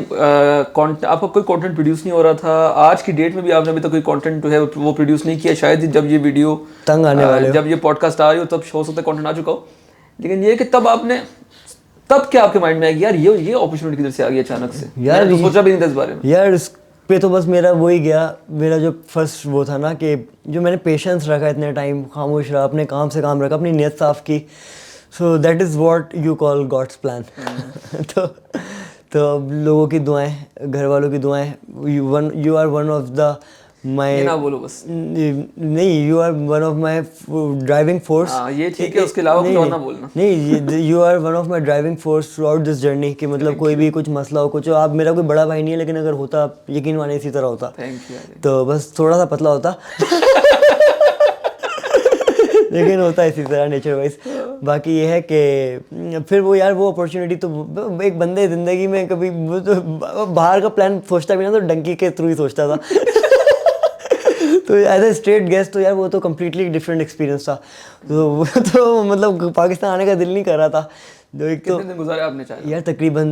कोई कंटेंट प्रोड्यूस नहीं हो रहा था। आज की डेट में भी आपने अभी तक कोई कंटेंट जो है वो प्रोड्यूस नहीं किया। शायद जब ये वीडियो तंग आने वाले जब ये पॉडकास्ट आ रही हो तब हो सकता है कंटेंट आ चुका हो। लेकिन ये कि तब क्या आपके माइंड में आया कि यार ये अपॉर्चुनिटी किधर से आ गई अचानक से, यार तो सोचा भी नहीं था इस बारे में। यार इस पे तो बस मेरा वो ही गया, मेरा जो फर्स्ट वो था ना कि जो मैंने पेशेंस रखा, इतने टाइम खामोश रहा, अपने काम से काम रखा, अपनी नियत साफ की, so that is what you call God's plan. तो अब लोगों की दुआएं, घर वालों की दुआएं, you are one of the my ये ना बोलो बस। नहीं, you are one of my driving force. हाँ ये ठीक है, उसके अलावा कुछ और ना बोलना। नहीं, you are one of my driving force throughout this journey, कि मतलब कोई भी कुछ मसला हो, कुछ हो, आप मेरा कोई बड़ा भाई नहीं है, लेकिन अगर होता, यकीन माने इसी तरह होता। Thank you. तो बस थोड़ा सा पतला होता लेकिन होता इसी तरह नेचर वाइज। बाकी ये है कि फिर वो यार वो अपॉर्चुनिटी तो एक बंदे ज़िंदगी में कभी तो बाहर का प्लान सोचता भी ना तो डंकी के थ्रू ही सोचता था तो एज ए स्ट्रेट गेस्ट तो यार वो तो कम्प्लीटली डिफरेंट एक्सपीरियंस था। तो मतलब पाकिस्तान आने का दिल नहीं कर रहा था। कितने दिन गुजारे आपने चाइना? यार तकरीबन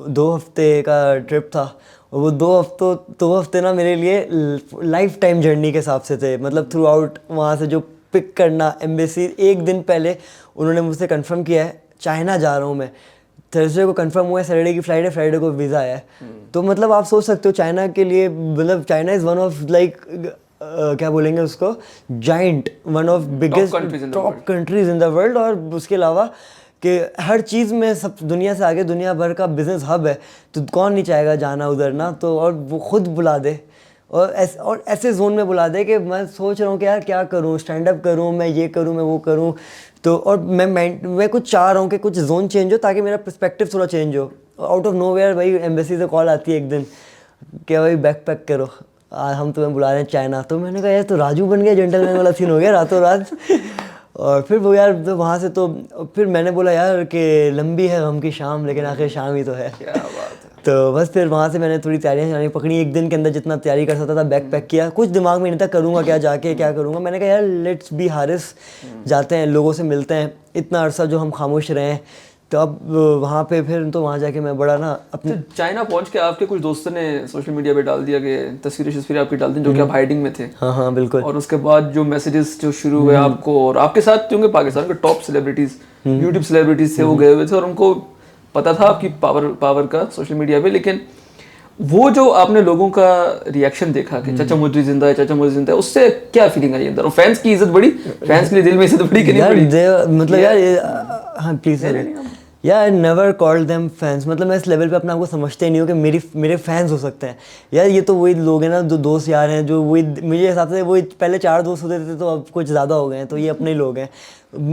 2 हफ्ते का ट्रिप था, और वो 2 हफ्ते ना मेरे लिए लाइफ टाइम जर्नी के हिसाब से थे। मतलब थ्रू आउट वहाँ से जो पिक करना, एम्बेसी एक दिन पहले उन्होंने मुझसे कंफर्म किया है चाइना जा रहा हूँ मैं, थर्सडे को कंफर्म हुआ है, सैटरडे की फ्लाइट है, फ्राइडे को वीज़ा है। तो मतलब आप सोच सकते हो चाइना के लिए, मतलब China is one of like क्या बोलेंगे उसको, giant, one of biggest top countries in the world. और उसके अलावा कि हर चीज़ में सब दुनिया से आगे, दुनिया भर का बिजनेस हब है, तो कौन नहीं चाहेगा जाना उधर ना। तो और वो खुद बुला दे और ऐसे जोन में बुला दे कि मैं सोच रहा हूँ कि यार क्या करूँ, स्टैंड अप करूँ, मैं ये करूँ, मैं वो करूँ। तो और मैं कुछ चाह रहा हूँ कि कुछ जोन चेंज हो ताकि मेरा पर्सपेक्टिव थोड़ा चेंज हो। आउट ऑफ नोवेयर भाई एम्बेसी से कॉल आती है एक दिन कि भाई बैक पैक करो, हम तुम्हें बुला रहे हैं चाइना। तो मैंने कहा यार तो राजू बन गया, जेंटलमैन वाला सीन हो गया रातों रात। और फिर वो यार तो वहाँ से तो फिर मैंने बोला यार कि लंबी है गम की शाम, लेकिन आखिर शाम ही तो है। क्या बात है। तो बस फिर वहाँ से मैंने थोड़ी तैयारियाँ पकड़ी, एक दिन के अंदर जितना तैयारी कर सकता था बैक पैक किया। कुछ दिमाग में नहीं था करूँगा क्या, जाके क्या करूँगा। मैंने कहा यार लेट्स बी हारिस, जाते हैं, लोगों से मिलते हैं, इतना अरसा जो हम खामोश रहे हैं। तो अब वहाँ पे फिर तो वहाँ जाके मैं बड़ा ना अपने तो चाइना पहुँच के आपके कुछ दोस्तों ने सोशल मीडिया पे डाल दिया कि तस्वीरें आपकी डाल दी जो कि आप हाइडिंग में थे। हाँ हाँ बिल्कुल। और उसके बाद जो मैसेजेस जो शुरू हुए आपको, और आपके साथ क्योंकि पाकिस्तान के टॉप सेलिब्रिटीज, यूट्यूब सेलिब्रिटीज थे, वो गए हुए थे और उनको पता था आपकी पावर का सोशल मीडिया पे। लेकिन वो जो आपने लोगों का रिएक्शन देखा कि चाचा मोदी जिंदा है, चाचा मोदी जिंदा है, उससे क्या फीलिंग आई अंदर? और फैंस की इज्जत बढ़ी, फैंस के लिए दिल में इज्जत बढ़ी कि नहीं बढ़ी? मतलब यार हाँ प्लीज यार, I never called them fans. मतलब मैं इस लेवल पे अपने आप को समझते ही नहीं हूँ कि मेरे फैंस हो सकते हैं। यार ये तो वही लोग हैं ना, जो दोस्त यार हैं, जो वही मुझे हिसाब से वही पहले 4 दोस्त होते थे तो अब कुछ ज़्यादा हो गए हैं, तो ये अपने लोग हैं।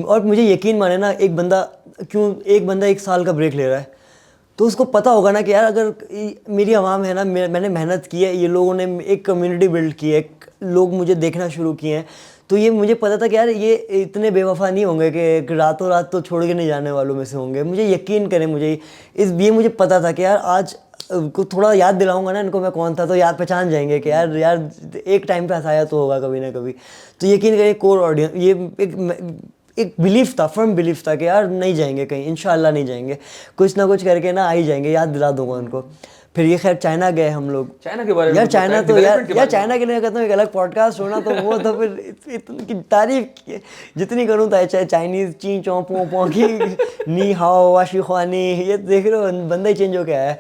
और मुझे यकीन माने ना, एक बंदा 1 साल का ब्रेक ले रहा है तो उसको पता होगा ना कि यार अगर मेरी आवाम है ना, मैंने मेहनत की है, ये लोगों ने एक कम्युनिटी बिल्ड की है, लोग मुझे देखना शुरू किए हैं, तो ये मुझे पता था कि यार ये इतने बेवफा नहीं होंगे कि रातों रात तो छोड़ के नहीं जाने वालों में से होंगे। मुझे यकीन करें, ये मुझे पता था कि यार आज को थोड़ा याद दिलाऊंगा ना इनको मैं कौन था, तो याद पहचान जाएंगे कि यार एक टाइम पे हंसाया तो होगा कभी ना कभी। तो यकीन करें कोर ऑडियंस, ये एक बिलीफ था, फर्म बिलीफ था कि यार नहीं जाएंगे कहीं, इंशाल्लाह नहीं जाएंगे, कुछ ना कुछ करके ना आ ही जाएंगे, याद दिला दूंगा उनको। फिर ये खैर चाइना गए हम लोग। चाइना के बारे में यार चाइना तो यार चाइना के लिए कहता हूँ एक अलग पॉडकास्ट होना, तो वो तो फिर इतनी तारीफ जितनी करूँ तो चाइनीज़ ची चौं पो पो की नी हाओ वाशी ख्वानी, ये देख रहे हो बंदा ही चेंज हो गया है।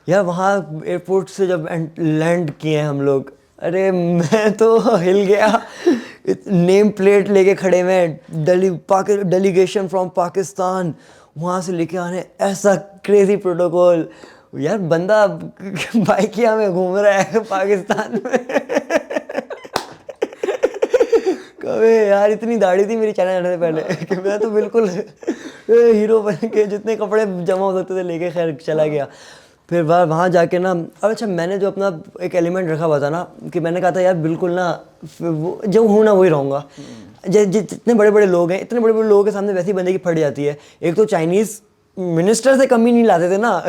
यार वहाँ एयरपोर्ट से जब लैंड किए हम लोग, अरे मैं तो हिल गया। नेम प्लेट लेके खड़े में, डेलीगेशन फ्रॉम पाकिस्तान, वहाँ से लेके आने, ऐसा क्रेजी प्रोटोकॉल। यार बंदा बाइकिया में घूम रहा है पाकिस्तान में। कभी यार इतनी दाढ़ी थी मेरी चाइना जाने से पहले कि मैं तो बिल्कुल हीरो बन के जितने कपड़े जमा हो सकते थे लेके खैर चला गया। फिर वहाँ जाके ना, और अच्छा मैंने जो अपना एक एलिमेंट रखा हुआ था ना, कि मैंने कहा था यार बिल्कुल ना जो हूँ ना वही रहूँगा। जितने बड़े बड़े लोग हैं, इतने बड़े बड़े लोगों के सामने वैसी बंदे की फट जाती है। एक तो चाइनीज़ मिनिस्टर से कमी नहीं लाते थे ना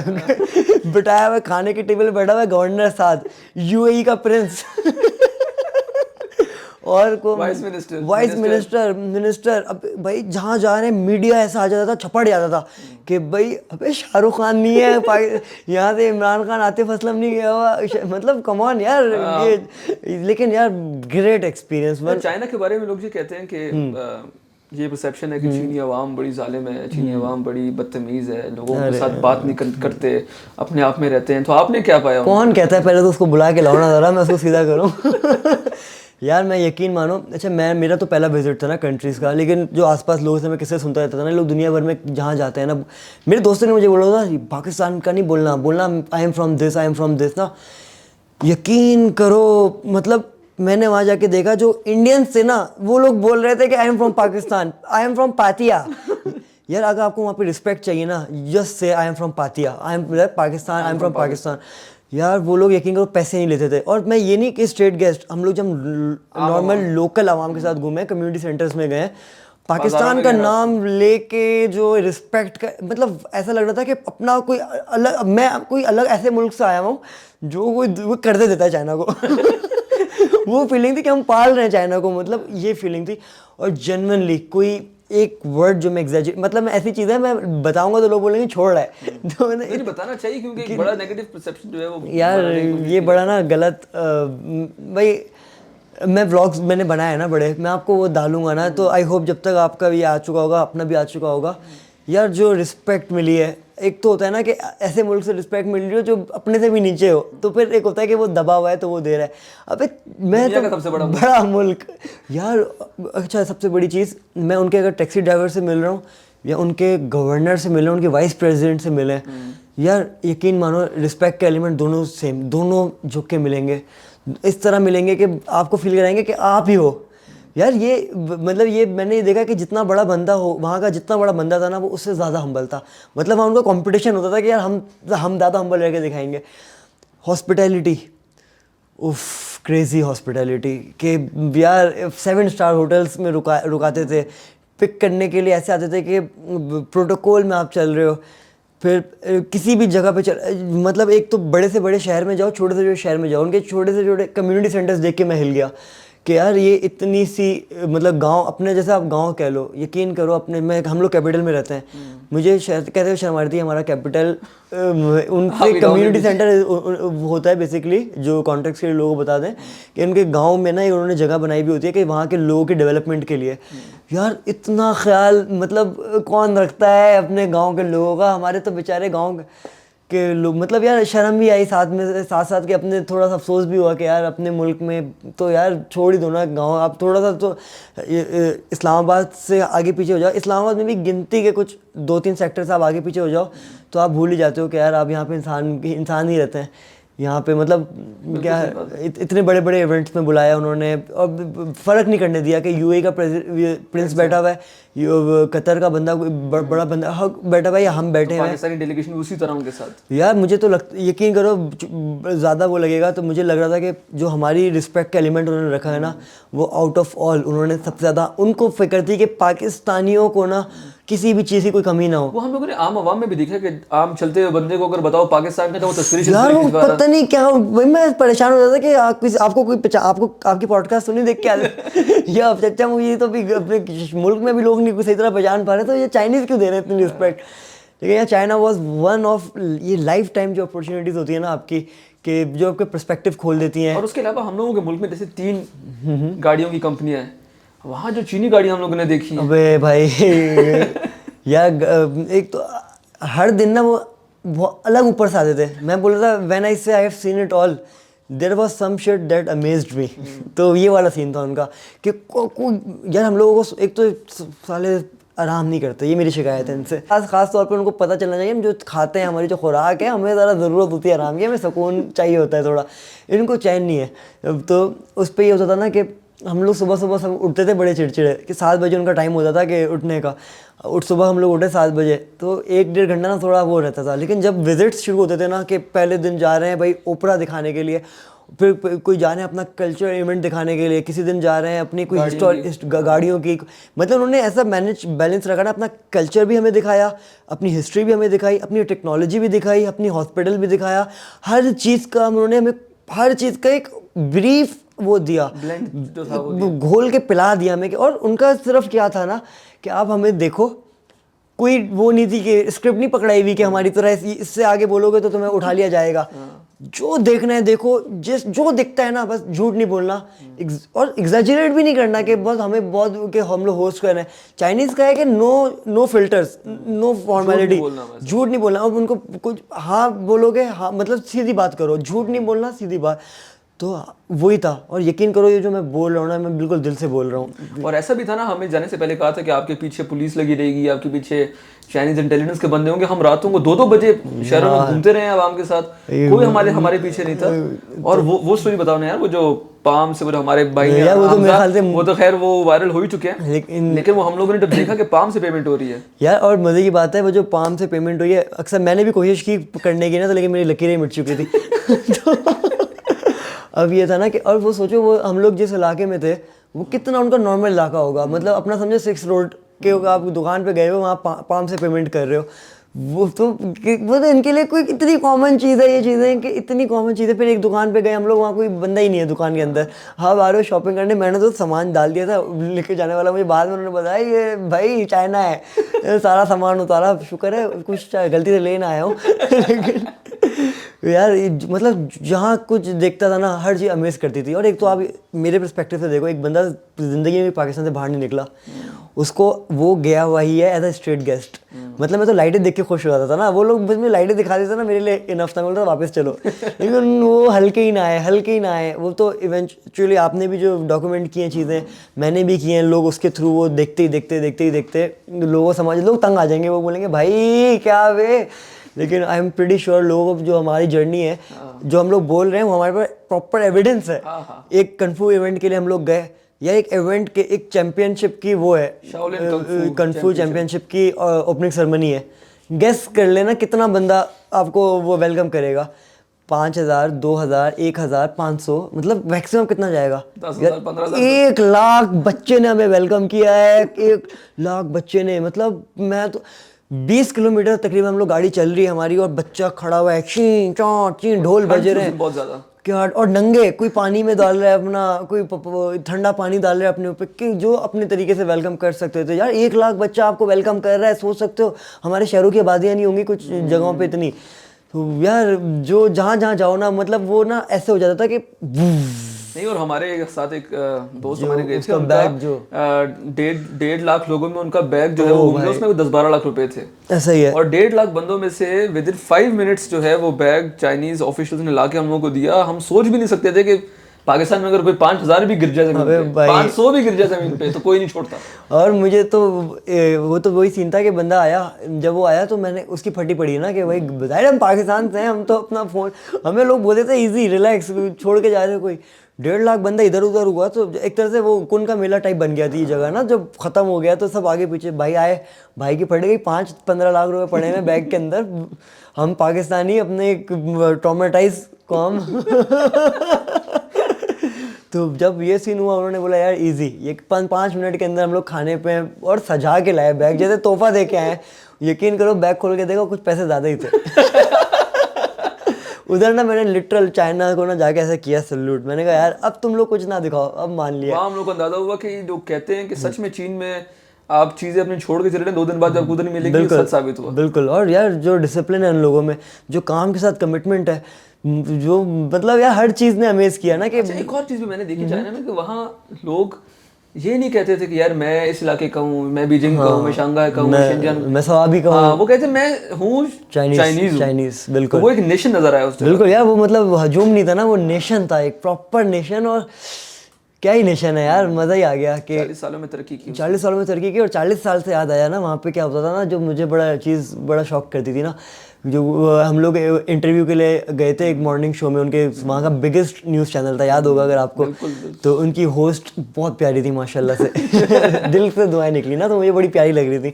बिठाया हुआ खाने के टेबल पे बैठा हुआ गवर्नर साथ, यूएई का प्रिंस और को वाइस मिनिस्टर। अब भाई जहाँ जा रहे मीडिया ऐसा आ जाता था, छपट जाता था कि भाई अबे शाहरुख खान नहीं है यहाँ से, इमरान खान, आतिफ असलम नहीं गया हुआ, मतलब कम ऑन यार ये। लेकिन यार ग्रेट एक्सपीरियंस। चाइना के बारे में लोग ये कहते हैं कि ये परसेप्शन है कि चीनी अवाम बड़ी जालिम है, चीनी अवाम बड़ी बदतमीज़ है, लोगों के साथ बात नहीं करते, अपने आप में रहते हैं। तो आपने क्या पाया? कौन कहता है? पहले तो उसको बुला के लाओ ना ज़रा, मैं उसको सीधा करूँ। यार मैं यकीन मानो, अच्छा मेरा तो पहला विजिट था ना कंट्रीज़ का, लेकिन जो आसपास लोगों से मैं किससे सुनता रहता था ना, लोग दुनिया भर में जहाँ जाते हैं ना, मेरे दोस्तों ने मुझे बोला था पाकिस्तान का नहीं बोलना आई एम फ्रॉम दिस ना। यकीन करो मतलब मैंने वहाँ जाके देखा जो इंडियंस थे ना, वो लोग बोल रहे थे कि I am from Pakistan, I am from पातिया। यार अगर आपको वहाँ पे रिस्पेक्ट चाहिए ना, just say I am from पातिया, I am Pakistan, I am from Pakistan. यार वो लोग यकीन करो पैसे नहीं लेते थे। और मैं ये नहीं कि स्ट्रेट गेस्ट, हम लोग जब नॉर्मल लोकल आवाम के साथ घूमे, कम्युनिटी सेंटर्स में गए, पाकिस्तान का नाम लेके जो रिस्पेक्ट का, मतलब ऐसा लग रहा था कि अपना कोई अलग, मैं कोई अलग ऐसे मुल्क से आया हूँ जो वो कर दे देता है चाइना को। वो फीलिंग थी कि हम पाल रहे हैं चाइना को, मतलब ये फीलिंग थी। और जेन्युइनली कोई एक वर्ड जो मैं एग्जैजरेट, मतलब मैं ऐसी चीज़ है मैं बताऊंगा तो लोग बोलेंगे छोड़ रहा है। तो मैंने नहीं बताना चाहिए क्योंकि एक बड़ा नेगेटिव परसेप्शन जो है वो यार ये बड़ा ना गलत भाई, मैं व्लॉग्स मैंने बनाया है ना बड़े, मैं आपको वो डालूंगा ना, तो आई होप जब तक आपका भी आ चुका होगा, अपना भी आ चुका होगा। यार जो रिस्पेक्ट मिली है, एक तो होता है ना कि ऐसे मुल्क से रिस्पेक्ट मिल रही हो जो अपने से भी नीचे हो, तो फिर एक होता है कि वो दबा हुआ है तो वो दे रहा है। अबे मैं तो सबसे बड़ा मुल्क यार। अच्छा सबसे बड़ी चीज़, मैं उनके अगर टैक्सी ड्राइवर से मिल रहा हूँ या उनके गवर्नर से मिल रहा हूँ, उनके वाइस प्रेसिडेंट से मिले, यार यकीन मानो रिस्पेक्ट के एलिमेंट दोनों सेम, दोनों झुक के मिलेंगे, इस तरह मिलेंगे कि आपको फील कराएंगे कि आप ही हो। यार ये मतलब ये मैंने ये देखा कि जितना बड़ा बंदा हो, वहाँ का जितना बड़ा बंदा था ना, वो उससे ज़्यादा हम्बल था। मतलब वहाँ उनका कंपटीशन होता था कि यार हम ज़्यादा हम्बल रह के दिखाएंगे। हॉस्पिटैलिटी, उफ क्रेजी हॉस्पिटैलिटी के यार 7 स्टार होटल्स में रुकाते थे, पिक करने के लिए ऐसे आते थे कि प्रोटोकॉल में आप चल रहे हो, फिर किसी भी जगह पे मतलब एक तो बड़े से बड़े शहर में जाओ, छोटे से छोटे शहर में जाओ, उनके छोटे से छोटे कम्युनिटी सेंटर्स देख के मैं हिल गया कि यार ये इतनी सी, मतलब गांव अपने जैसा आप गांव कह लो, यकीन करो अपने में, हम लोग कैपिटल में रहते हैं, मुझे कहते हुए शर्म आती है हमारा कैपिटल, उनके कम्युनिटी सेंटर होता है बेसिकली, जो कॉन्टेक्स्ट के लिए लोगों को बता दें कि उनके गांव में ना उन्होंने जगह बनाई भी होती है कि वहाँ के लोगों के डेवलपमेंट के लिए। यार इतना ख्याल मतलब कौन रखता है अपने गाँव के लोगों का, हमारे तो बेचारे गाँव के लोग, मतलब यार शर्म भी आई साथ में, साथ साथ के अपने थोड़ा सा अफसोस भी हुआ कि यार अपने मुल्क में तो यार छोड़ ही दो ना गाँव, आप थोड़ा सा तो इस्लामाबाद से आगे पीछे हो जाओ, इस्लामाबाद में भी गिनती के कुछ 2-3 सेक्टर से आप आगे पीछे हो जाओ तो आप भूल ही जाते हो कि यार आप यहाँ पे इंसान ही रहते हैं यहाँ पे, मतलब क्या इतने बड़े बड़े इवेंट्स में बुलाया उन्होंने, और फ़र्क नहीं करने दिया कि यूएई का प्रिंस बैठा हुआ है, कतर का बंदा बड़ा बंदा बैठा हुआ है, या हम बैठे हैं, पाकिस्तानी डेलीगेशन उसी तरह उनके साथ। यार मुझे तो यकीन करो ज़्यादा वो लगेगा तो मुझे लग रहा था कि जो हमारी रिस्पेक्ट का एलिमेंट उन्होंने रखा है ना, वो आउट ऑफ ऑल उन्होंने सबसे ज़्यादा, उनको फिक्र थी कि पाकिस्तानियों को ना किसी भी चीज़ की कोई कमी ना हो। वो हम लोगों ने आम आवाम में भी देखा कि आम चलते हुए बंदे को अगर बताओ पाकिस्तान का, तो वो तस्वीर यार वो पता नहीं क्या, वही मैं परेशान हो जाता कि आपको कोई आपको आपकी पॉडकास्ट सुनी देख के या अच्छा मुझे तो भी अपने मुल्क में भी लोग नहीं सही तरह पहचान पा रहे, तो ये चाइनीज़ क्यों दे रहे हैं इतनी रिस्पेक्ट। लेकिन यार चाइना वॉज वन ऑफ, ये लाइफ टाइम जो अपॉर्चुनिटीज़ होती है ना आपकी, कि जो आपके पर्सपेक्टिव खोल देती हैं। और उसके अलावा हम लोगों के मुल्क में जैसे 3 गाड़ियों की कंपनियां हैं, वहाँ जो चीनी गाड़ियाँ हम लोगों ने देखी, अबे भाई यार एक तो हर दिन ना वो अलग ऊपर से आते थे। मैं बोल रहा था when I say I have seen it all, there was some shit that amazed me. तो ये वाला सीन था उनका कि यार हम लोगों को एक तो साले आराम नहीं करते, ये मेरी शिकायत है इनसे। खास तौर पे उनको पता चलना चाहिए हम जो खाते हैं, हमारी जो खुराक है, हमें ज़रा ज़रूरत होती है आराम की, हमें सुकून चाहिए होता है थोड़ा, इनको चैन नहीं है। तो उस पर ये होता था ना कि हम लोग सुबह सुबह सब उठते थे बड़े चिड़चिड़े कि 7 बजे उनका टाइम होता था कि उठने का, सुबह हम लोग उठे 7 बजे, तो 1-1.5 घंटा ना थोड़ा वो रहता था। लेकिन जब विजिट्स शुरू होते थे ना कि पहले दिन जा रहे हैं भाई ओपरा दिखाने के लिए, फिर कोई जा रहे हैं अपना कल्चरल इवेंट दिखाने के लिए, किसी दिन जा रहे हैं अपनी कोई गाड़ियों की, मतलब उन्होंने ऐसा बैलेंस रखा ना, अपना कल्चर भी हमें दिखाया, अपनी हिस्ट्री भी हमें दिखाई, अपनी टेक्नोलॉजी भी दिखाई, अपनी हॉस्पिटल भी दिखाया, हर चीज़ का उन्होंने हमें, हर चीज़ का एक ब्रीफ वो दिया, घोल के पिला दिया हमें। और उनका सिर्फ क्या था ना कि आप हमें देखो, कोई वो नहीं थी कि स्क्रिप्ट नहीं पकड़ाई हुई कि हमारी तरह इससे आगे बोलोगे तो तुम्हें उठा लिया जाएगा, जो देखना है देखो, जो दिखता है ना बस झूठ नहीं बोलना, और एग्जैजरेट भी नहीं करना कि बस हमें बहुत कि हम लोग होस्ट कर रहे हैं। चाइनीज़ का है कि नो फिल्टर्स, नो फॉर्मेलिटी, झूठ नहीं बोलना। अब उनको कुछ हाँ बोलोगे हाँ, मतलब सीधी बात करो, झूठ नहीं बोलना, सीधी बात। तो वही था। और यकीन करो ये जो मैं बोल रहा हूँ ना, मैं बिल्कुल दिल से बोल रहा हूँ। और ऐसा भी था ना, हमें जाने से पहले कहा था कि आपके पीछे पुलिस लगी रहेगी, आपके पीछे चाइनीज इंटेलिजेंस के बंदे होंगे। हम रातों को 2-2 बजे शहरों में घूमते रहे हैं आवाम के साथ, कोई हमारे पीछे नहीं था। और वो स्टोरी बताओ ना यार, वो जो पाम से वो हमारे भाई ने यार वो तो मेरे ख्याल से वो तो खैर वो वायरल हो ही चुके हैं, लेकिन वो हम लोगों ने जब देखा कि पाम से पेमेंट हो रही है यार, और मजे की बात है वो जो पाम से पेमेंट हुई है, अक्सर मैंने भी कोशिश की करने की ना, तो लेकिन मेरी लकीरें मिट चुकी थी। तो अब ये था ना कि, और वो सोचो वो हम लोग जिस इलाके में थे वो कितना उनका नॉर्मल इलाका होगा, मतलब अपना समझो 6 रोड के आप दुकान पे गए हो, वहाँ पाम से पेमेंट कर रहे हो, वो तो इनके लिए कोई इतनी कॉमन चीज़ है ये चीज़ें, कि इतनी कॉमन चीज़ है। फिर एक दुकान पे गए हम लोग, वहाँ कोई बंदा ही नहीं है दुकान के अंदर, हाँ आ रहे हो शॉपिंग करने, मैंने तो सामान डाल दिया था लेके जाने वाला, मुझे बाद में उन्होंने बताया ये भाई चाइना है, सारा सामान उतारा, शुक्र है कुछ गलती से ले ना आया हूँ। लेकिन यार मतलब जहाँ कुछ देखता था ना, हर चीज़ अमेज करती थी। और एक तो आप मेरे पर्सपेक्टिव से देखो, एक बंदा ज़िंदगी में पाकिस्तान से बाहर नहीं निकला, उसको वो गया हुआ ही है एज अ स्ट्रेट गेस्ट। मतलब मैं तो लाइटें देख के खुश हो जाता था ना, वो लोग बस मुझे लाइटें दिखा देते ना, मेरे लिए इनफ था, बोलता था वापस चलो। लेकिन वो हल्के ही ना आए। वो तो इवेंचुअली आपने भी जो डॉक्यूमेंट किए चीज़ें, मैंने भी किए हैं, लोग उसके थ्रू वो देखते ही लोगों समझ लोग तंग आ जाएंगे, वो बोलेंगे भाई क्या वे। लेकिन आई एम प्रीटी श्योर लोगों को जो हमारी जर्नी है, जो हम लोग बोल रहे हैं, वो हमारे पास प्रॉपर एविडेंस है। एक कन्फू इवेंट के लिए हम लोग गए, या एक इवेंट के एक चैंपियनशिप की वो है, कन्फू चैंपियनशिप की ओपनिंग सेरेमनी है, गेस कर लेना कितना बंदा आपको वो वेलकम करेगा। 5,000, 2,000, 1,000, 500, मतलब मैक्सिमम कितना जाएगा? 10,000, 15,000। 1 लाख बच्चे ने हमें वेलकम किया है, 1 लाख बच्चे ने। मतलब मैं तो 20 किलोमीटर तकरीबन हम लोग गाड़ी चल रही है हमारी, और बच्चा खड़ा हुआ है, ची ची ढोल बज रहे हैं बहुत ज्यादा क्या, और नंगे, कोई पानी में डाल रहा है अपना, कोई ठंडा पानी डाल रहा है अपने ऊपर, कि जो अपने तरीके से वेलकम कर सकते थे। यार 1 लाख बच्चा आपको वेलकम कर रहा है, सोच सकते हो हमारे शहरों की आबादियाँ नहीं होंगी कुछ जगहों पे इतनी। तो यार जो जहाँ जाओ ना, मतलब वो ना ऐसे हो जाता था कि नहीं। और हमारे साथ एक दोस्त हमारे गए थे, उसका उनका बैग जो 1.5 लाख लोगों में उनका बैग जो है वो घूम उसमें 10-12 लाख रुपए थे। ऐसा ही है। और 1.5 लाख बंदों में से विद इन 5 मिनट्स जो है वो बैग चाइनीज ऑफिशियल्स ने लाके हम लोगों को दिया। हम सोच भी नहीं सकते थे कि पाकिस्तान में अगर कोई 5,000 भी गिर जाए जमीन पे, 500 भी गिर जाए जमीन पे, तो कोई नहीं छोड़ता। और मुझे तो वो तो वही सीन था कि बंदा आया, जब वो आया तो मैंने उसकी फटी पड़ी ना कि भाई बताया हम पाकिस्तान से हैं, हम तो अपना फोन, हमें लोग बोलते थे इजी रिलैक्स छोड़ के जा रहे हो कोई। 1.5 लाख बंदा इधर उधर हुआ, तो एक तरह से वो कुन का मेला टाइप बन गया थी ये जगह ना। जब खत्म हो गया तो सब आगे पीछे भाई आए, भाई की पड़ गई 5-15 लाख रुपए पड़े हैं बैग के अंदर। हम पाकिस्तानी अपने ट्रॉमेटाइज कौम। तो जब ये सीन हुआ, उन्होंने बोला यार इजी, ये 5 मिनट के अंदर हम लोग खाने पे, और सजा के लाए बैग जैसे तोहफा दे के आए। यकीन करो बैग खोल के देखो कुछ पैसे ज़्यादा ही थे। उधर ना मैंने लिटरल चाइना को ना जाके ऐसा किया सल्यूट, मैंने कहा यार अब तुम लोग कुछ ना दिखाओ, अब मान लिया। वहाँ हम लोग को अंदाजा हुआ कि जो कहते हैं कि सच में चीन में आप चीजें अपनी छोड़ के चले रहे, 2 दिन बाद जब उधर नहीं मिलेगी, ये सच साबित हुआ। बिल्कुल। और यार जो डिसिप्लिन है उन लोगों में, जो काम के साथ कमिटमेंट है, जो मतलब यार हर चीज़ ने अमेज किया ना कि एक और चीज़ भी मैंने देखी चाइना में कि वहाँ लोग ये नहीं कहते थे कि यार मैं इस इलाके का हूँ, मैं बीजिंग का हूँ, मैं शंघाई का हूँ, मैं सवाबी का हूँ। वो कहते मैं हूँ चाइनीज। बिल्कुल, वो एक नेशन नजर आया उस जगह। बिल्कुल यार, वो मतलब हजूम नहीं था ना, वो नेशन था, एक प्रॉपर नेशन। और क्या ही नेशन है यार, मज़ा ही आ गया कि 40 सालों में तरक्की की। 40 सालों में तरक्की की। और 40 साल से याद आया ना, वहाँ पे क्या होता था ना, जो मुझे बड़ा शौक करती थी ना, जो हम लोग इंटरव्यू के लिए गए थे एक मॉर्निंग शो में, उनके वहाँ का बिगेस्ट न्यूज़ चैनल था, याद होगा अगर आपको। तो उनकी होस्ट बहुत प्यारी थी माशाल्लाह से। दिल से दुआएं निकली ना, तो मुझे बड़ी प्यारी लग रही थी।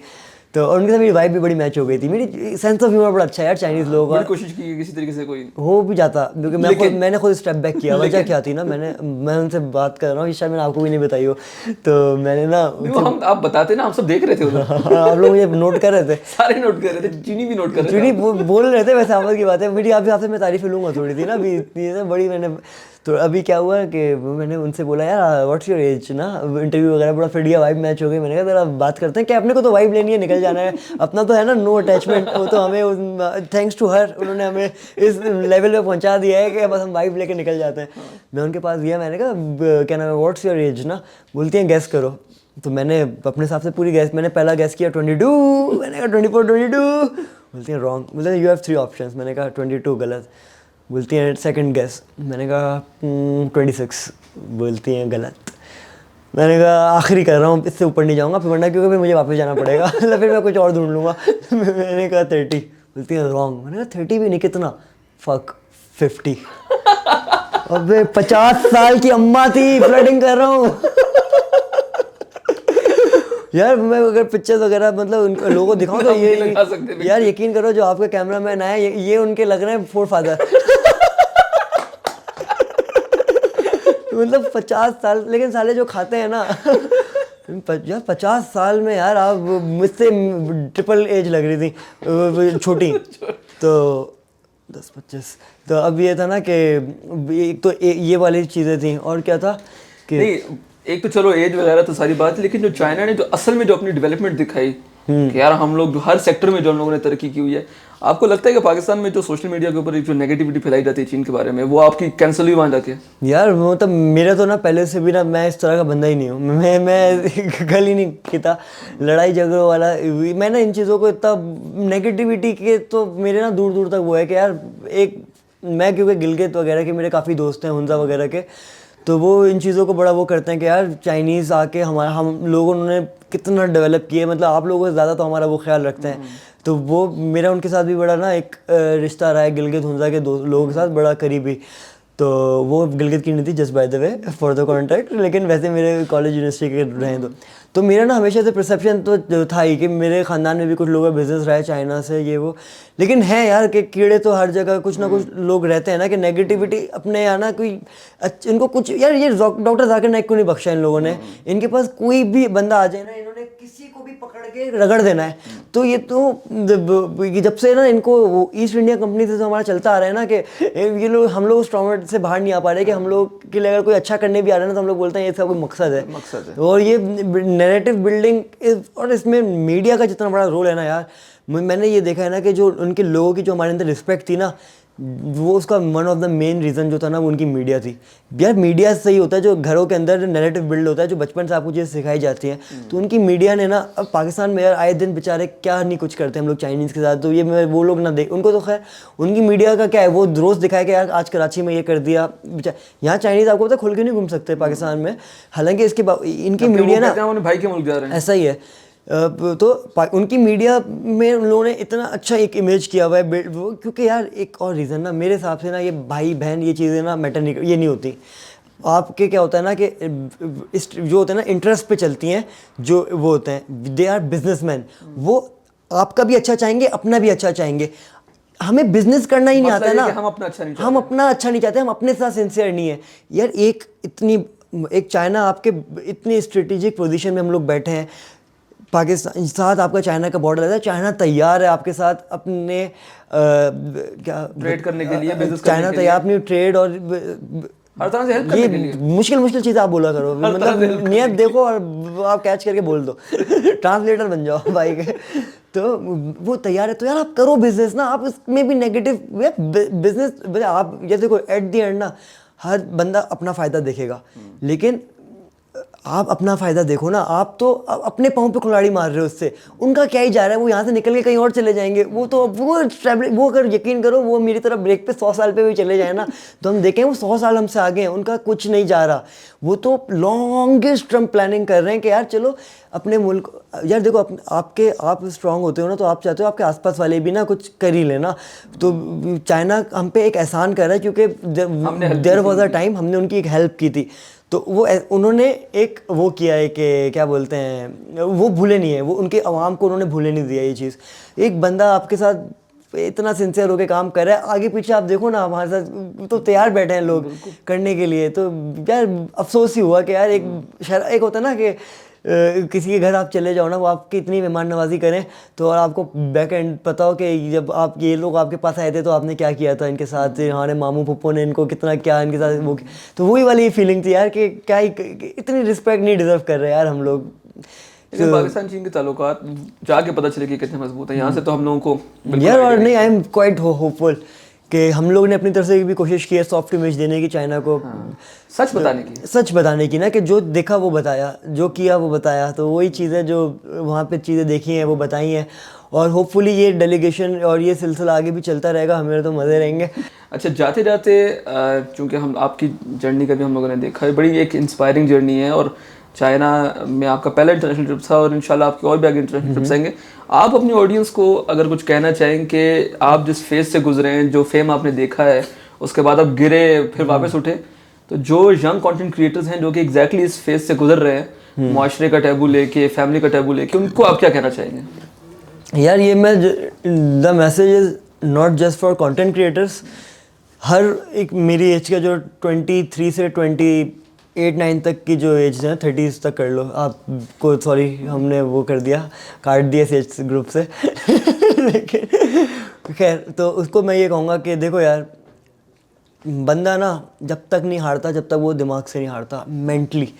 तो और उनके साथ मेरी वाइफ भी बड़ी मैच हो गई थी। मेरी सेंस ऑफ ह्यूमर बड़ा अच्छा है यार चाइनीज़ लोगों का। कोशिश की किसी तरीके से कोई हो भी जाता, क्योंकि मैंने खुद स्टेप बैक किया। वजह क्या थी ना, मैं उनसे बात कर रहा हूँ, शायद मैंने आपको भी नहीं बताई हो। तो मैंने ना आप बताते ना, हम सब देख रहे थे उधर। आप लोग मुझे नोट कर रहे थे, सारे नोट कर रहे थे, चीनी भी नोट कर रहे थे। चीनी बोल रहे थे, वैसे आमद की बात है मेरी आपसे मैं तारीफ लूँगा थोड़ी थी ना अभी, बड़ी मैंने। तो अभी क्या हुआ कि मैंने उनसे बोला यार व्हाट्स योर एज ना, इंटरव्यू वगैरह बड़ा फिट गया, वाइब मैच हो गई। मैंने कहा जरा बात करते हैं, क्या अपने को तो वाइब लेनी है, निकल जाना है, अपना तो है ना नो अटैचमेंट। वो तो हमें थैंक्स टू हर, उन्होंने हमें इस लेवल पे पहुंचा दिया है कि बस हम वाइब लेके निकल जाते हैं। मैं उनके पास गया, मैंने कहा क्या नाम है, व्हाट्स योर एज ना, बोलती हैं गैस करो। तो मैंने अपने हिसाब से पूरी गैस, मैंने पहला गैस किया 22, मैंने कहा 24, 22, बोलती हैं रॉन्ग, मतलब यू हैव 3 ऑप्शंस। मैंने कहा 22 गलत। बोलती हैं सेकंड गेस। मैंने कहा 26। बोलती हैं गलत। मैंने कहा आखिरी कर रहा हूँ, इससे ऊपर नहीं जाऊँगा फिर, वरना क्योंकि फिर मुझे वापस जाना पड़ेगा मतलब फिर मैं कुछ और ढूंढ लूँगा मैंने कहा 30। बोलती है रॉन्ग। मैंने कहा 30 भी नहीं, कितना? फक 50। अबे 50 साल की अम्मा थी, फ्लडिंग कर रहा हूँ यार मैं अगर पिक्चर्स वगैरह मतलब उन लोगों को दिखाऊं तो ये लगा सकते हैं यार यकीन करो जो आपका कैमरामैन आया ये उनके लग रहे हैं फोर फादर मतलब 50 साल, लेकिन साले जो खाते हैं ना यार 50 साल में यार आप मुझसे ट्रिपल एज लग रही थी छोटी तो 10-25। तो अब ये था ना कि एक तो ये वाली चीज़ें थी, और क्या था कि नहीं, एक तो चलो एज वगैरह तो सारी बात है, लेकिन जो चाइना ने जो असल में जो अपनी डेवलपमेंट दिखाई कि यार हम लोग जो हर सेक्टर में जो हम लोगों ने तरक्की की हुई है, आपको लगता है कि पाकिस्तान में जो सोशल मीडिया के ऊपर एक जो नेगेटिविटी फैलाई जाती है चीन के बारे में, वो आपकी कैंसिल हुई वहाँ जाके? यार मतलब मेरा तो ना पहले से भी ना मैं इस तरह का बंदा ही नहीं हूँ। मैं गल ही नहीं खींचता लड़ाई झगड़ों वाला। मैं ना इन चीज़ों को इतना नेगेटिविटी के तो मेरे ना दूर दूर तक वो है कि यार एक मैं क्योंकि गिलगित वगैरह के मेरे काफ़ी दोस्त हैं, हुंजा वगैरह के, तो वो इन चीज़ों को बड़ा वो करते हैं कि यार चाइनीज़ आके हम लोगों ने कितना डेवलप किया, मतलब आप लोगों से ज़्यादा तो हमारा वो ख्याल रखते हैं। तो वो मेरा उनके साथ भी बड़ा ना एक रिश्ता रहा है, गिलगित हुंजा के लोगों के साथ बड़ा करीबी। तो वो गिलगित की नहीं थी, just by the way for the contact, लेकिन वैसे मेरे कॉलेज यूनिवर्सिटी के रहे तो मेरा ना हमेशा से परसेप्शन तो था ही कि मेरे ख़ानदान में भी कुछ लोगों का बिजनेस रहा है चाइना से ये वो, लेकिन है यार कि कीड़े तो हर जगह कुछ ना कुछ लोग रहते हैं ना कि नेगेटिविटी अपने यहाँ ना कोई इनको कुछ यार ये डॉक्टर जाकिर नाइक को नहीं बख्शा इन लोगों ने, इनके पास कोई भी बंदा आ जाए ना इन्होंने किसी को भी पकड़ के रगड़ देना है। तो ये तो जब से ना इनको ईस्ट इंडिया कंपनी से तो हमारा चलता आ रहा है ना कि ये लोग हम लोग उस ट्रॉमा से बाहर नहीं आ पा रहे कि हम लोग के लिए अगर कोई अच्छा करने भी आ रहा है ना तो हम लोग बोलते हैं ये सब कोई मकसद है। और ये नैरेटिव बिल्डिंग और इसमें मीडिया का जितना बड़ा रोल है ना यार, मैंने ये देखा है ना कि जो उनके लोगों की जो हमारे अंदर रिस्पेक्ट थी ना, वो उसका one of the main reason जो था ना वो उनकी मीडिया थी। यार मीडिया सही होता है जो घरों के अंदर नैरेटिव बिल्ड होता है, जो बचपन से आपको चीज़ें सिखाई जाती हैं। तो उनकी मीडिया ने ना, अब पाकिस्तान में यार आए दिन बेचारे क्या नहीं कुछ करते हम लोग चाइनीज़ के साथ, तो ये मैं वो लोग ना देख उनको, तो खैर उनकी मीडिया का क्या है, वो रोज़ दिखाया कि यार आज कराची में ये कर दिया। यहाँ चाइनीज़ आपको पता है खुल के नहीं घूम सकते पाकिस्तान में, हालांकि इसके इनकी मीडिया ना भाई के मुल्क जा रहे हैं, ऐसा ही है। तो उनकी मीडिया में उन लोगों ने इतना अच्छा एक इमेज किया हुआ है वो, क्योंकि यार एक और रीज़न ना मेरे हिसाब से ना ये भाई बहन ये चीज़ें ना मैटर नहीं, ये नहीं होती। आपके क्या होता है ना कि जो होता है ना इंटरेस्ट पे चलती हैं, जो वो होते हैं दे आर बिजनेसमैन, वो आपका भी अच्छा चाहेंगे अपना भी अच्छा चाहेंगे। हमें बिजनेस करना ही नहीं आता है ना, हम अपना अच्छा नहीं चाहते, हम अपना अच्छा नहीं चाहते, हम अपने साथ सिंसियर नहीं है यार। एक चाइना आपके इतनी स्ट्रेटेजिक पोजीशन में हम लोग बैठे हैं, पाकिस्तान साथ आपका चाइना का बॉर्डर रहता है, चाइना तैयार है आपके साथ अपने क्या ट्रेड करने के लिए, बिजनेस चाइना तैयार अपनी ट्रेड और हर तरह से हेल्प करने के लिए। मुश्किल चीज़ आप बोला करो, मतलब नियत देखो और आप कैच करके बोल दो ट्रांसलेटर बन जाओ भाई के। तो वो तैयार है, तो यार आप करो बिजनेस ना, आप इसमें भी नेगेटिव बिजनेस आप ये देखो एट द एंड ना हर बंदा अपना फ़ायदा देखेगा, लेकिन आप अपना फ़ायदा देखो ना। आप तो अपने पाँव पे कुल्हाड़ी मार रहे हो उससे, उनका क्या ही जा रहा है, वो यहाँ से निकल के कहीं और चले जाएंगे। वो अगर यकीन करो वो मेरी तरफ ब्रेक पे 100 साल पे भी चले जाए ना तो हम देखें वो 100 साल हमसे आगे हैं, उनका कुछ नहीं जा रहा। वो तो लॉन्गेस्ट टर्म प्लानिंग कर रहे हैं कि यार चलो अपने मुल्क, यार देखो आप स्ट्रांग होते हो ना तो आप चाहते हो आपके आसपास वाले भी ना कुछ कर ही लेना। तो चाइना हम पे एक एहसान कर रहा है क्योंकि देयर वॉज अ टाइम हमने उनकी एक हेल्प की थी, तो वो उन्होंने एक वो किया है कि क्या बोलते हैं, वो भूले नहीं है, वो उनके अवाम को उन्होंने भूले नहीं दिया ये चीज़। एक बंदा आपके साथ इतना सिंसियर होकर काम कर रहा है, आगे पीछे आप देखो ना हमारे साथ तो तैयार बैठे हैं लोग करने के लिए। तो यार अफसोस ही हुआ कि यार एक होता है ना कि किसी के घर आप चले जाओ ना, वो आपकी इतनी मेहमान नवाजी करें तो और आपको बैक एंड पता हो कि जब आप ये लोग आपके पास आए थे तो आपने क्या किया था इनके साथ, हमारे मामू पप्पो ने इनको कितना क्या इनके साथ वो, तो वही वाली फीलिंग थी यार कि क्या ही इतनी रिस्पेक्ट नहीं डिजर्व कर रहे यार हम लोग। तो पाकिस्तान चीन के ताल्लुकात जाके पता चले कि कितने मजबूत है, यहाँ से तो हम लोगों को यार और नहीं, आई एम क्वाइट होपफुल कि हम लोग ने अपनी तरफ से भी कोशिश की है सॉफ्ट इमेज देने की चाइना को, सच बताने की ना कि जो देखा वो बताया, जो किया वो बताया। तो वही चीज़ें जो वहाँ पे चीज़ें देखी हैं वो बताई हैं। और होपफुली ये डेलीगेशन और ये सिलसिला आगे भी चलता रहेगा, हमें तो मज़े रहेंगे। अच्छा, जाते जाते चूँकि हम आपकी जर्नी का भी हम लोगों ने देखा है, बड़ी एक इंस्पायरिंग जर्नी है और चाइना में आपका पहला इंटरनेशनल ट्रिप था और इंशाल्लाह आपके और भी आगे इंटरनेशनल ट्रिप्स आएंगे। आप अपनी ऑडियंस को अगर कुछ कहना चाहें कि आप जिस फेज से गुजरे हैं, जो फेम आपने देखा है, उसके बाद आप गिरे फिर वापस उठे, तो जो यंग कंटेंट क्रिएटर्स हैं जो कि एग्जैक्टली इस फेज से गुजर रहे हैं, माशरे का टैबू लेके, फैमिली का टैबू लेके, उनको आप क्या कहना चाहेंगे? यार ये मैं the message is not just for content creators. हर एक मेरी एज का जो 23 से 28-9 तक की जो एज है, 30s तक कर लो आपको, सॉरी हमने वो कर दिया, काट दिया इस एज ग्रुप से लेकिन खैर, तो उसको मैं ये कहूँगा कि देखो यार, बंदा ना जब तक नहीं हारता जब तक वो दिमाग से नहीं हारता, मेंटली।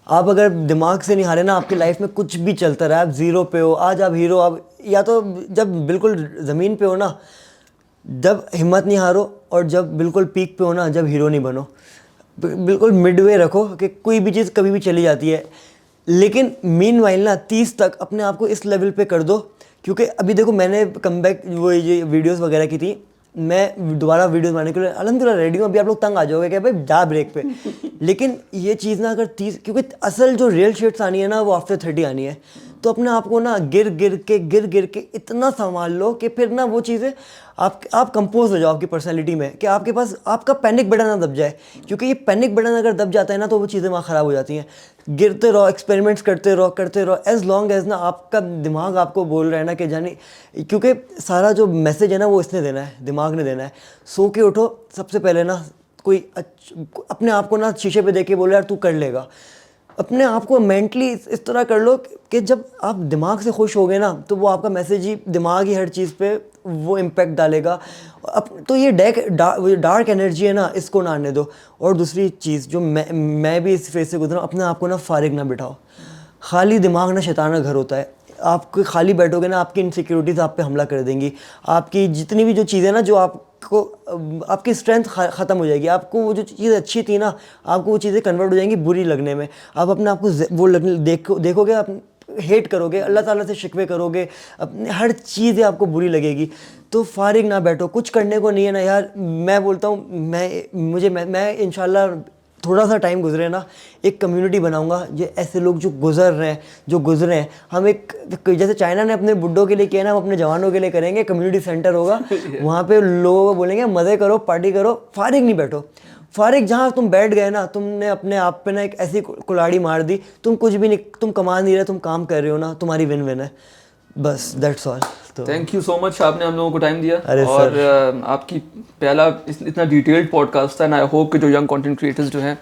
आप अगर दिमाग से नहीं हारे ना, आपकी लाइफ में कुछ भी चलता रहा, आप ज़ीरो पे हो, आज आप हीरो, आप या तो जब बिल्कुल ज़मीन पे हो ना, जब हिम्मत नहीं हारो, और जब बिल्कुल पीक पे हो ना, जब हीरो नहीं बनो। बिल्कुल मिडवे रखो कि कोई भी चीज़ कभी भी चली जाती है, लेकिन मीनवाइल ना 30 तक अपने आप को इस लेवल पे कर दो। क्योंकि अभी देखो, मैंने कमबैक वो ये वीडियोस वगैरह की थी, मैं दोबारा वीडियोस बनाने के लिए अल्हम्दुलिल्लाह रेडी हूँ। अभी आप लोग तंग आ जाओगे कि भाई जा ब्रेक पे लेकिन ये चीज़ ना अगर 30, क्योंकि असल जो रियल शिट्स आनी है ना वो आफ्टर 30 आनी है, तो अपने आप को ना गिर गिर के इतना संभाल लो कि फिर ना वो चीज़ें आप कंपोज हो जाओ आपकी पर्सनैलिटी में, कि आपके पास आपका पैनिक बटन ना दब जाए। क्योंकि ये पैनिक बटन अगर दब जाता है ना, तो वो चीज़ें वहाँ ख़राब हो जाती हैं। गिरते रहो, एक्सपेरिमेंट्स करते रहो एज लॉन्ग एज ना आपका दिमाग आपको बोल रहा है ना कि जाने, क्योंकि सारा जो मैसेज है ना वो इसने देना है, दिमाग ने देना है। सो के उठो, सबसे पहले ना कोई अपने आप को ना शीशे पे देख के बोले यार तू कर लेगा। अपने आप को मेंटली इस तरह कर लो कि जब आप दिमाग से खुश हो गए ना, तो वो आपका मैसेज ही, दिमाग ही हर चीज़ पे वो इम्पैक्ट डालेगा। अब तो ये डार्क एनर्जी है ना, इसको ना आने दो। और दूसरी चीज़ जो मैं भी इस फेज से गुजरा, अपने आप को ना फारिग ना बिठाओ। खाली दिमाग ना शैतान का घर होता है। आप खाली बैठोगे ना, आपकी इनसिक्योरिटीज़ आप पे हमला कर देंगी। आपकी जितनी भी जो चीज़ें ना, जो आपको आपकी स्ट्रेंथ ख़त्म हो जाएगी। आपको वो जो चीज़ अच्छी थी ना, आपको वो चीज़ें कन्वर्ट हो जाएंगी बुरी लगने में। आप अपने आप को वो देखोगे, आप हेट करोगे, अल्लाह ताला से शिकवे करोगे, अपने हर चीज़ें आपको बुरी लगेगी। तो फारिग ना बैठो, कुछ करने को नहीं है ना यार। मैं बोलता हूँ, मैं इंशाल्लाह थोड़ा सा टाइम गुजरे ना, एक कम्युनिटी बनाऊंगा, जो ऐसे लोग जो गुजरे हैं, हम एक, जैसे चाइना ने अपने बुड्ढों के लिए किया ना, हम अपने जवानों के लिए करेंगे। कम्युनिटी सेंटर होगा वहाँ पे लोगों को बोलेंगे मज़े करो, पार्टी करो, फारिग नहीं बैठो। फारिग जहाँ तुम बैठ गए ना, तुमने अपने आप पे ना एक ऐसी कुल्हाड़ी मार दी, तुम कुछ भी नहीं, तुम कमा नहीं रहे, तुम काम कर रहे हो ना, तुम्हारी विन विन है, बस दैट्स ऑल। तो थैंक यू सो मच, आपने हम लोगों को टाइम दिया। अरे और आपकी पहला इतना डिटेल्ड पॉडकास्ट था, एंड आई होप कि जो यंग कंटेंट क्रिएटर्स जो हैं,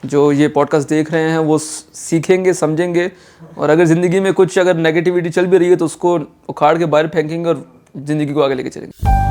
जो ये पॉडकास्ट देख रहे हैं, वो सीखेंगे, समझेंगे, और अगर ज़िंदगी में कुछ अगर नेगेटिविटी चल भी रही है तो उसको उखाड़ के बाहर फेंकेंगे और ज़िंदगी को आगे लेके चलेंगे।